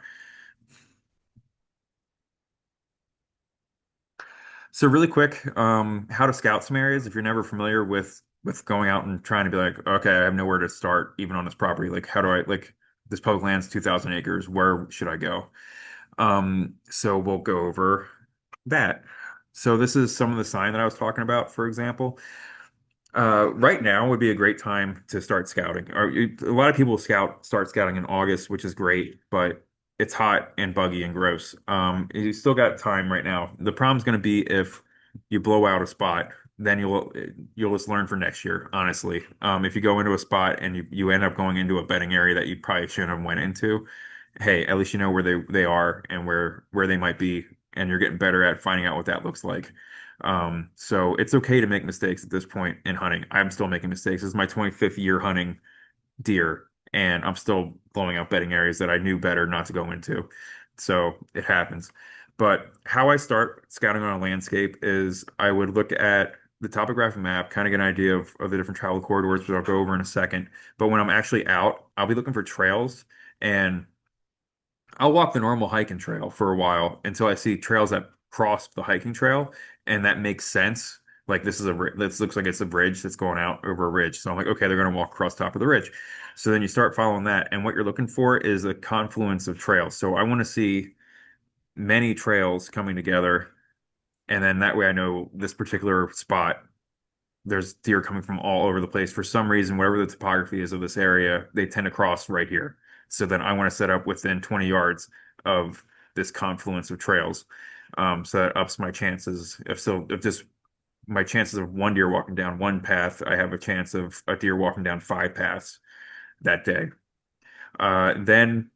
So really quick, how to scout some areas if you're never familiar with going out and trying to be like, okay, I have nowhere to start even on this property. Like, how do I like this public land's 2,000 acres? Where should I go? So we'll go over that. So this is some of the sign that I was talking about, for example. Right now would be a great time to start scouting. A lot of people start scouting in August, which is great, but it's hot and buggy and gross. You still got time right now. The problem's going to be if you blow out a spot, then you'll just learn for next year, honestly. If you go into a spot and you end up going into a bedding area that you probably shouldn't have went into, hey, at least you know where they are and where they might be, and you're getting better at finding out what that looks like. So it's okay to make mistakes at this point in hunting. I'm still making mistakes. This is my 25th year hunting deer, and I'm still blowing out bedding areas that I knew better not to go into. So it happens. But how I start scouting on a landscape is I would look at the topographic map, kind of get an idea of the different travel corridors, which I'll go over in a second. But when I'm actually out, I'll be looking for trails and I'll walk the normal hiking trail for a while until I see trails that cross the hiking trail, and that makes sense. Like this looks like it's a bridge that's going out over a ridge. So I'm like, okay, they're going to walk across top of the ridge. So then you start following that, and what you're looking for is a confluence of trails. So I want to see many trails coming together, and then that way I know this particular spot there's deer coming from all over the place. For some reason, whatever the topography is of this area, they tend to cross right here. So then I want to set up within 20 yards of this confluence of trails. So that ups my chances. If just my chances of one deer walking down one path, I have a chance of a deer walking down five paths that day. Then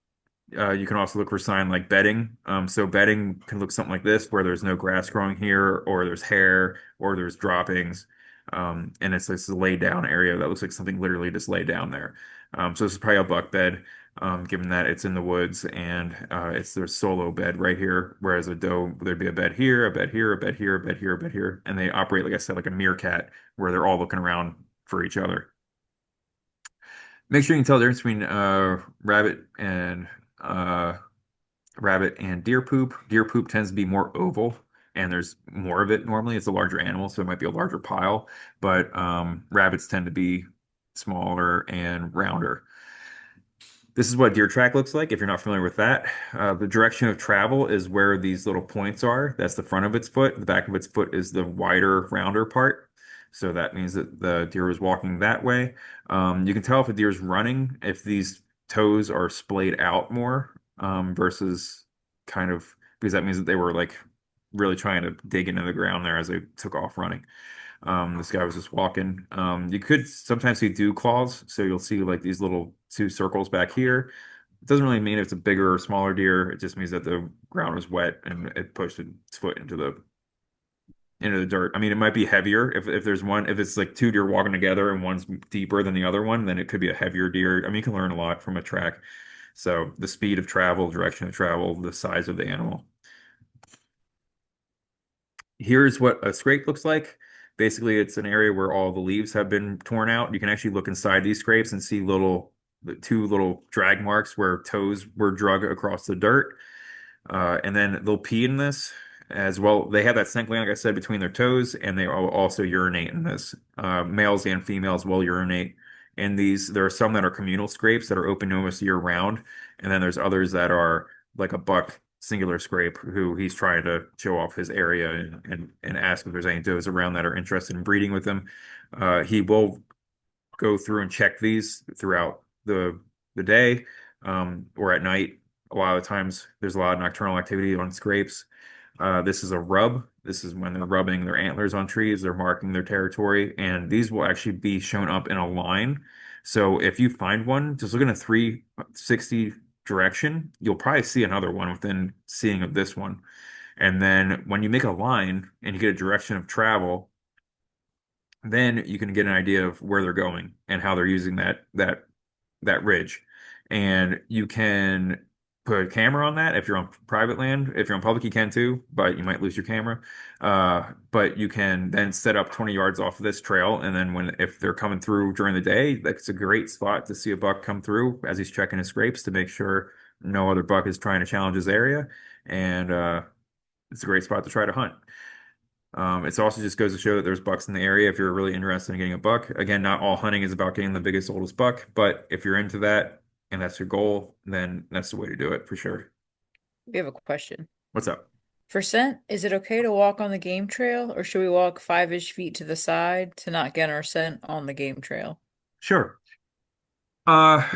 you can also look for sign like bedding. So bedding can look something like this, where there's no grass growing here, or there's hair, or there's droppings. And it's this laid down area that looks like something literally just laid down there. So this is probably a buck bed, given that it's in the woods and it's their solo bed right here. Whereas a doe, there'd be a bed here, a bed here, a bed here, a bed here, a bed here, and they operate, like I said, like a meerkat, where they're all looking around for each other. Make sure you can tell the difference between uh, rabbit and deer poop. Deer poop tends to be more oval, and there's more of it normally. It's a larger animal, so it might be a larger pile, but rabbits tend to be smaller and rounder. This is what deer track looks like if you're not familiar with that. The direction of travel is where these little points are. That's the front of its foot. The back of its foot is the wider, rounder part. So that means that the deer is walking that way. You can tell if a deer is running if these toes are splayed out more versus kind of because that means that they were like really trying to dig into the ground there as they took off running. This guy was just walking. You could sometimes see dew claws, so you'll see like these little two circles back here. It doesn't really mean if it's a bigger or smaller deer. It just means that the ground was wet and it pushed its foot into the dirt. I mean, it might be heavier if there's one if it's like two deer walking together and one's deeper than the other one, then it could be a heavier deer. I mean, you can learn a lot from a track. So the speed of travel, direction of travel, the size of the animal. Here's what a scrape looks like. Basically, it's an area where all the leaves have been torn out. You can actually look inside these scrapes and see the two little drag marks where toes were drug across the dirt. And then they'll pee in this as well. They have that scent gland, like I said, between their toes, and they will also urinate in this. Males and females will urinate in these. There are some that are communal scrapes that are open almost year round, and then there's others that are like a buck singular scrape who he's trying to show off his area and ask if there's any does around that are interested in breeding with him. He will go through and check these throughout the day or at night. A lot of the times, there's a lot of nocturnal activity on scrapes. This is a rub. This is when they're rubbing their antlers on trees. They're marking their territory, and these will actually be shown up in a line. So if you find one, just look in a 360 direction, you'll probably see another one within seeing of this one. And then when you make a line and you get a direction of travel, then you can get an idea of where they're going and how they're using that ridge. And you can put a camera on that if you're on private land. If you're on public, you can too, but you might lose your camera. But you can then set up 20 yards off of this trail, and then if they're coming through during the day, that's a great spot to see a buck come through as he's checking his scrapes to make sure no other buck is trying to challenge his area, and it's a great spot to try to hunt. It's also just goes to show that there's bucks in the area if you're really interested in getting a buck. Again, not all hunting is about getting the biggest, oldest buck, but if you're into that and that's your goal, then that's the way to do it for sure. We have a question. What's up? For scent, is it okay to walk on the game trail, or should we walk 5-ish feet to the side to not get our scent on the game trail? Sure. Uh,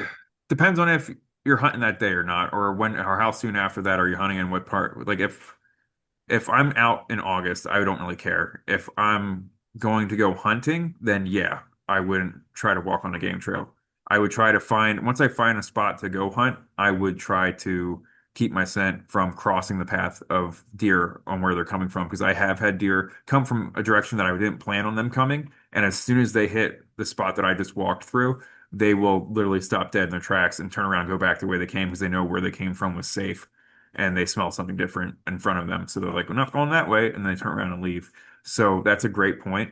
Depends on if you're hunting that day or not, or when, or how soon after that are you hunting and what part. Like if I'm out in August, I don't really care. If I'm going to go hunting, then yeah, I wouldn't try to walk on the game trail. I would try to find, once I find a spot to go hunt, I would try to keep my scent from crossing the path of deer on where they're coming from. Because I have had deer come from a direction that I didn't plan on them coming. And as soon as they hit the spot that I just walked through, they will literally stop dead in their tracks and turn around and go back the way they came because they know where they came from was safe and they smell something different in front of them. So they're like, we're not going that way. And they turn around and leave. So that's a great point.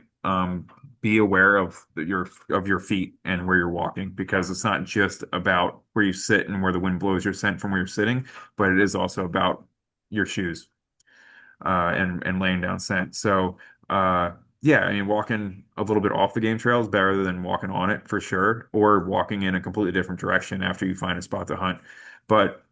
Be aware of your feet and where you're walking because it's not just about where you sit and where the wind blows your scent from where you're sitting, but it is also about your shoes and laying down scent. So yeah, I mean walking a little bit off the game trail is better than walking on it for sure, or walking in a completely different direction after you find a spot to hunt. But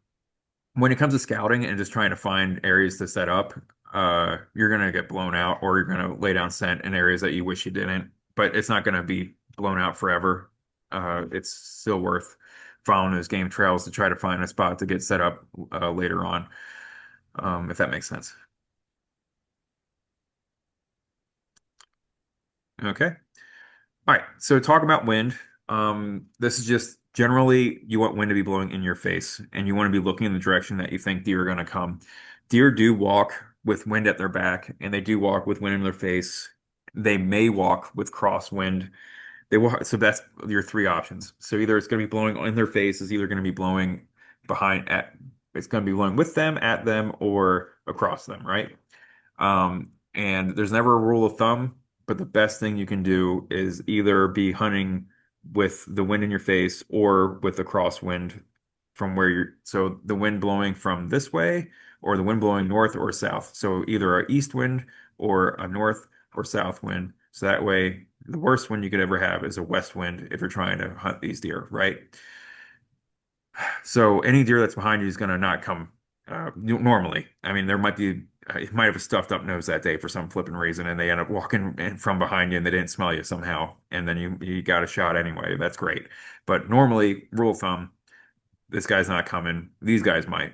when it comes to scouting and just trying to find areas to set up, you're gonna get blown out or you're gonna lay down scent in areas that you wish you didn't, but it's not gonna be blown out forever. It's still worth following those game trails to try to find a spot to get set up later on, if that makes sense. Okay. All right, so talk about wind. This is just generally you want wind to be blowing in your face, and you want to be looking in the direction that you think deer are going to come. Deer do walk with wind at their back, and they do walk with wind in their face. They may walk with crosswind. They walk, so that's your three options. So either it's going to be blowing in their face, it's either going to be blowing behind at, it's going to be blowing with them, at them, or across them, right? And there's never a rule of thumb, but the best thing you can do is either be hunting with the wind in your face or with the crosswind from where you're, so the wind blowing from this way or the wind blowing north or south. So either a east wind or a north or south wind. So that way, the worst wind you could ever have is a west wind if you're trying to hunt these deer, right? So any deer that's behind you is going to not come normally. I mean, there might be, it might have a stuffed up nose that day for some flipping reason, and they end up walking in from behind you and they didn't smell you somehow, and then you got a shot anyway. That's great. But normally, rule of thumb, this guy's not coming. These guys might.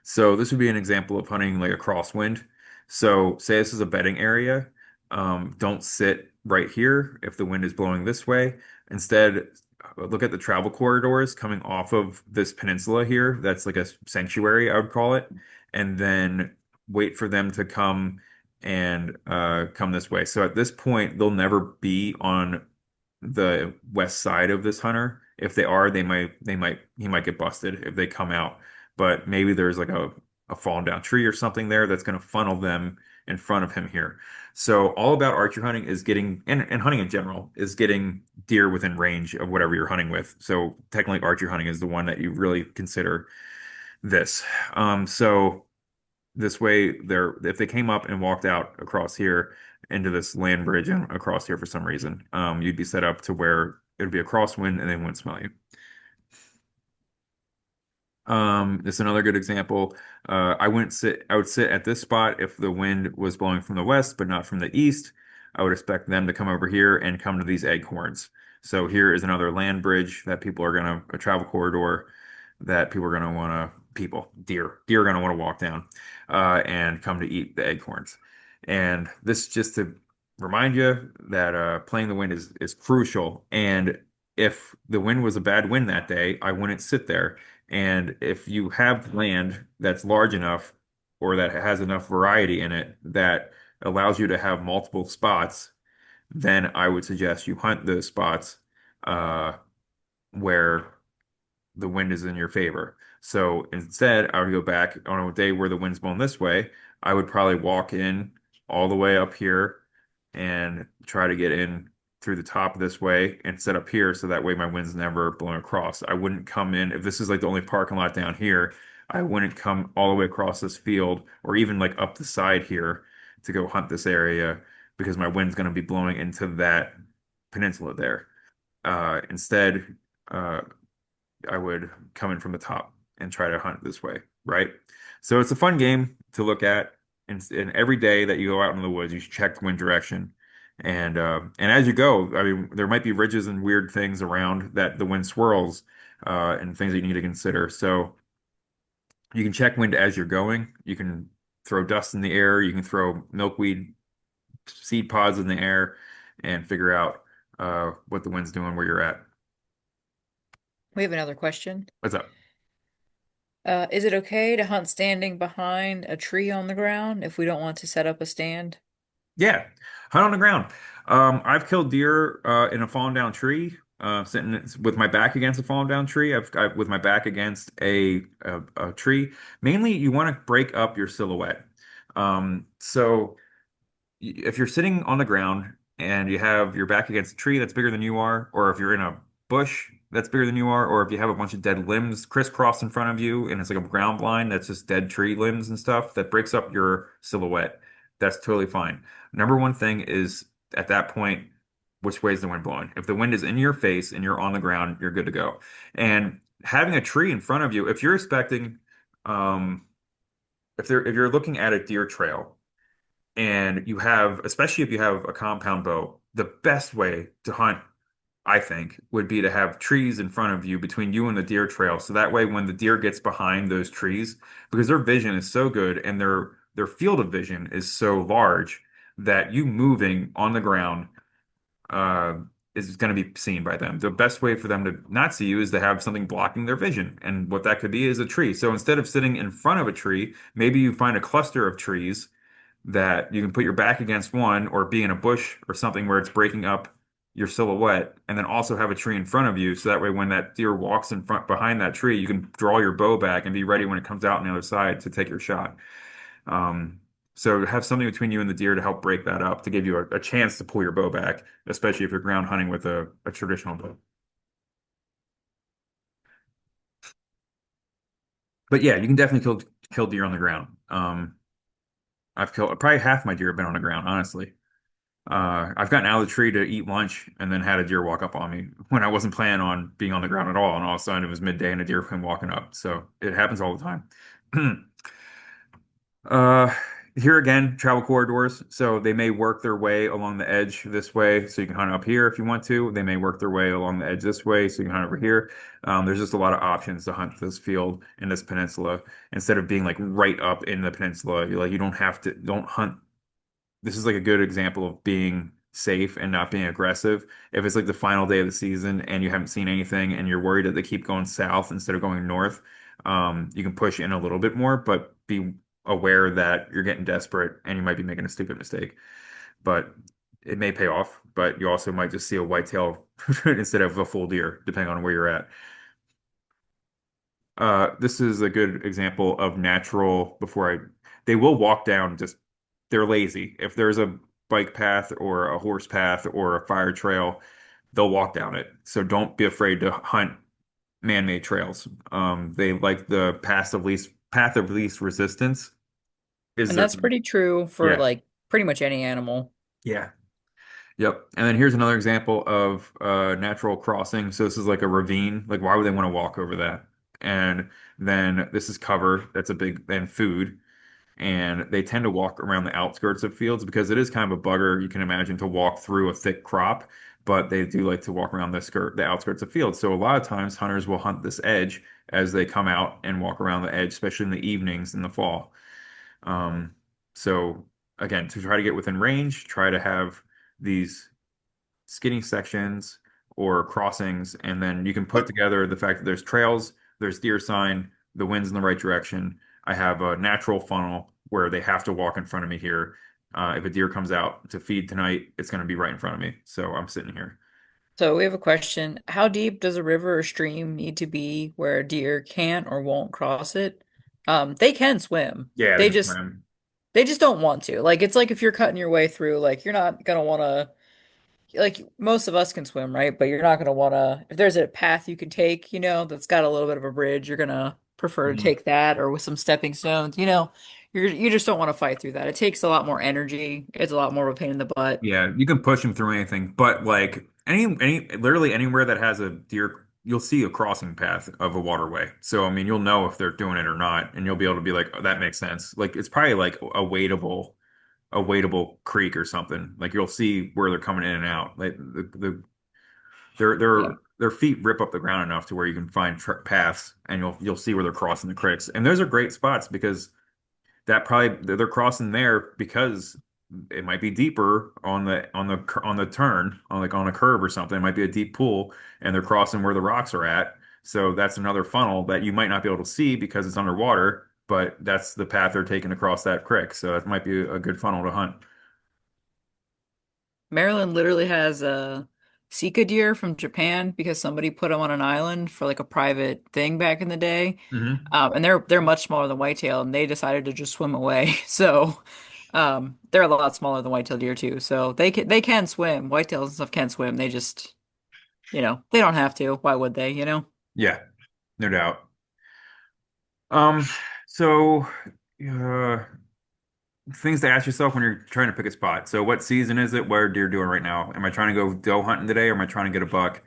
So this would be an example of hunting like a crosswind. So say this is a bedding area. Don't sit right here if the wind is blowing this way. Instead, look at the travel corridors coming off of this peninsula here. That's like a sanctuary, I would call it. And then wait for them to come and come this way. So at this point, they'll never be on the west side of this hunter. If they are, he might get busted if they come out. But maybe there's like a fallen down tree or something there that's going to funnel them in front of him here. So all about archery hunting is getting, and hunting in general, is getting deer within range of whatever you're hunting with. So technically archery hunting is the one that you really consider this. So this way, if they came up and walked out across here into this land bridge and across here for some reason, you'd be set up to where it would be a crosswind and they wouldn't smell you. This is another good example. I would sit at this spot if the wind was blowing from the west, but not from the east. I would expect them to come over here and come to these acorns. So here is another land bridge that people are gonna, a travel corridor that people are gonna wanna, deer are gonna wanna walk down, and come to eat the acorns. And this just to remind you that, playing the wind is crucial. And if the wind was a bad wind that day, I wouldn't sit there. And if you have land that's large enough or that has enough variety in it that allows you to have multiple spots, then I would suggest you hunt those spots uh, where the wind is in your favor. So instead, I would go back on a day where the wind's blowing this way. I would probably walk in all the way up here and try to get in through the top this way and set up here so that way my wind's never blowing across. I wouldn't come in if this is like the only parking lot down here. I wouldn't come all the way across this field or even like up the side here to go hunt this area because my wind's going to be blowing into that peninsula there. Instead, uh, I would come in from the top and try to hunt this way, right? So it's a fun game to look at. And every day that you go out into the woods, you should check the wind direction. And as you go, I mean, there might be ridges and weird things around that the wind swirls, and things that you need to consider. So you can check wind as you're going. You can throw dust in the air. You can throw milkweed seed pods in the air and figure out what the wind's doing where you're at. We have another question. What's up? Is it okay to hunt standing behind a tree on the ground if we don't want to set up a stand? Yeah, hunt on the ground. I've killed deer in a fallen down tree, sitting with my back against a fallen down tree. With my back against a tree. Mainly, you want to break up your silhouette. So if you're sitting on the ground and you have your back against a tree that's bigger than you are, or if you're in a bush that's bigger than you are, or if you have a bunch of dead limbs crisscrossed in front of you and it's like a ground blind that's just dead tree limbs and stuff that breaks up your silhouette, that's totally fine. Number one thing is at that point, which way is the wind blowing? If the wind is in your face and you're on the ground, you're good to go. And having a tree in front of you, if you're expecting, um, if you're looking at a deer trail and you have, especially if you have a compound bow, the best way to hunt, I think, would be to have trees in front of you between you and the deer trail. So that way, when the deer gets behind those trees, because their vision is so good and their field of vision is so large that you moving on the ground uh, is going to be seen by them. The best way for them to not see you is to have something blocking their vision. And what that could be is a tree. So instead of sitting in front of a tree, maybe you find a cluster of trees that you can put your back against one or be in a bush or something where it's breaking up your silhouette and then also have a tree in front of you so that way when that deer walks in front behind that tree you can draw your bow back and be ready when it comes out on the other side to take your shot. um, so have something between you and the deer to help break that up to give you a chance to pull your bow back, especially if you're ground hunting with a traditional bow. But yeah, you can definitely kill deer on the ground. I've killed probably half my deer have been on the ground, honestly. I've gotten out of the tree to eat lunch and then had a deer walk up on me when I wasn't planning on being on the ground at all. And all of a sudden it was midday and a deer came walking up. So it happens all the time. Uh, Here again, travel corridors. So they may work their way along the edge this way. So you can hunt up here if you want to. They may work their way along the edge this way. So you can hunt over here. There's just a lot of options to hunt this field in this peninsula instead of being like right up in the peninsula. You don't have to, don't hunt. This is like a good example of being safe and not being aggressive. If it's like the final day of the season and you haven't seen anything and you're worried that they keep going south instead of going north, you can push in a little bit more, but be aware that you're getting desperate and you might be making a stupid mistake. But it may pay off, but you also might just see a whitetail instead of a full deer, depending on where you're at. This is a good example of natural before I they will walk down just they're lazy. If there's a bike path or a horse path or a fire trail, they'll walk down it. So don't be afraid to hunt man-made trails. They like the path of least resistance is And their that's pretty true for yeah. like pretty much any animal. Yeah. Yep. And then here's another example of natural crossing. So this is like a ravine. Like why would they want to walk over that? And then this is cover. That's a big then food. And they tend to walk around the outskirts of fields because it is kind of a bugger, you can imagine, to walk through a thick crop, but they do like to walk around the outskirts of fields. So a lot of times hunters will hunt this edge as they come out and walk around the edge, especially in the evenings in the fall. Um, so again, to try to get within range, try to have these skinny sections or crossings, and then you can put together the fact that there's trails, there's deer sign, the wind's in the right direction. I have a natural funnel where they have to walk in front of me here. If a deer comes out to feed tonight, it's going to be right in front of me. So I'm sitting here. So we have a question. How deep does a river or stream need to be where a deer can't or won't cross it? They can swim. Yeah, they They can just swim. they just don't want to. Like it's like if you're cutting your way through, like you're not gonna wanna like most of us can swim, right? But you're not gonna wanna if there's a path you can take, that's got a little bit of a bridge, you're gonna prefer to Mhm. take that or with some stepping stones, you just don't want to fight through that. It takes a lot more energy. It's a lot more of a pain in the butt. Yeah, you can push them through anything, but like literally anywhere that has a deer, you'll see a crossing path of a waterway. So I mean, you'll know if they're doing it or not, and you'll be able to be like, oh, that makes sense. Like it's probably like a wadable creek or something. Like you'll see where they're coming in and out. Like their Yeah. their their feet rip up the ground enough to where you can find tr paths, and you'll see where they're crossing the creeks. And those are great spots because that probably they're crossing there because it might be deeper on the turn on like on a curve or something. It might be a deep pool, and they're crossing where the rocks are at. So that's another funnel that you might not be able to see because it's underwater, but that's the path they're taking across that creek. So that might be a good funnel to hunt. Maryland literally has a Sika deer from Japan because somebody put them on an island for like a private thing back in the day. Hmm. And they're much smaller than whitetail, and they decided to just swim away. So, they're a lot smaller than whitetail deer too. So they can swim. Whitetails and stuff can swim. They just, they don't have to. Why would they, Yeah, no doubt. Um, so uh, things to ask yourself when you're trying to pick a spot. So what season is it? What are deer doing right now? Am I trying to go doe hunting today or am I trying to get a buck?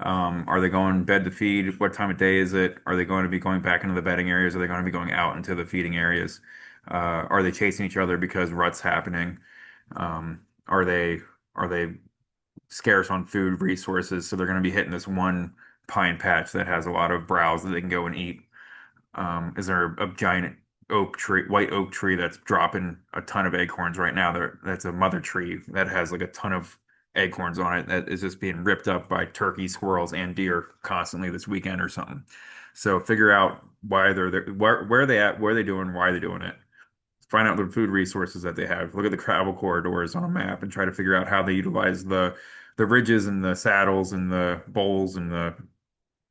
Are they going bed to feed? What time of day is it? Are they going to be going back into the bedding areas? Are they going to be going out into the feeding areas? Are they chasing each other because rut's happening? Are they scarce on food resources? So they're going to be hitting this one pine patch that has a lot of browse that they can go and eat. Is there a giant oak tree, white oak tree that's dropping a ton of acorns right now? That's a mother tree that has like a ton of acorns on it that is just being ripped up by turkeys, squirrels, and deer constantly this weekend or something. So figure out why they're there, where are they at, what are they doing, why are they doing it. Find out the food resources that they have. Look at the travel corridors on a map and try to figure out how they utilize the ridges and the saddles and the bowls and the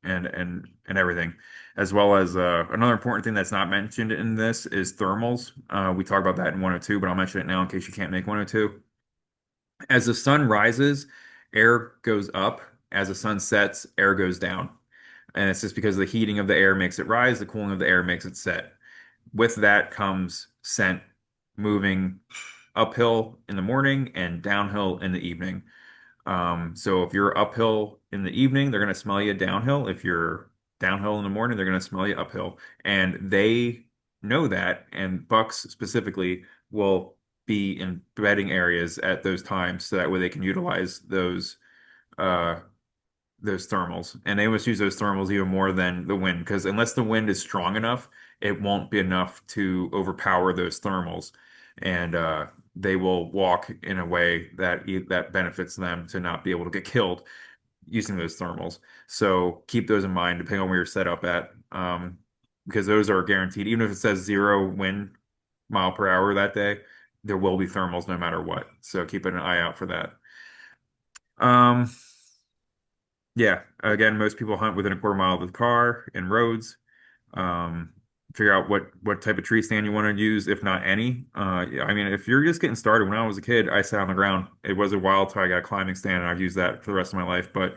and everything, as well as another important thing that's not mentioned in this is thermals. We talk about that in 102, but I'll mention it now in case you can't make 102. As the sun rises, air goes up. As the sun sets, air goes down. And it's just because the heating of the air makes it rise, the cooling of the air makes it set. With that comes scent moving uphill in the morning and downhill in the evening. So if you're uphill in the evening, they're going to smell you downhill. If you're downhill in the morning, they're going to smell you uphill. And they know that. And bucks specifically will be in bedding areas at those times so that way they can utilize uh, those thermals. And they must use those thermals even more than the wind because unless the wind is strong enough, it won't be enough to overpower those thermals. And they will walk in a way that benefits them to not be able to get killed using those thermals. So keep those in mind depending on where you're set up at, because those are guaranteed. Even if it says 0 wind mile per hour that day, there will be thermals no matter what. So keep an eye out for that. Um, yeah, again, most people hunt within a quarter mile of the car in roads. Um, Figure out what type of tree stand you want to use, if not any. Yeah, I mean, if you're just getting started, when I was a kid, I sat on the ground. It was a while till I got a climbing stand, and I've used that for the rest of my life. But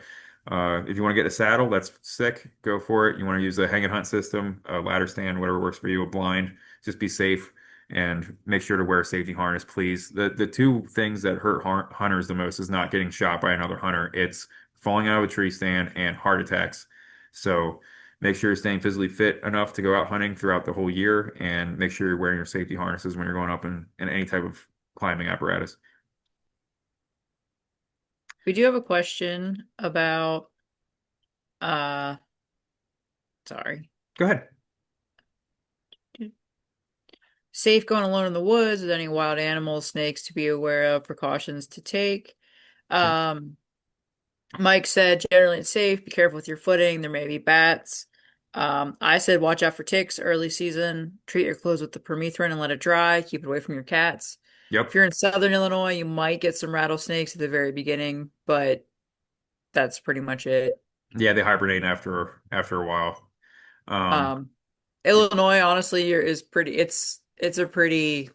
if you want to get a saddle, that's sick. Go for it. You want to use a hang and hunt system, a ladder stand, whatever works for you, a blind. Just be safe and make sure to wear a safety harness, please. The two things that hurt hunters the most is not getting shot by another hunter. It's falling out of a tree stand and heart attacks. So make sure you're staying physically fit enough to go out hunting throughout the whole year and make sure you're wearing your safety harnesses when you're going up in any type of climbing apparatus. We do have a question about, uh, sorry. Go ahead. Safe going alone in the woods with any wild animals, snakes to be aware of, precautions to take. Okay. Um, Mike said generally it's safe. Be careful with your footing. There may be bats. I said watch out for ticks early season. Treat your clothes with the permethrin and let it dry. Keep it away from your cats. If Yep. you're in southern Illinois, you might get some rattlesnakes at the very beginning, but that's pretty much it. Yeah, they hibernate after a while. Um, Um, Illinois, honestly, is pretty. It's a pretty.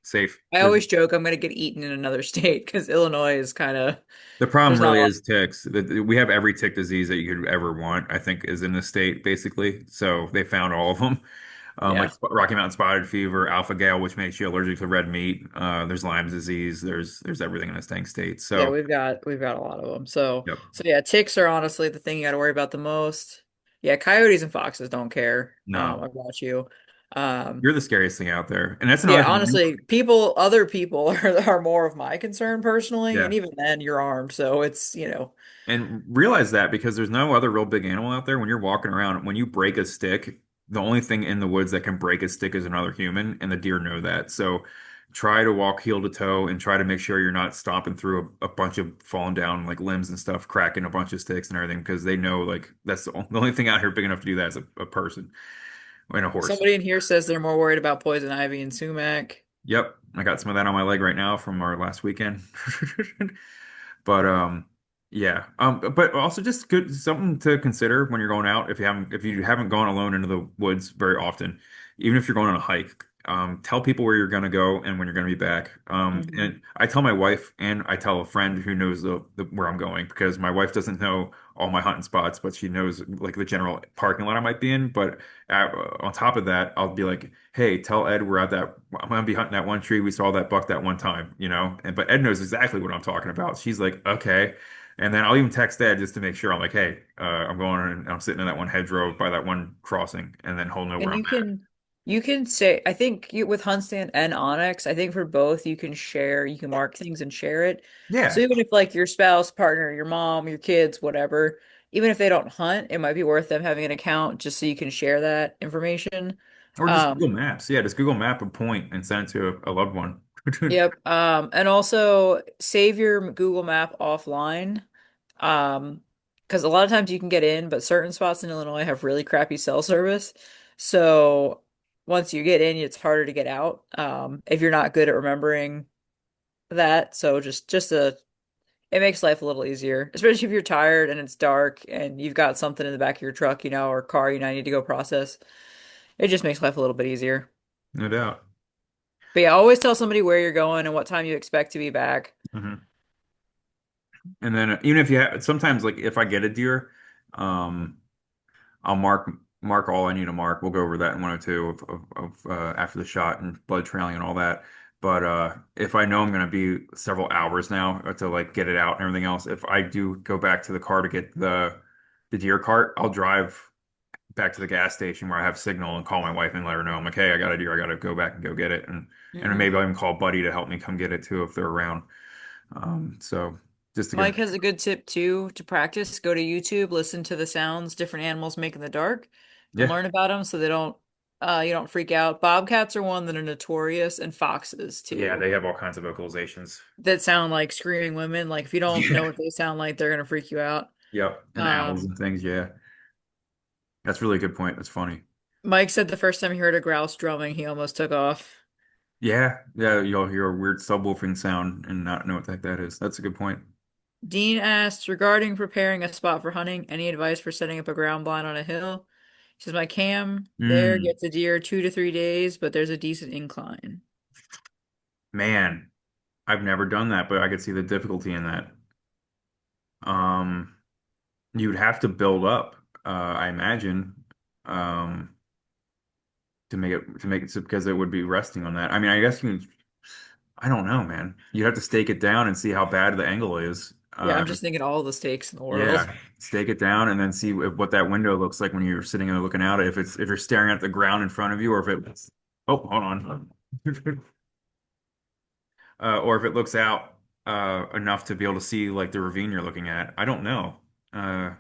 Safe. I always joke I'm gonna get eaten in another state because Illinois is kind of The problem there's not a really lot. is ticks. We have every tick disease that you could ever want, I think, is in the state basically. So they found all of them. Like Yeah, Rocky Mountain spotted fever, alpha gal, which makes you allergic to red meat. There's Lyme disease. There's everything in this dang state. yeah, So, we've got a lot of them. So yep. so yeah, ticks are honestly the thing you got to worry about the most. Yeah, coyotes and foxes don't care No, about you. Um, you're the scariest thing out there, and that's another Yeah, thing. honestly, other people are more of my concern personally, and Yeah. even then, you're armed, so it's. And realize that because there's no other real big animal out there. When you're walking around, when you break a stick, the only thing in the woods that can break a stick is another human, and the deer know that. So try to walk heel to toe and try to make sure you're not stomping through a bunch of falling down like limbs and stuff, cracking a bunch of sticks and everything, because they know like that's the only thing out here big enough to do that is a person and a horse. Somebody in here says they're more worried about poison ivy and sumac. Yep, I got some of that on my leg right now from our last weekend. But yeah. But also just good something to consider when you're going out if you haven't gone alone into the woods very often, even if you're going on a hike. Tell people where you're gonna go and when you're gonna be back. Hmm. And I tell my wife and I tell a friend who knows where I'm going because my wife doesn't know all my hunting spots, but she knows like the general parking lot I might be in. But on top of that, I'll be like, "Hey, tell Ed we're at that. I'm gonna be hunting that one tree. We saw that buck that one time, you know." And but Ed knows exactly what I'm talking about. She's like, "Okay," and then I'll even text Ed just to make sure. I'm like, "Hey, I'm going and I'm sitting in that one hedgerow by that one crossing," and then he'll know where And I'm at. you can say, I think with Huntstand and Onyx, I think for both you can mark things and share it. So Yeah, even if like your spouse, partner, your mom, your kids, whatever, even if they don't hunt, it might be worth them having an account just so you can share that information. or just Google Um, Maps. Yeah, just Google Map a point and send it to a loved one. Yep. And also save your Google Map offline. Um, because a lot of times you can get in, but certain spots in Illinois have really crappy cell service. So once you get in, it's harder to get out. If you're not good at remembering that. So it makes life a little easier, especially if you're tired and it's dark and you've got something in the back of your truck, or car, I need to go process. It just makes life a little bit easier. No doubt. But yeah, always tell somebody where you're going and what time you expect to be back. Mhm. And then even if you have sometimes like if I get a deer, um, I'll mark all I need to mark. We'll go over that in 102 of after the shot and blood trailing and all that. But if I know I'm going to be several hours now to like get it out and everything else, if I do go back to the car to get the deer cart, I'll drive back to the gas station where I have signal and call my wife and let her know I'm like, hey, I got a deer, I got to go back and go get it, and Hmm. maybe I'll even call Buddy to help me come get it too if they're around. So just to give, Mike has a good tip too to practice. Go to YouTube, listen to the sounds different animals make in the dark, and yeah, learn about them so you don't freak out. Bobcats are one that are notorious, and foxes yeah, too, they have all kinds of vocalizations. that sound like screaming women. Like if you don't know Yeah. what they sound like, they're gonna freak you out. Yep, and owls Um, and things. Yeah, that's really a good point. That's funny. Mike said the first time he heard a grouse drumming, he almost took off. Yeah, yeah, you'll hear a weird subwoofing sound and not know what the heck that is. That's a good point. Dean asked regarding preparing a spot for hunting, any advice for setting up a ground blind on a hill? He says, my cam there Mm, gets a deer 2 to 3 days, but there's a decent incline. man, I've never done that, but I could see the difficulty in that. Um, you'd have to build up, I imagine, um, to make it so because it would be resting on that. I mean, I guess I don't know, man. You'd have to stake it down and see how bad the angle is. Yeah, I'm just thinking all the stakes in the world. Yeah, stake it down and then see what that window looks like when you're sitting there looking out. If you're staring at the ground in front of you, or if it's hold on, or if it looks out enough to be able to see like the ravine you're looking at. I don't know. Uh,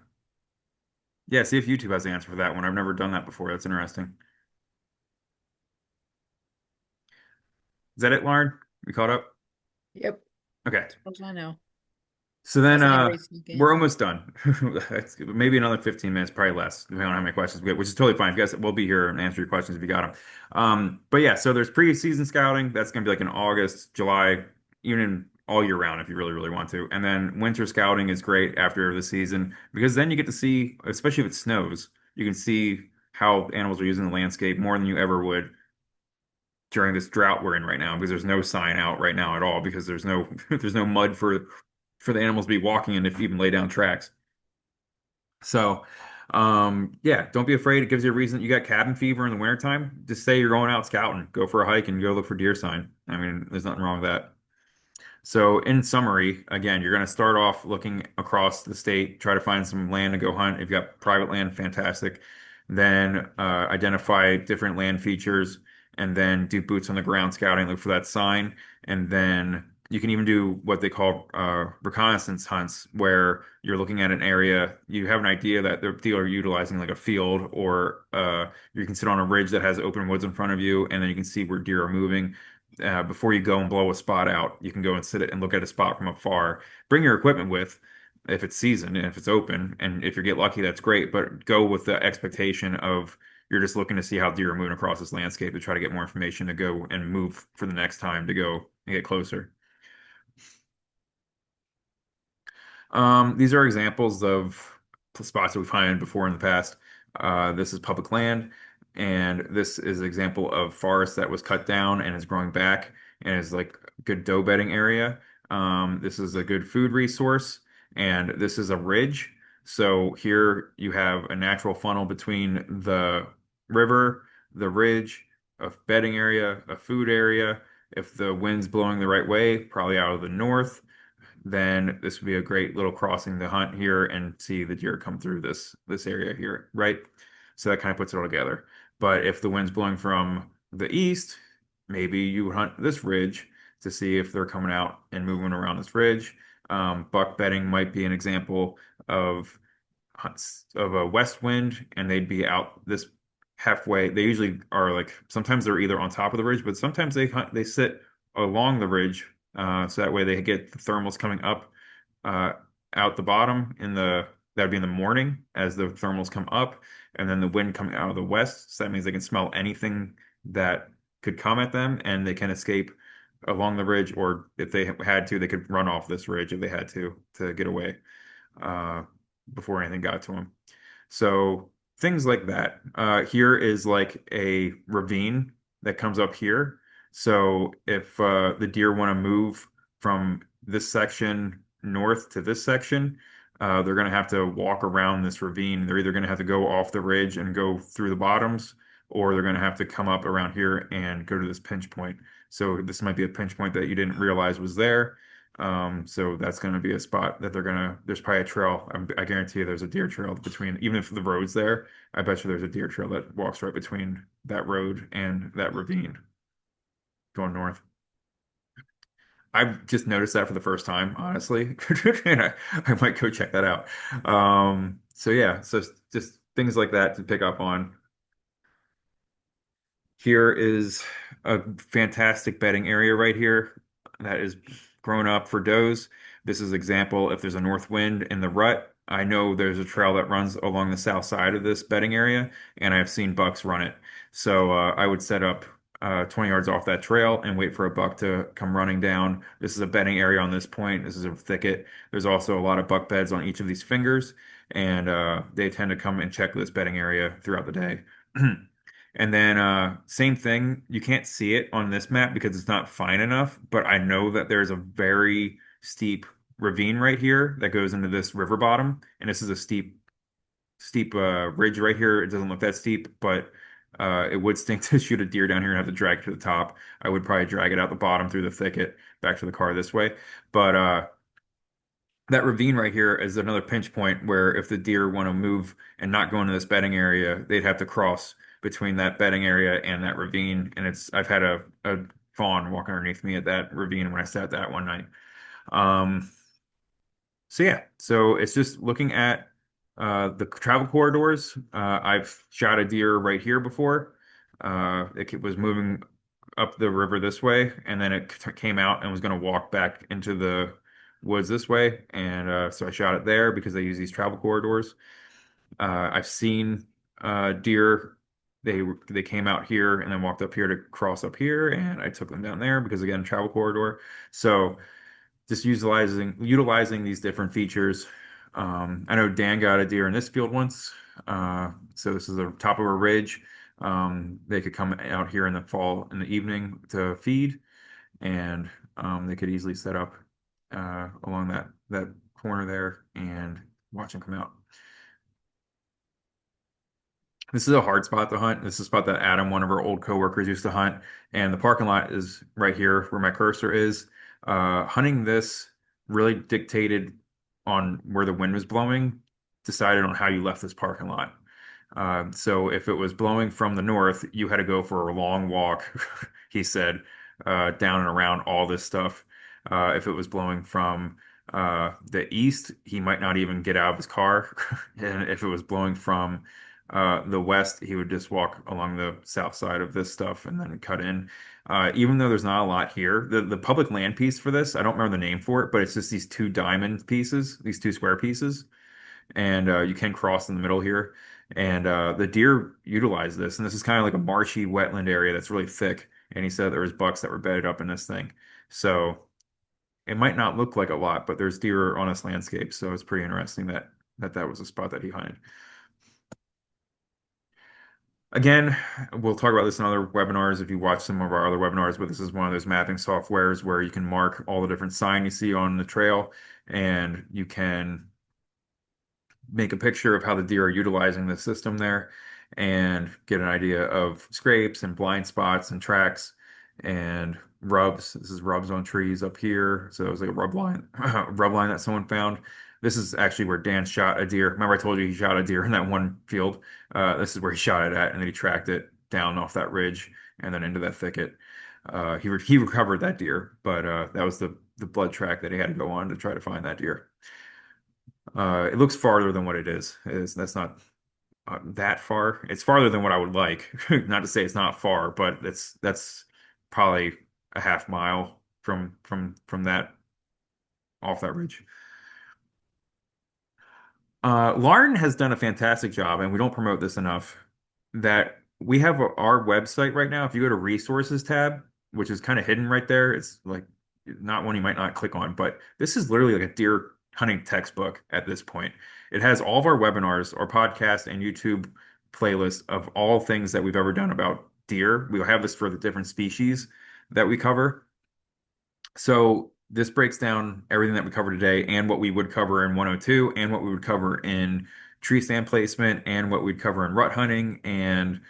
yeah, see if YouTube has the answer for that one. I've never done that before. That's interesting. Is that it, Lauren? We caught up? Yep. Okay. As far as I know. So then Unless anybody sneak we're in. almost done. Maybe another 15 minutes, probably less, depending on how many questions we get, which is totally fine. You guys, we'll be here and answer your questions if you got them. But yeah, so there's pre-season scouting. That's going to be like in August, July, even in all year round if you really, really want to. And then winter scouting is great after the season because then you get to see, especially if it snows, you can see how animals are using the landscape more than you ever would during this drought we're in right now because there's no sign out right now at all because there's no there's no mud for the animals to be walking in if even lay down tracks. So, yeah, don't be afraid. It gives you a reason. You got cabin fever in the wintertime. Just say you're going out scouting, go for a hike and go look for deer sign. I mean, there's nothing wrong with that. So, in summary, again, you're going to start off looking across the state, try to find some land to go hunt. If you've got private land, fantastic. Then identify different land features and then do boots on the ground scouting, look for that sign. And then you can even do what they call reconnaissance hunts, where you're looking at an area, you have an idea that the deer are utilizing like a field, or you can sit on a ridge that has open woods in front of you, and then you can see where deer are moving before you go and blow a spot out. You can go and sit it and look at a spot from afar. Bring your equipment with if it's seasoned and if it's open, and if you get lucky, that's great. But go with the expectation of you're just looking to see how deer are moving across this landscape to try to get more information to go and move for the next time to go and get closer. These are examples of spots that we've hunted before in the past. This is public land, and this is an example of forest that was cut down and is growing back and is like a good doe bedding area. This is a good food resource, and this is a ridge. So here you have a natural funnel between the river, the ridge, a bedding area, a food area. If the wind's blowing the right way, probably out of the north, then this would be a great little crossing to hunt here and see the deer come through this area here, right? So that kind of puts it all together. But if the wind's blowing from the east, maybe you hunt this ridge to see if they're coming out and moving around this ridge. Buck bedding might be an example of of a west wind, and they'd be out this halfway. They usually are like sometimes they're either on top of the ridge, but sometimes they sit along the ridge, so that way they get the thermals coming up uh, out the bottom in the that'd be in the morning as the thermals come up, and then the wind coming out of the west. So that means they can smell anything that could come at them, and they can escape along the ridge, or if they had to, they could run off this ridge if they had to get away uh, before anything got to them. So things like that. Here is like a ravine that comes up here. So if the deer want to move from this section north to this section, they're going to have to walk around this ravine. They're either going to have to go off the ridge and go through the bottoms, or they're going to have to come up around here and go to this pinch point. So this might be a pinch point that you didn't realize was there. So that's going to be a spot that there's probably a trail. I guarantee you there's a deer trail between, even if the road's there, I bet you there's a deer trail that walks right between that road and that ravine going north. I've just noticed that for the first time, honestly. And I might go check that out. So yeah, so just things like that to pick up on. Here is a fantastic bedding area right here that is grown up for does. This is example if there's a north wind in the rut. I know there's a trail that runs along the south side of this bedding area, and I've seen bucks run it. So I would set up 20 yards off that trail and wait for a buck to come running down. This is a bedding area on this point. This is a thicket. There's also a lot of buck beds on each of these fingers, and they tend to come and check this bedding area throughout the day. And then same thing, you can't see it on this map because it's not fine enough, but I know that there's a very steep ravine right here that goes into this river bottom, and this is a steep ridge right here. It doesn't look that steep, but it would stink to shoot a deer down here and have to drag it to the top. I would probably drag it out the bottom through the thicket back to the car this way. But that ravine right here is another pinch point where if the deer want to move and not go into this bedding area, they'd have to cross between that bedding area and that ravine. And I've had a fawn walk underneath me at that ravine when I sat that one night. Um, so yeah, so it's just looking at the travel corridors. I've shot a deer right here before. It was moving up the river this way, and then it came out and was going to walk back into the woods this way, and so I shot it there because they use these travel corridors. I've seen deer. They came out here and then walked up here to cross up here, and I took them down there because again, travel corridor. So just utilizing these different features. I know Dan got a deer in this field once. So this is the top of a ridge. They could come out here in the fall in the evening to feed, and they could easily set up along that corner there and watch them come out. This is a hard spot to hunt. This is a spot that Adam, one of our old coworkers, used to hunt, and the parking lot is right here where my cursor is. Hunting this really dictated on where the wind was blowing, decided on how you left this parking lot. So if it was blowing from the north, you had to go for a long walk, he said, down and around all this stuff. If it was blowing from the east, he might not even get out of his car. And if it was blowing from the west, he would just walk along the south side of this stuff and then cut in. Even though there's not a lot here, the public land piece for this, I don't remember the name for it, but it's just these two diamond pieces, these two square pieces, and you can cross in the middle here. And the deer utilize this, and this is kind of like a marshy wetland area that's really thick. And he said there was bucks that were bedded up in this thing. So it might not look like a lot, but there's deer on this landscape. So it's pretty interesting that was a spot that he hunted. Again, we'll talk about this in other webinars if you watch some of our other webinars, but this is one of those mapping softwares where you can mark all the different sign you see on the trail, and you can make a picture of how the deer are utilizing the system there and get an idea of scrapes and blind spots and tracks and rubs. This is rubs on trees up here. So it was like a rub line, rub line that someone found. This is actually where Dan shot a deer. Remember I told you he shot a deer in that one field? This is where he shot it at, and then he tracked it down off that ridge and then into that thicket. He recovered that deer, but that was the blood track that he had to go on to try to find that deer. It looks farther than what it is. That's not that far. It's farther than what I would like. Not to say it's not far, but that's probably a half mile from that off that ridge. Lauren has done a fantastic job, and we don't promote this enough, that we have our website right now. If you go to resources tab, which is kind of hidden right there, it's like not one you might not click on, but this is literally like a deer hunting textbook at this point. It has all of our webinars, our podcast, and YouTube playlist of all things that we've ever done about deer. We'll have this for the different species that we cover. So this breaks down everything that we covered today and what we would cover in 102 and what we would cover in tree stand placement and what we'd cover in rut hunting and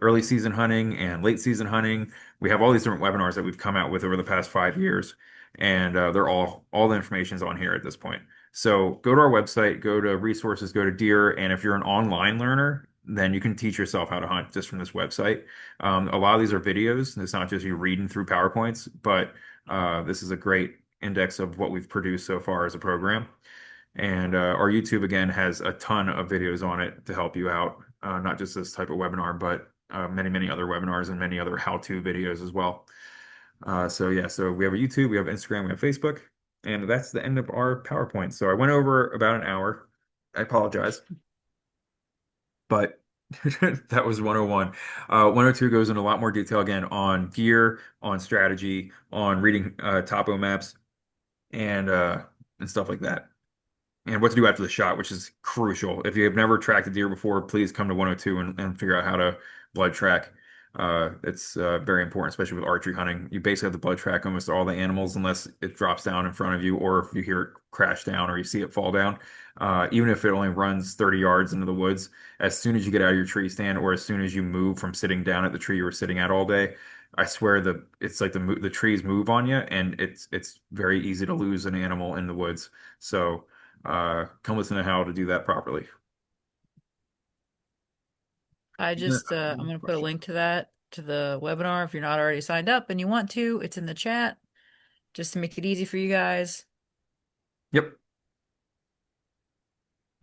early season hunting and late season hunting. We have all these different webinars that we've come out with over the past 5 years, and they're all the information's on here at this point. So go to our website, go to resources, go to deer, and if you're an online learner, then you can teach yourself how to hunt just from this website. A lot of these are videos. It's not just you reading through PowerPoints, but this is a great index of what we've produced so far as a program. And our YouTube, again, has a ton of videos on it to help you out, not just this type of webinar, but many, many other webinars and many other how-to videos as well. So yeah, so we have a YouTube, we have Instagram, we have Facebook, and that's the end of our PowerPoint. So I went over about an hour. I apologize, but that was 101. 102 goes into a lot more detail again on gear, on strategy, on reading topo maps, and stuff like that, and what to do after the shot, which is crucial. If you have never tracked a deer before, please come to 102 and figure out how to blood track. It's very important, especially with archery hunting. You basically have to blood track almost all the animals unless it drops down in front of you, or if you hear it crash down or you see it fall down. Even if it only runs 30 yards into the woods, as soon as you get out of your tree stand or as soon as you move from sitting down at the tree you were sitting at all day, I swear it's like the trees move on you, and it's very easy to lose an animal in the woods. So come listen to how to do that properly. I'm gonna put a Question. link to that to the webinar if you're not already signed up and you want to. It's in the chat just to make it easy for you guys. Yep.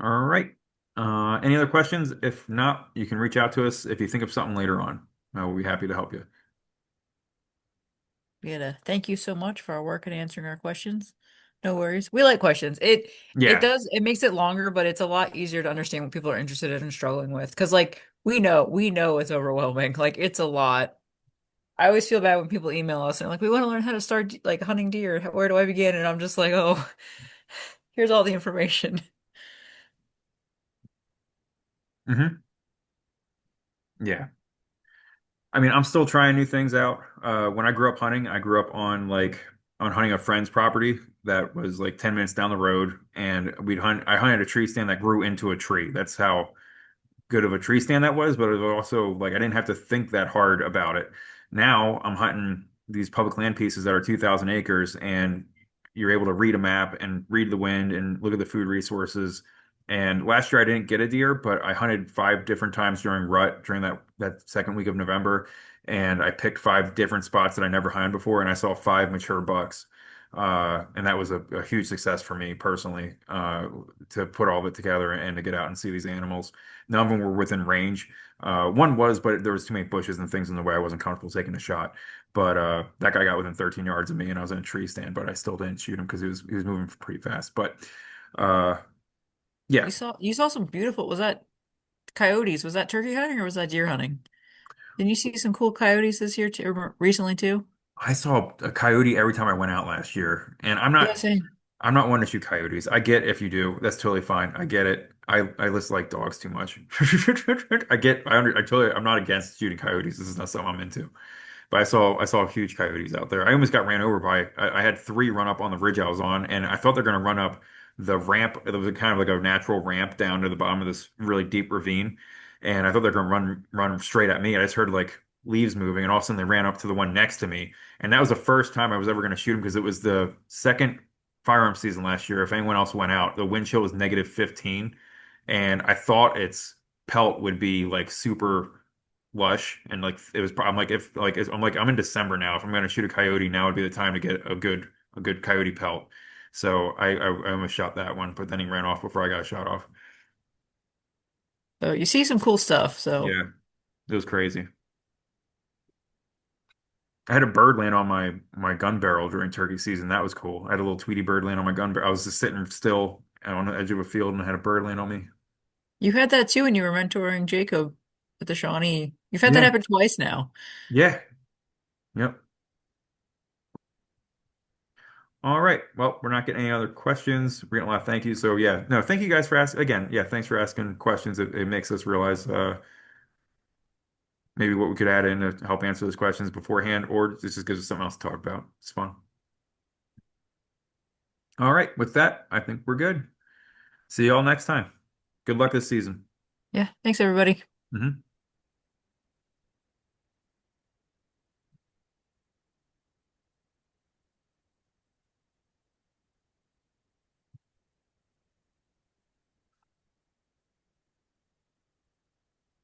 All right. Any other questions? If not, you can reach out to us if you think of something later on. We'll be happy to help you. We gotta thank you so much for our work and answering our questions. No worries. We like questions. Yeah. It makes it longer, but it's a lot easier to understand what people are interested in and struggling with. Because like we know it's overwhelming. Like it's a lot. I always feel bad when people email us and like, we want to learn how to start like hunting deer. Where do I begin? And I'm just like, oh, here's all the information. Hmm. Yeah. I mean, I'm still trying new things out. When I grew up hunting, I grew up on hunting a friend's property that was like 10 minutes down the road, and I hunted a tree stand that grew into a tree. That's how good of a tree stand that was, but it was also like I didn't have to think that hard about it. Now I'm hunting these public land pieces that are 2,000 acres, and you're able to read a map and read the wind and look at the food resources. And last year I didn't get a deer, but I hunted 5 different times during rut during that second week of November, and I picked 5 different spots that I never hunted before, and I saw 5 mature bucks. And that was a huge success for me personally, to put all of it together and to get out and see these animals. None of them were within range. One was, but there was too many bushes and things in the way. I wasn't comfortable taking a shot. But that guy got within 13 yards of me, and I was in a tree stand, but I still didn't shoot him because he was moving pretty fast. But uh, yeah, You saw some beautiful, was that coyotes? Was that turkey hunting or was that deer hunting? Didn't you see some cool coyotes this year too, or recently too? I saw a coyote every time I went out last year, and I'm Yeah, not same. I'm not one to shoot coyotes. I get if you do, that's totally fine. I get it. I just like dogs too much. I totally, I'm not against shooting coyotes. This is not something I'm into. But I saw huge coyotes out there. I almost got ran over by. I had 3 run up on the ridge I was on, and I thought they're going to run up the ramp. It was kind of like a natural ramp down to the bottom of this really deep ravine, and I thought they're going to run straight at me. I just heard like leaves moving, and all of a sudden they ran up to the one next to me, and that was the first time I was ever going to shoot them because it was the second firearm season last year. If anyone else went out, the wind chill was -15, and I thought its pelt would be like super lush and like it was. I'm like if like I'm like I'm in December now. If I'm gonna shoot a coyote, now would be the time to get a good coyote pelt. So I almost shot that one, but then he ran off before I got shot off. So you see some cool stuff. So Yeah, it was crazy. I had a bird land on my gun barrel during turkey season. That was cool. I had a little Tweety bird land on my gun barrel. I was just sitting still on the edge of a field and I had a bird land on me. you had that too when you were mentoring Jacob with the Shawnee. You've had that Yeah, happen twice now. yeah, yep. All right. Well, we're not getting any other questions. We're getting a lot of thank you. So yeah, no, thank you guys for asking again. Yeah, thanks for asking questions. It makes us realize maybe what we could add in to help answer those questions beforehand, or this just gives us something else to talk about. It's fun. All right. With that, I think we're good. See you all next time. Good luck this season. Yeah, thanks everybody. Mhm.